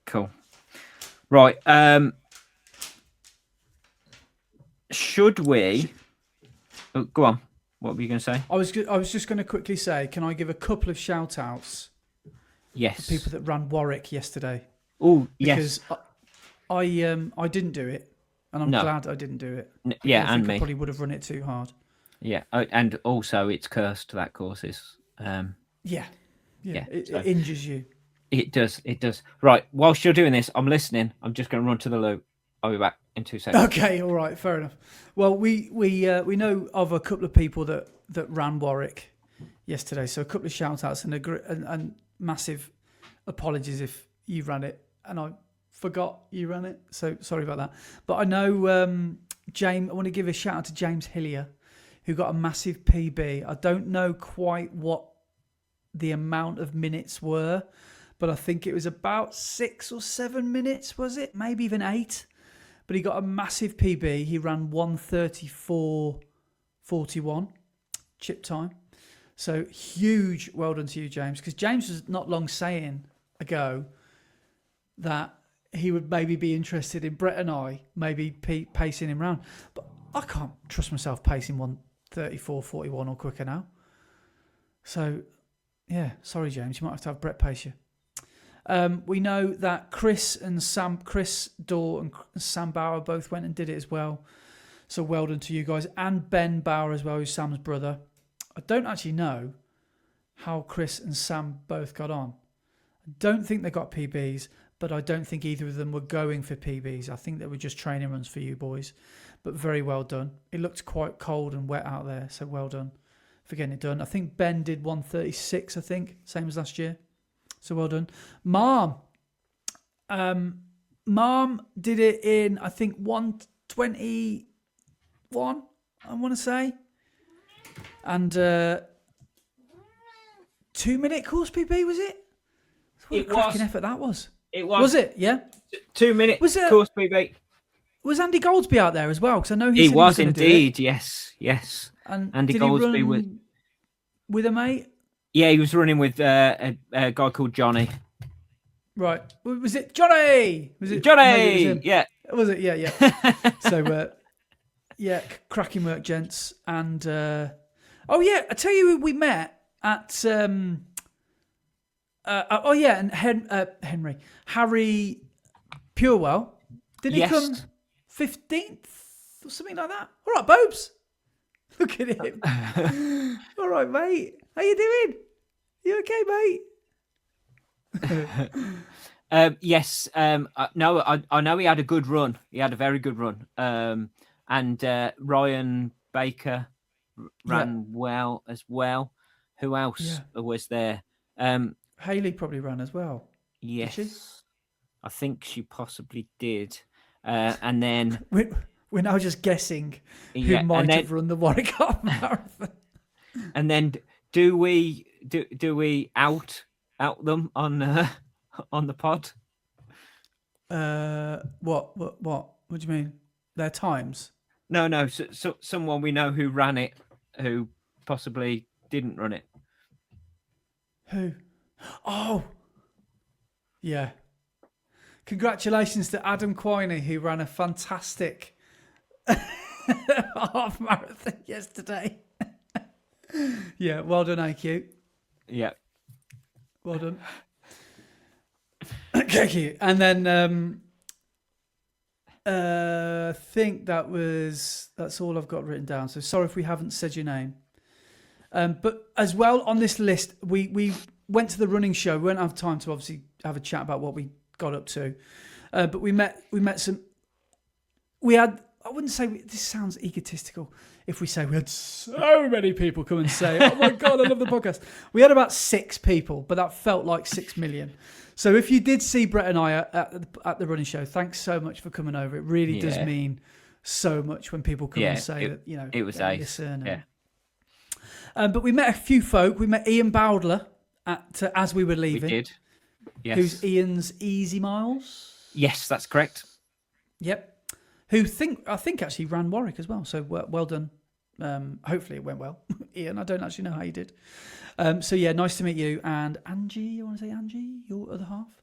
Speaker 1: Cool. Right. Should we go on? What were you going to say?
Speaker 2: I was just going to quickly say, can I give a couple of shout outs?
Speaker 1: Yes.
Speaker 2: For people that ran Warwick yesterday.
Speaker 1: Oh, yes.
Speaker 2: Because I didn't do it, and I'm glad I didn't do it.
Speaker 1: Yeah,
Speaker 2: I
Speaker 1: and me.
Speaker 2: I probably would have run it too hard.
Speaker 1: Yeah, and also it's cursed, that course is.
Speaker 2: It injures you.
Speaker 1: It does. Right, whilst you're doing this, I'm listening. I'm just going to run to the loo. I'll be back in 2 seconds.
Speaker 2: Okay, all right, fair enough. Well, we know of a couple of people that ran Warwick yesterday, so a couple of shout outs and massive apologies if you ran it and I forgot you ran it, so sorry about that. But I know James. I want to give a shout out to James Hillier, who got a massive PB. I don't know quite what the amount of minutes were, but I think it was about 6 or 7 minutes, was it? Maybe even 8. But he got a massive PB. He ran 1:34.41 chip time. So huge well done to you, James, because James was not long saying ago that he would maybe be interested in Brett and I maybe pacing him round. But I can't trust myself pacing 1:34.41 or quicker now. So, yeah, sorry, James. You might have to have Brett pace you. We know that Chris Dorr and Sam Bauer both went and did it as well. So well done to you guys. And Ben Bauer as well, who's Sam's brother. I don't actually know how Chris and Sam both got on. I don't think they got PBs, but I don't think either of them were going for PBs. I think they were just training runs for you boys, but very well done. It looked quite cold and wet out there, so well done for getting it done. I think Ben did 1:36, I think, same as last year. So well done. Mom did it in, I think, 1:21, I want to say. And 2-minute course PB, was it? What a cracking effort that was.
Speaker 1: It was.
Speaker 2: Was it? Yeah.
Speaker 1: 2-minute course PB.
Speaker 2: Was Andy Goldsby out there as well? Because I know
Speaker 1: he
Speaker 2: said
Speaker 1: was
Speaker 2: he
Speaker 1: indeed. Yes.
Speaker 2: And
Speaker 1: Andy
Speaker 2: did
Speaker 1: Goldsby
Speaker 2: he
Speaker 1: was
Speaker 2: with a mate.
Speaker 1: Yeah, he was running with a guy called Johnny.
Speaker 2: Right. Was it Johnny? Was it
Speaker 1: Johnny?
Speaker 2: Maybe it was him.
Speaker 1: Yeah.
Speaker 2: Was it? Yeah. So, cracking work, gents. And I tell you who we met at. And Harry Purewell. Did he come 15th or something like that? All right, Bobes. Look at him. All right, mate. How you doing? You okay, mate?
Speaker 1: Yes. No, I know he had a good run. He had a very good run. And Ryan Baker ran well as well. Who else was there?
Speaker 2: Hayley probably ran as well. Yes.
Speaker 1: Did she? I think she possibly did. And then
Speaker 2: we're now just guessing who might have run the Warwick Half Marathon.
Speaker 1: And then do we out them on the pod?
Speaker 2: What do you mean? Their times?
Speaker 1: No. So someone we know who ran it, who possibly didn't run it.
Speaker 2: Who? Oh, yeah. Congratulations to Adam Quiney, who ran a fantastic half marathon yesterday. Yeah, well done, AQ.
Speaker 1: Yeah.
Speaker 2: Well done. Thank you. And then I think that's all I've got written down. So sorry if we haven't said your name. But as well on this list, we went to the running show. We won't have time to obviously have a chat about what we got up to. But we met some. We had. I wouldn't say this sounds egotistical if we say we had so many people come and say, "Oh my god, I love the podcast." We had about 6 people, but that felt like 6 million. So if you did see Brett and I at the running show, thanks so much for coming over. It really does mean so much when people come and say that
Speaker 1: it was ace.
Speaker 2: But we met a few folk. We met Ian Bowdler as we were leaving.
Speaker 1: We did. Yes.
Speaker 2: Who's Ian's Easy Miles?
Speaker 1: Yes, that's correct.
Speaker 2: Yep. I think actually ran Warwick as well. So well done. Hopefully it went well. Ian, I don't actually know how you did. Nice to meet you. And Angie, you want to say Angie, your other half?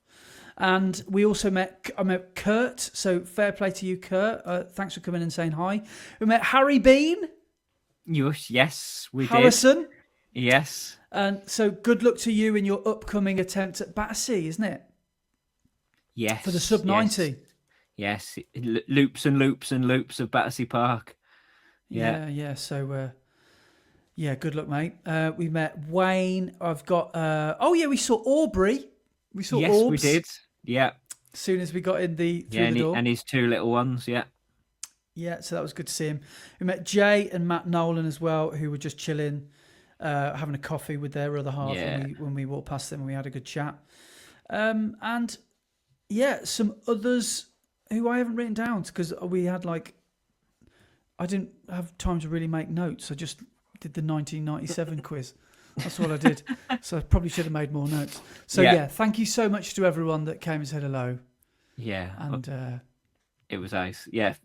Speaker 2: And we also met Kurt. So fair play to you, Kurt. Thanks for coming and saying hi. We met Harry Bean.
Speaker 1: Yes, we
Speaker 2: Harrison.
Speaker 1: did. Yes.
Speaker 2: And so good luck to you in your upcoming attempt at Battersea, isn't it?
Speaker 1: Yes.
Speaker 2: For the sub 90.
Speaker 1: Yes. Loops and loops and loops of Battersea Park.
Speaker 2: Yeah. So, good luck, mate. We met Wayne. I've got. We saw Aubrey. We saw.
Speaker 1: Yes,
Speaker 2: Orbs
Speaker 1: we did. Yeah.
Speaker 2: As soon as we got in through the door,
Speaker 1: and his 2 little ones. Yeah.
Speaker 2: Yeah, so that was good to see him. We met Jay and Matt Nolan as well, who were just chilling, having a coffee with their other half when we walked past them, and we had a good chat. Some others who I haven't written down because we had I didn't have time to really make notes. I just did the 1997 quiz. That's what I did. So I probably should have made more notes. So thank you so much to everyone that came and said hello.
Speaker 1: Yeah.
Speaker 2: And
Speaker 1: it was nice. Yeah.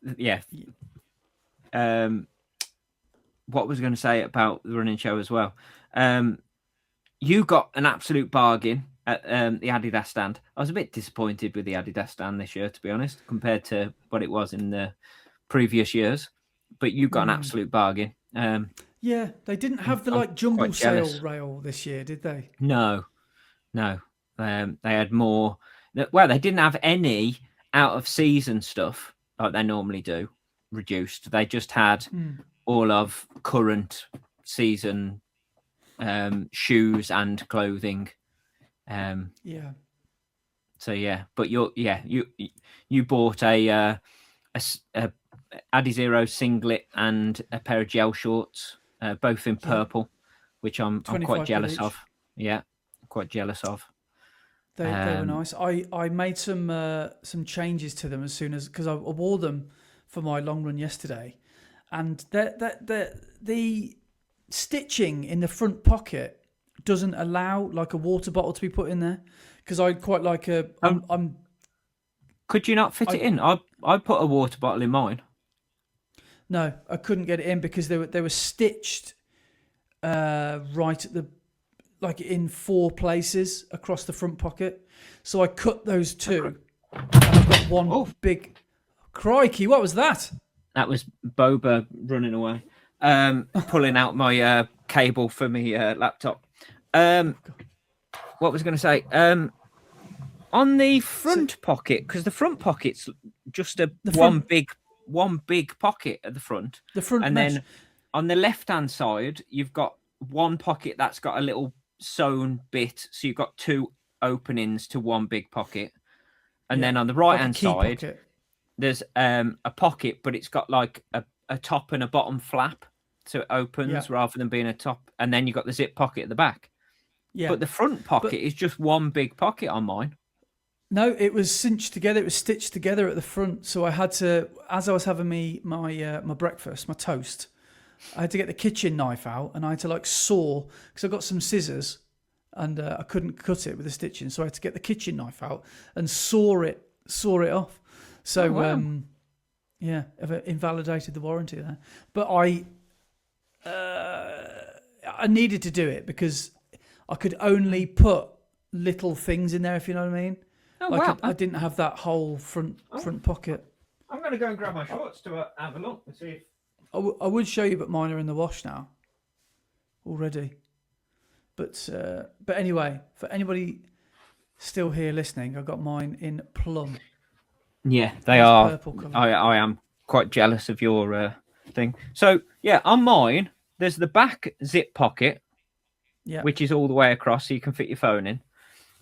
Speaker 1: What was I going to say about the running show as well? You got an absolute bargain at the Adidas stand. I was a bit disappointed with the Adidas stand this year, to be honest, compared to what it was in the previous years. But you got an absolute bargain.
Speaker 2: They didn't have the jumble sale rail this year, did they?
Speaker 1: No. They had more. Well, they didn't have any out of season stuff like they normally do, reduced. They just had all of current season shoes and clothing. So yeah, but you bought a Adizero singlet and a pair of gel shorts, both in purple, which I'm quite jealous of. Yeah, quite jealous of.
Speaker 2: They were nice. I made some changes to them as soon as, because I wore them for my long run yesterday, and the stitching in the front pocket doesn't allow like a water bottle to be put in there, because I quite like a.
Speaker 1: Could you not fit it in? I put a water bottle in mine.
Speaker 2: No, I couldn't get it in because they were stitched right at the, like in 4 places across the front pocket. So I cut those 2. And I've got one big. Crikey, what was that?
Speaker 1: That was Boba running away, pulling out my cable for my laptop. What was I going to say? On the front pocket, because the front pocket's just one big pocket at the front.
Speaker 2: The front
Speaker 1: and
Speaker 2: mesh.
Speaker 1: Then on the left-hand side, you've got one pocket that's got a little sewn bit, so you've got 2 openings to one big pocket. And then on the right-hand side, pocket. There's a pocket, but it's got like a top and a bottom flap, so it opens rather than being a top. And then you've got the zip pocket at the back. Yeah. But the front pocket is just one big pocket on mine.
Speaker 2: No, it was cinched together. It was stitched together at the front. So I had to, as I was having my breakfast, my toast, I had to get the kitchen knife out, and I had to like saw, because I got some scissors, and I couldn't cut it with the stitching, so I had to get the kitchen knife out and saw it off. So I've invalidated the warranty there. But I needed to do it because I could only put little things in there, if you know what I mean.
Speaker 1: Oh, wow.
Speaker 2: I didn't have that whole front pocket.
Speaker 1: I'm going to go and grab my shorts to have a look and see if...
Speaker 2: I would show you, but mine are in the wash now already. But anyway, for anybody still here listening, I got mine in plum.
Speaker 1: Yeah, they are. Purple colour. I am quite jealous of your thing. So yeah, on mine, there's the back zip pocket, which is all the way across, so you can fit your phone in.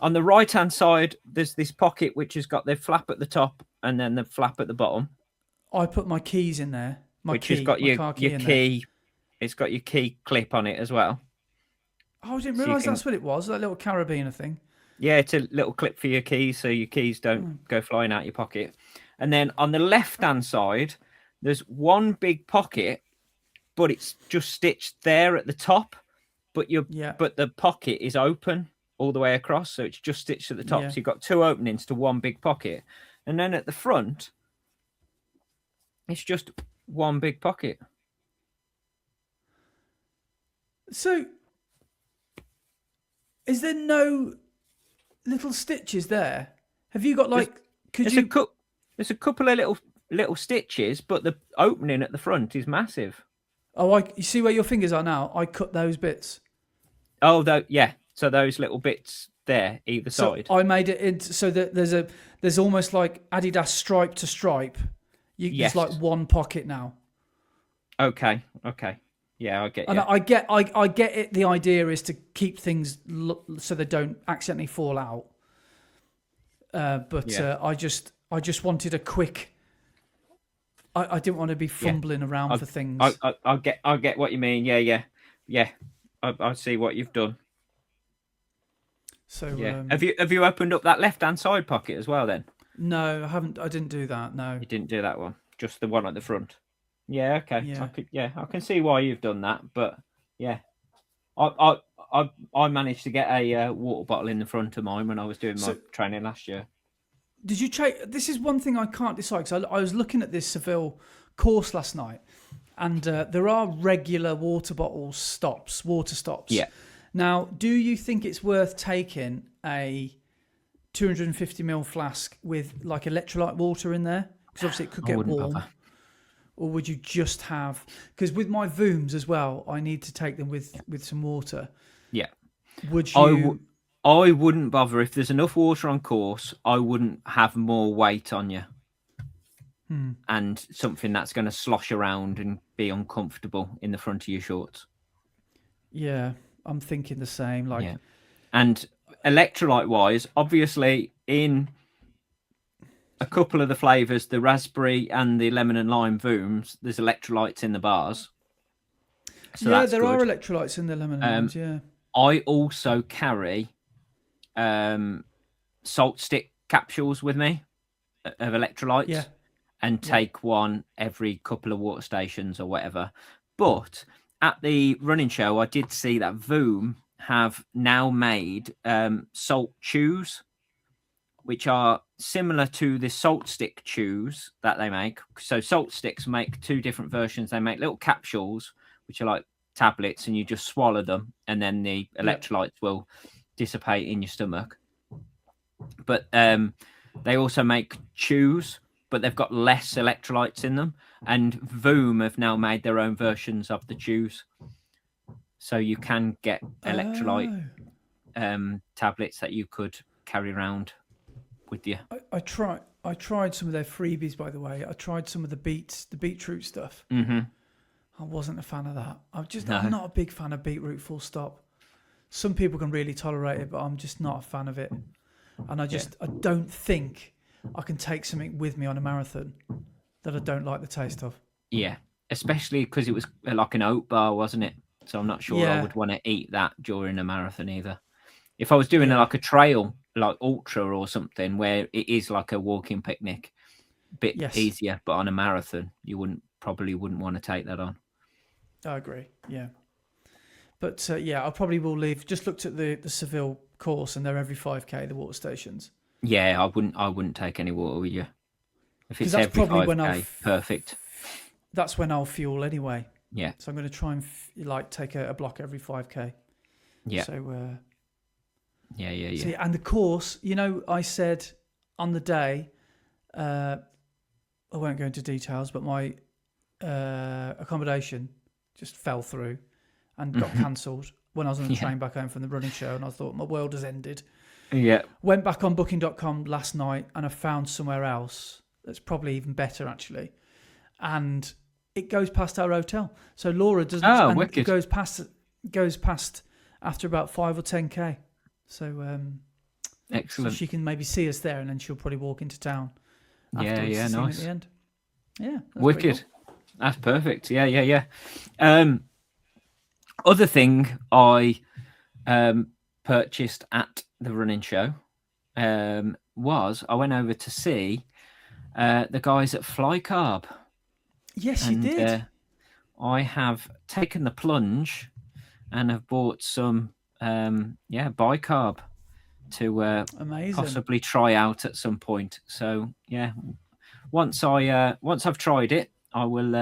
Speaker 1: On the right-hand side, there's this pocket which has got the flap at the top and then the flap at the bottom.
Speaker 2: I put my keys in there.
Speaker 1: Which has got your key. It's got your key clip on it as well.
Speaker 2: Oh, I didn't realise that's what it was, that little carabiner thing.
Speaker 1: Yeah, it's a little clip for your keys, so your keys don't go flying out your pocket. And then on the left-hand side, there's one big pocket, but it's just stitched there at the top. But the pocket is open all the way across, so it's just stitched at the top. So you've got 2 openings to one big pocket. And then at the front, it's just one big pocket.
Speaker 2: So, is there no little stitches there? Have you got like?
Speaker 1: There's a couple of little stitches, but the opening at the front is massive.
Speaker 2: Oh, you see where your fingers are now? I cut those bits.
Speaker 1: Oh, yeah. So those little bits there, either side.
Speaker 2: I made it into so that there's almost like Adidas stripe to stripe. It's like one pocket now.
Speaker 1: Okay. Yeah, I get you.
Speaker 2: And I get it. The idea is to keep things so they don't accidentally fall out. I just wanted a quick. I didn't want to be fumbling around for things.
Speaker 1: I get what you mean. Yeah. I see what you've done.
Speaker 2: So
Speaker 1: have you opened up that left-hand side pocket as well then?
Speaker 2: No, I haven't. I didn't do that. No,
Speaker 1: you didn't do that one. Just the one at the front. Yeah, okay. Yeah. I can see why you've done that, but yeah, I managed to get a water bottle in the front of mine when I was doing my training last year.
Speaker 2: Did you check? This is one thing I can't decide, because I was looking at this Seville course last night, and there are regular water stops.
Speaker 1: Yeah.
Speaker 2: Now, do you think it's worth taking a 250ml flask with like electrolyte water in there? Because obviously it could get warm. Bother. Or would you just have... Because with my Vooms as well, I need to take them with some water.
Speaker 1: Yeah.
Speaker 2: Would you...
Speaker 1: I wouldn't bother. If there's enough water on course, I wouldn't have more weight on you. And something that's going to slosh around and be uncomfortable in the front of your shorts.
Speaker 2: Yeah, I'm thinking the same. And
Speaker 1: electrolyte-wise, obviously, in a couple of the flavors, the raspberry and the lemon and lime Vooms, there's electrolytes in the bars. So
Speaker 2: yeah,
Speaker 1: that's
Speaker 2: there
Speaker 1: good.
Speaker 2: are electrolytes in the lemon and limes, yeah.
Speaker 1: I also carry salt stick capsules with me of electrolytes, and take one every couple of water stations or whatever. But at the running show, I did see that Voom have now made salt chews, which are similar to the salt stick chews that they make. So salt sticks make two different versions. They make little capsules, which are like tablets, and you just swallow them, and then the electrolytes will dissipate in your stomach. But they also make chews, but they've got less electrolytes in them. And Voom have now made their own versions of the chews, so you can get electrolyte tablets that you could carry around with you.
Speaker 2: I tried some of their freebies, by the way. I tried some of the beetroot stuff.
Speaker 1: Mm-hmm.
Speaker 2: I wasn't a fan of that. I'm not a big fan of beetroot, full stop. Some people can really tolerate it, but I'm just not a fan of it. And I don't think I can take something with me on a marathon that I don't like the taste of.
Speaker 1: Yeah, especially because it was like an oat bar, wasn't it? So I'm not sure I would want to eat that during a marathon either. If I was doing like a trail, like ultra or something, where it is like a walking picnic, a bit easier, but on a marathon, you probably wouldn't want to take that on.
Speaker 2: I agree. Yeah. But I probably will leave. Just looked at the Seville course, and they're every 5k, the water stations.
Speaker 1: Yeah, I wouldn't take any water with you. If it's every 5k, perfect.
Speaker 2: That's when I'll fuel anyway.
Speaker 1: Yeah.
Speaker 2: So I'm going to try and take a block every 5k.
Speaker 1: Yeah.
Speaker 2: So.
Speaker 1: Yeah.
Speaker 2: So, and the course, I said on the day, I won't go into details, but my accommodation just fell through and got cancelled when I was on the train back home from the running show, and I thought my world has ended.
Speaker 1: Yeah.
Speaker 2: Went back on booking.com last night, and I found somewhere else that's probably even better, actually. And it goes past our hotel. So Laura doesn't...
Speaker 1: Oh, wicked.
Speaker 2: It goes past after about 5 or 10k. So
Speaker 1: excellent.
Speaker 2: So she can maybe see us there, and then she'll probably walk into town.
Speaker 1: Yeah, nice.
Speaker 2: At the end. Yeah,
Speaker 1: wicked. Cool. That's perfect. Yeah. Other thing I purchased at the running show was I went over to see the guys at Fly Carb.
Speaker 2: Yes, you did.
Speaker 1: I have taken the plunge and have bought some bicarb to possibly try out at some point. So yeah, once I've tried it, I will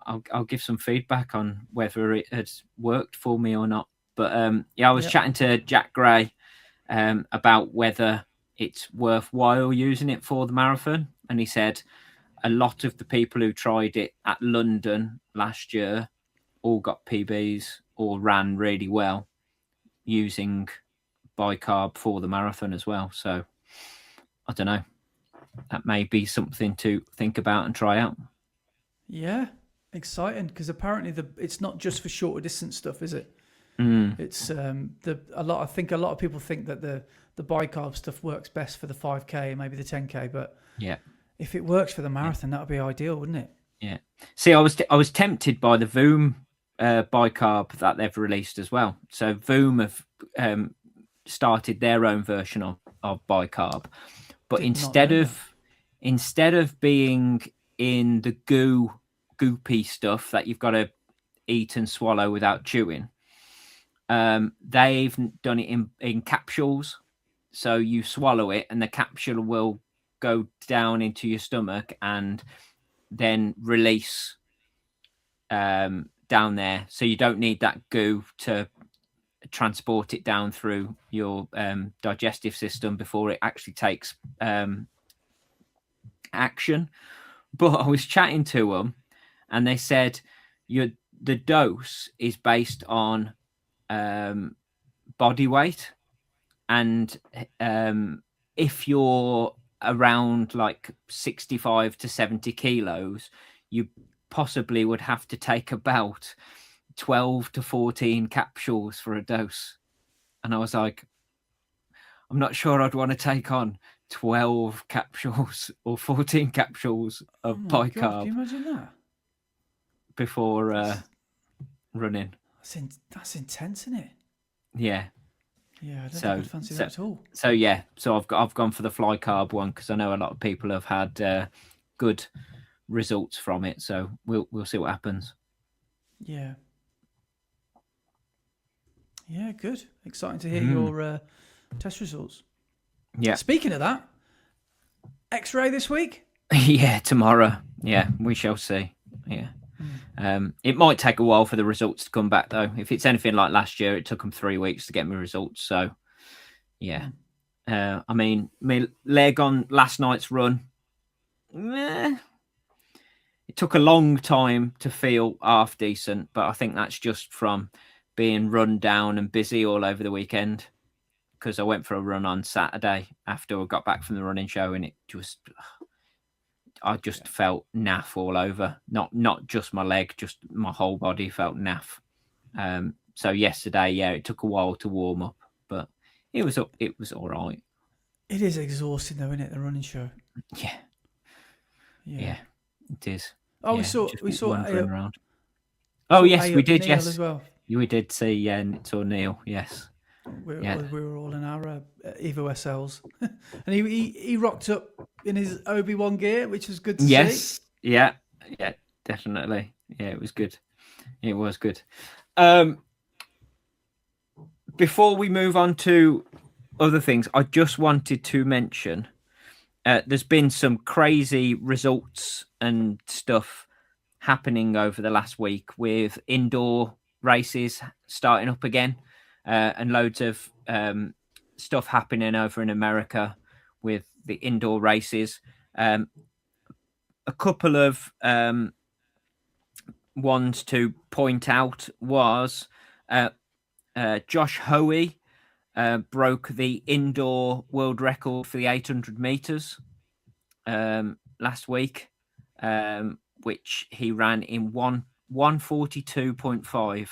Speaker 1: I'll give some feedback on whether it has worked for me or not. But I was chatting to Jack Gray about whether it's worthwhile using it for the marathon, and he said a lot of the people who tried it at London last year all got PBs or ran really well using bicarb for the marathon as well. So I don't know, that may be something to think about and try out.
Speaker 2: Yeah, exciting, because apparently it's not just for shorter distance stuff, is it? It's I think a lot of people think that the bicarb stuff works best for the 5k and maybe the 10k, but if it works for the marathon, that would be ideal, wouldn't it?
Speaker 1: Yeah. See, I was tempted by the Voom bicarb that they've released as well. So Voom have started their own version of bicarb, but instead of being in the goopy stuff that you've got to eat and swallow without chewing, they've done it in capsules. So you swallow it and the capsule will go down into your stomach and then release down there. So you don't need that goo to transport it down through your digestive system before it actually takes action. But I was chatting to them and they said the dose is based on body weight, and if you're around like 65 to 70 kilos, you possibly would have to take about 12 to 14 capsules for a dose. And I was like, I'm not sure I'd want to take on 12 capsules or 14 capsules
Speaker 2: Oh
Speaker 1: of
Speaker 2: my God,
Speaker 1: bicarb
Speaker 2: can you imagine that?
Speaker 1: before running.
Speaker 2: That's intense, isn't it?
Speaker 1: Yeah.
Speaker 2: Yeah, I don't think
Speaker 1: So
Speaker 2: I'd fancy
Speaker 1: so
Speaker 2: that at all.
Speaker 1: so yeah. So I've gone for the fly carb one because I know a lot of people have had good results from it. So we'll see what happens.
Speaker 2: Yeah. Yeah, good. Exciting to hear
Speaker 1: Mm.
Speaker 2: your test results.
Speaker 1: Yeah.
Speaker 2: Speaking of that, X-ray this week?
Speaker 1: Yeah, tomorrow. Yeah, we shall see. Yeah. It might take a while for the results to come back, though. If it's anything like last year, it took them 3 weeks to get me results. So, yeah. I mean, my leg on last night's run, it took a long time to feel half decent, but I think that's just from being run down and busy all over the weekend. Because I went for a run on Saturday after I got back from the running show, and I just felt naff all over. Not just my leg, just my whole body felt naff. So yesterday, yeah, it took a while to warm up, but it was all right.
Speaker 2: It is exhausting though, isn't it, the running show?
Speaker 1: Yeah,
Speaker 2: Yeah.
Speaker 1: it is.
Speaker 2: Oh,
Speaker 1: Yeah, just
Speaker 2: we saw
Speaker 1: wandering around. Oh yes, we did.
Speaker 2: Neil
Speaker 1: Yes,
Speaker 2: as well.
Speaker 1: we did see. Yeah, saw Neil. Yes.
Speaker 2: We
Speaker 1: Yeah.
Speaker 2: were all in our Evo SLs, and he rocked up in his Obi-Wan gear, which was good to see.
Speaker 1: Yes. Yeah. Yeah. Definitely. Yeah, it was good. It was good. Before we move on to other things, I just wanted to mention there's been some crazy results and stuff happening over the last week with indoor races starting up again and loads of stuff happening over in America with the indoor races. A couple of ones to point out was Josh Hoey broke the indoor world record for the 800 meters last week, which he ran in 1:42.5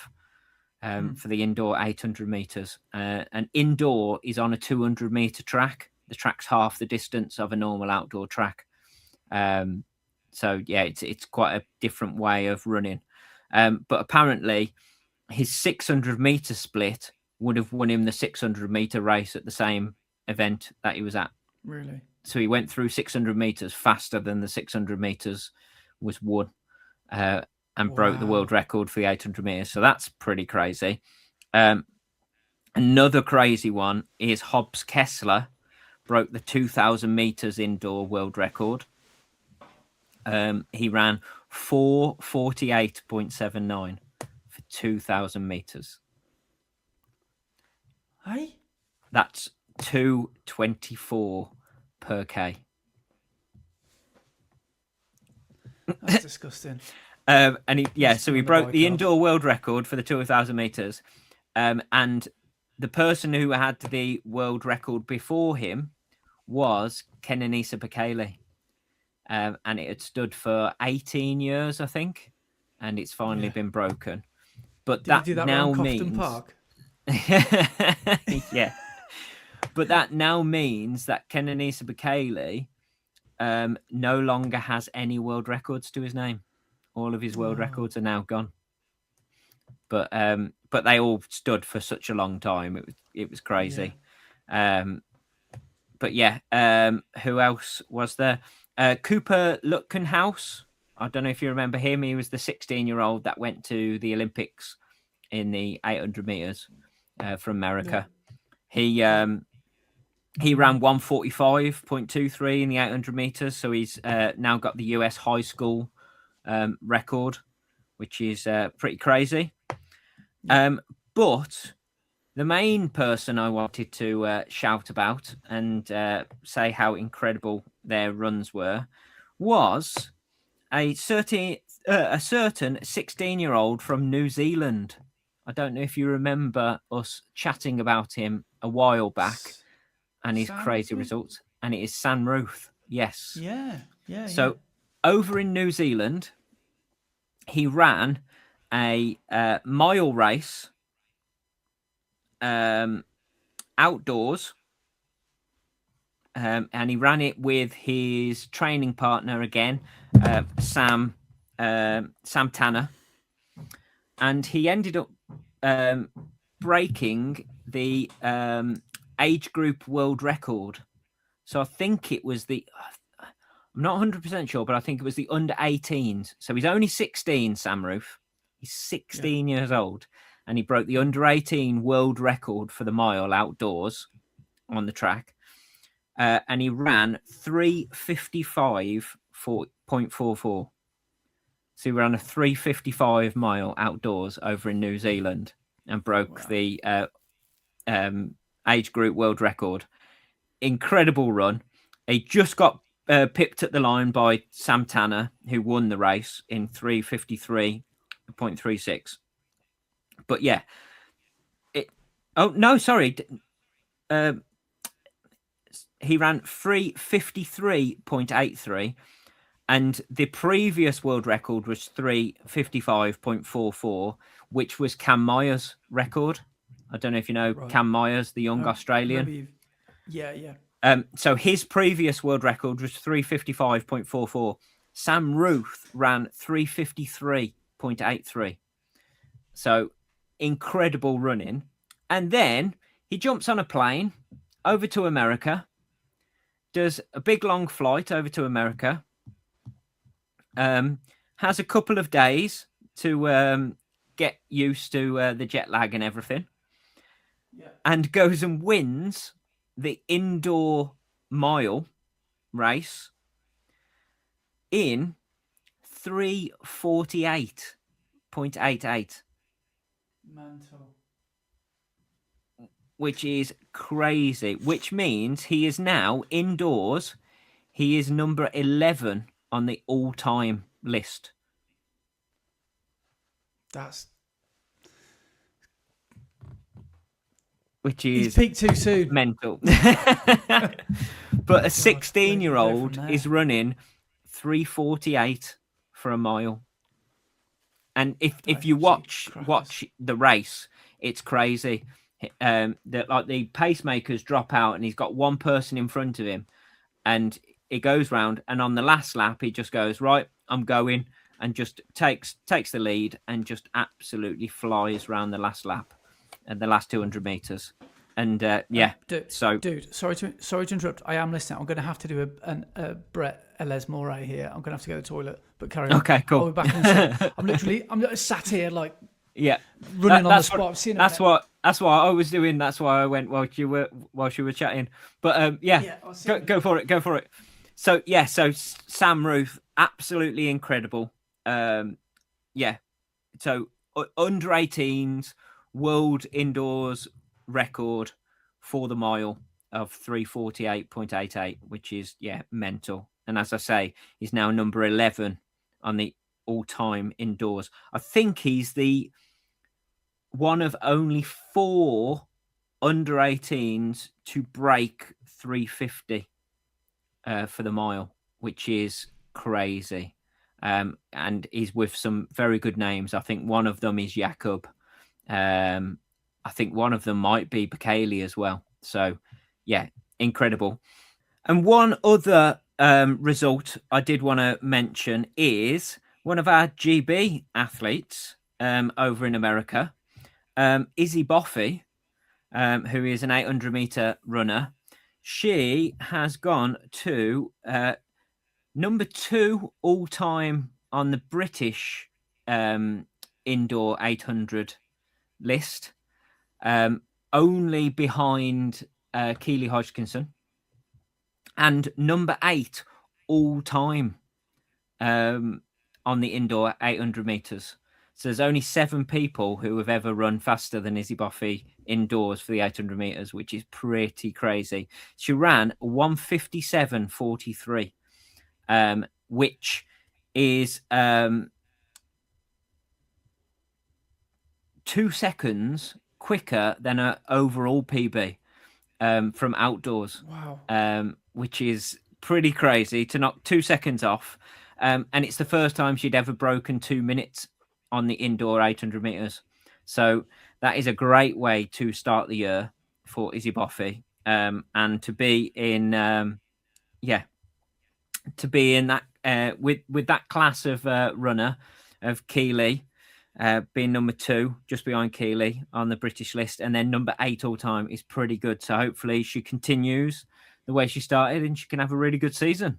Speaker 1: for the indoor 800 meters. And indoor is on a 200 meter track. The track's half the distance of a normal outdoor track. So yeah, it's quite a different way of running. But apparently, his 600 meter split would have won him the 600 meter race at the same event that he was at.
Speaker 2: Really?
Speaker 1: So he went through 600 meters faster than the 600 meters was won, and broke the world record for the 800 meters. So that's pretty crazy. Another crazy one is Hobbs Kessler broke the 2,000 meters indoor world record. He ran 4:48.79 for 2,000 meters.
Speaker 2: Hey?
Speaker 1: That's 2:24 per K.
Speaker 2: That's disgusting.
Speaker 1: So he broke the indoor world record for the 2,000 meters. And the person who had the world record before him was Kenenisa Bekele. And it had stood for 18 years, I think, and it's finally been broken. But
Speaker 2: Did he do that
Speaker 1: now
Speaker 2: around
Speaker 1: means
Speaker 2: Cofton Park?
Speaker 1: yeah. But that now means that Kenenisa Bekele no longer has any world records to his name. All of his world records are now gone. But they all stood for such a long time. It was crazy. Yeah. But yeah, who else was there? Cooper Lutkenhouse. I don't know if you remember him. He was the 16-year-old that went to the Olympics in the 800 meters from America. Yeah. He ran 1:45.23 in the 800 meters. So he's now got the US high school record, which is pretty crazy. But the main person I wanted to shout about and say how incredible their runs were was a certain 16-year-old from New Zealand. I don't know if you remember us chatting about him a while back and his crazy results. And it is San Ruth. Yes.
Speaker 2: Yeah.
Speaker 1: So over in New Zealand, he ran a mile race outdoors and he ran it with his training partner again, Sam Tanner, and he ended up breaking the age group world record. So I think it was I'm not 100% sure, but I think it was the under 18s. So he's only 16, Sam Roof. He's 16 years old, and he broke the under 18 world record for the mile outdoors on the track. And he ran 3:55.44. So he ran a 3:55 mile outdoors over in New Zealand and broke the age group world record. Incredible run. He just got pipped at the line by Sam Tanner, who won the race in 3:53.36. But yeah, he ran 3:53.83, and the previous world record was 3:55.44, which was Cam Myers' record. I don't know if you know Cam Myers, the young Australian.
Speaker 2: Yeah.
Speaker 1: So his previous world record was 3:55.44. Sam Ruth ran 3:53.83. So incredible running. And then he jumps on a plane over to America, does a big long flight over to America, has a couple of days to get used to the jet lag and everything, and goes and wins the indoor mile race in 3:48.88.
Speaker 2: Mental.
Speaker 1: Which is crazy, which means he is now indoors. He is number 11 on the all-time list. Which is
Speaker 2: he's peaked too soon.
Speaker 1: Mental. But a 16-year-old is running 3:48 for a mile. And if you watch the race, it's crazy. That like the pacemakers drop out, and he's got one person in front of him, and it goes round, and on the last lap he just goes, right, I'm going, and just takes the lead and just absolutely flies around the last lap and the last 200 meters. And
Speaker 2: dude, sorry to interrupt. I am listening. I'm going to have to do a Brett Les Moray here. I'm going to have to go to the toilet, but carry on.
Speaker 1: Okay, cool.
Speaker 2: I'll be back in a second. I'm sat here like running on the spot.
Speaker 1: That's what I was doing. That's why I went while you were chatting. But go for it. So Sam Ruth, absolutely incredible. So under 18s world indoors record for the mile of 3:48.88, which is mental. And as I say, he's now number 11 on the all-time indoors. I think he's the one of only 4 under 18s to break 3:50 for the mile, which is crazy. And he's with some very good names. I think one of them is Jakob. I think one of them might be Bekele as well. So, incredible. And one other result I did want to mention is one of our GB athletes over in America, Izzy Boffey, who is an 800-meter runner. She has gone to number 2 all-time on the British indoor 800 list, only behind Keely Hodgkinson, and number 8 all-time on the indoor 800 meters. So there's only 7 people who have ever run faster than Izzy Boffey indoors for the 800 meters, which is pretty crazy. She ran 1:57.43, which is 2 seconds quicker than her overall PB from outdoors.
Speaker 2: Wow.
Speaker 1: Which is pretty crazy to knock 2 seconds off. And it's the first time she'd ever broken 2 minutes on the indoor 800 meters. So that is a great way to start the year for Izzy Boffey. and to be in that with that class of runner of Keeley being number 2, just behind Keeley on the British list, and then number 8 all time is pretty good. So hopefully she continues the way she started and she can have a really good season.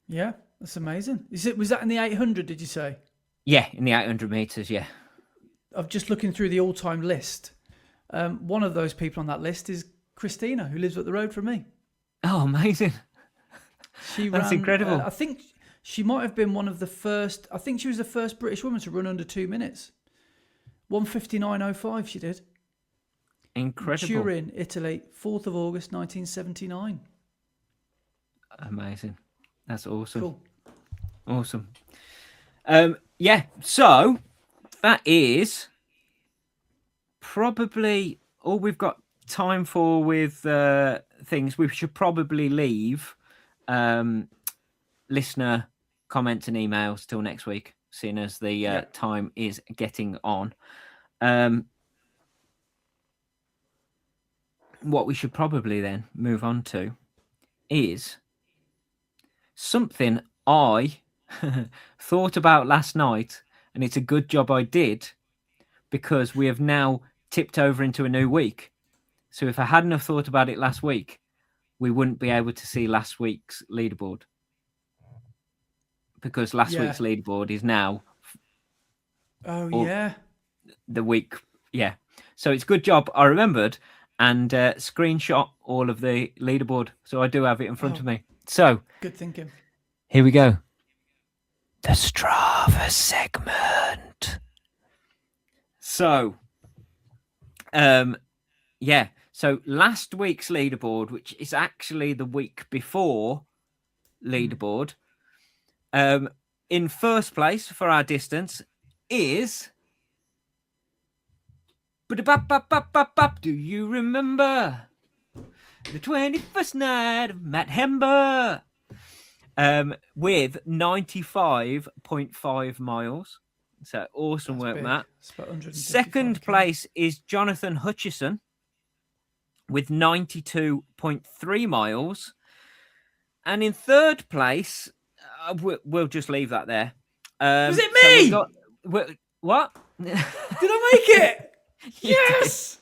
Speaker 2: Yeah, that's amazing. Was that in the 800, did you say?
Speaker 1: Yeah, in the 800 meters, yeah.
Speaker 2: I'm just looking through the all-time list. One of those people on that list is Christina, who lives up the road from me.
Speaker 1: Oh, amazing.
Speaker 2: That's
Speaker 1: incredible.
Speaker 2: I think she might have been one of the first. I think she was the first British woman to run under 2 minutes. 1:59.05 she did.
Speaker 1: Incredible.
Speaker 2: Turin, Italy, 4th of August 1979.
Speaker 1: Amazing. That's awesome.
Speaker 2: Cool.
Speaker 1: Awesome. Yeah, so that is probably all we've got time for with things. We should probably leave listener comments and emails till next week, seeing as the time is getting on. What we should probably then move on to is something I thought about last night, and it's a good job I did, because we have now tipped over into a new week. So if I hadn't have thought about it last week, we wouldn't be able to see last week's leaderboard, because last week's leaderboard is now the week. Yeah. So it's a good job I remembered and screenshot all of the leaderboard. So I do have it in front of me. So
Speaker 2: good thinking.
Speaker 1: Here we go. The Strava segment. So, so last week's leaderboard, which is actually the week before leaderboard, in first place for our distance is... Do you remember the 21st night of Matt Hember? With 95.5 miles. So awesome work, Matt. Second place is Jonathan Hutchison with 92.3 miles. And in third place, we'll just leave that there.
Speaker 2: Was it me?
Speaker 1: So what?
Speaker 2: Did I make it? Yes!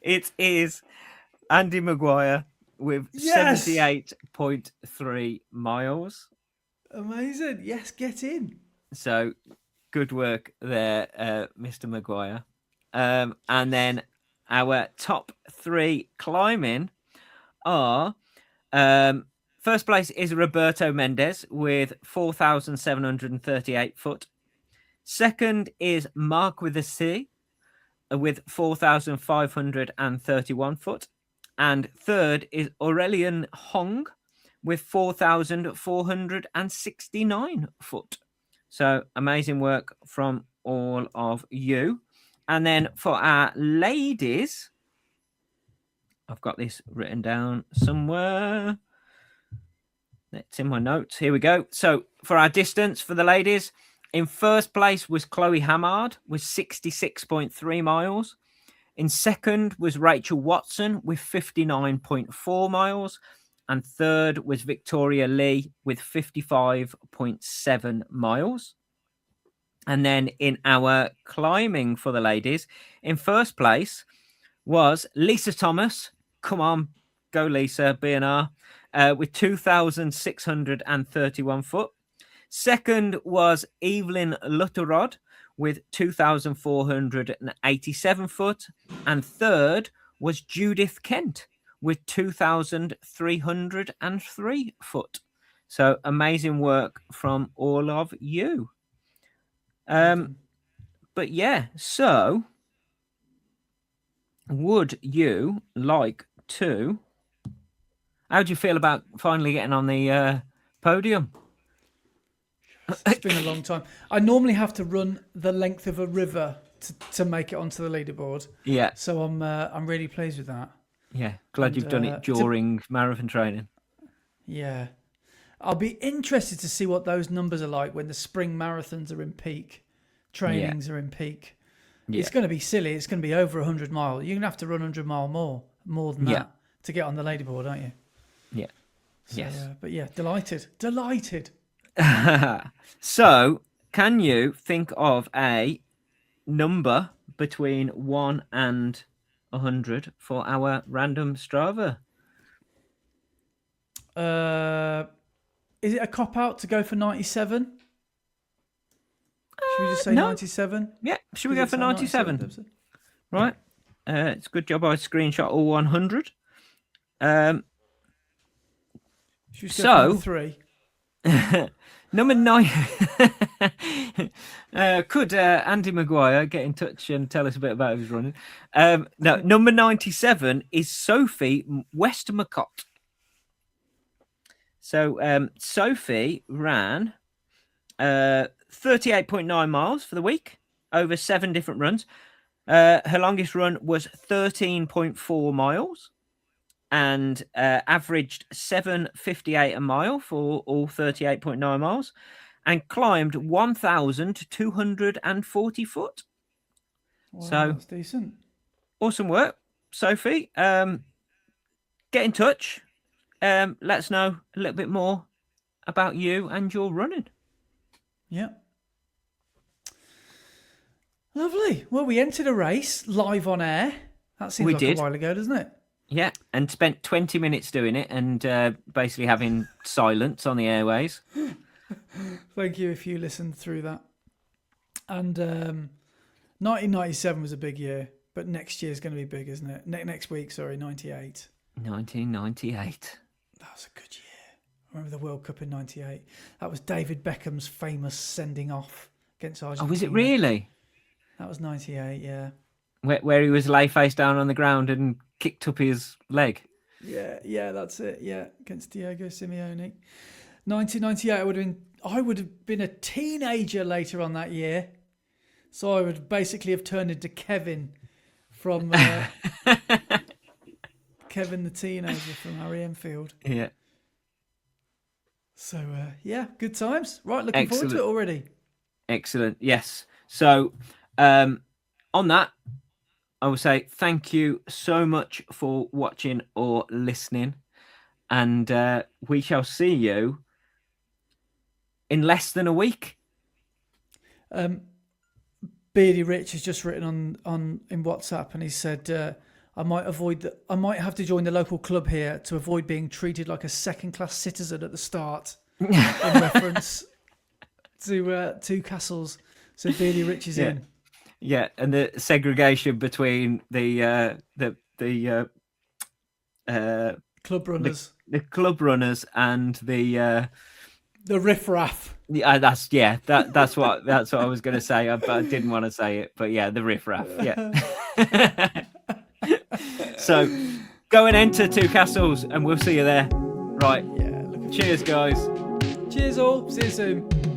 Speaker 1: It is Andy Maguire with 78.3 miles.
Speaker 2: Amazing. Yes, get in.
Speaker 1: So good work there, Mr. Maguire. And then our top 3 climbing are... first place is Roberto Mendes with 4,738 foot. Second is Mark with a C with 4,531 foot. And third is Aurelian Hong with 4,469 foot. So amazing work from all of you. And then for our ladies, I've got this written down somewhere. It's in my notes. Here we go. So for our distance for the ladies, in first place was Chloe Hamard with 66.3 miles. In second was Rachel Watson with 59.4 miles. And third was Victoria Lee with 55.7 miles. And then in our climbing for the ladies, in first place was Lisa Thomas. Come on, go Lisa, BNR, with 2,631 foot. Second was Evelyn Lutterod with 2,487 foot. And third was Judith Kent with 2,303 foot. So amazing work from all of you. But yeah, so would you like to... How do you feel about finally getting on the podium?
Speaker 2: It's been a long time. I normally have to run the length of a river to make it onto the leaderboard.
Speaker 1: Yeah.
Speaker 2: So I'm really pleased with that.
Speaker 1: Yeah, glad you've done it during marathon training.
Speaker 2: Yeah. I'll be interested to see what those numbers are like when the spring marathons are in peak, trainings are in peak. Yeah. It's going to be silly. It's going to be over 100 miles. You're going to have to run 100 mile more more than that to get on the leaderboard, don't you?
Speaker 1: Yeah.
Speaker 2: So,
Speaker 1: Yes.
Speaker 2: But yeah, delighted.
Speaker 1: So, can you think of a number between 1 and 100 for our random Strava?
Speaker 2: Is it a cop out to go for 97? Should we just say
Speaker 1: no.
Speaker 2: 97?
Speaker 1: Yeah, should we go for 97?
Speaker 2: 97
Speaker 1: Right. It's a good job I screenshot all 100.
Speaker 2: Should we just go for number 3?
Speaker 1: Number 9. Could Andy Maguire get in touch and tell us a bit about his running? No, number 97 is Sophie Westmacott. So Sophie ran 38.9 miles for the week over 7 different runs. Her longest run was 13.4 miles and averaged 7:58 a mile for all 38.9 miles and climbed 1,240 foot.
Speaker 2: Wow,
Speaker 1: so
Speaker 2: that's decent.
Speaker 1: Awesome work, Sophie. Get in touch. Let us know a little bit more about you and your running.
Speaker 2: Yeah. Lovely. Well, we entered a race live on air. That seems a while ago, doesn't it?
Speaker 1: Yeah, and spent 20 minutes doing it and basically having silence on the airways.
Speaker 2: Thank you if you listened through that. And 1997 was a big year, but next year's going to be big, isn't it? Next week, 98.
Speaker 1: 1998.
Speaker 2: That was a good year. I remember the World Cup in 98. That was David Beckham's famous sending off against Argentina.
Speaker 1: Oh, was it really?
Speaker 2: That was 98, yeah.
Speaker 1: Where he was lay face down on the ground and kicked up his leg.
Speaker 2: Yeah, that's it. Yeah, against Diego Simeone. 1998, I would have been a teenager later on that year. So I would basically have turned into Kevin from Kevin the teenager from Harry Enfield.
Speaker 1: Yeah.
Speaker 2: So good times. Right, looking forward to it already.
Speaker 1: Excellent. Yes. So on that, I will say thank you so much for watching or listening. And we shall see you in less than a week.
Speaker 2: Beardy Rich has just written on in WhatsApp, and he said, I might have to join the local club here to avoid being treated like a second-class citizen at the start. In reference to Two Castles. So Beardy Rich is in.
Speaker 1: Yeah, and the segregation between the
Speaker 2: club runners,
Speaker 1: the club runners, and the
Speaker 2: riffraff.
Speaker 1: Yeah, that's what I was going to say, but I didn't want to say it. But yeah, the riffraff. Yeah. So go and enter Two Castles, and we'll see you there. Right.
Speaker 2: Yeah.
Speaker 1: Cheers, guys.
Speaker 2: Cheers, all. See you soon.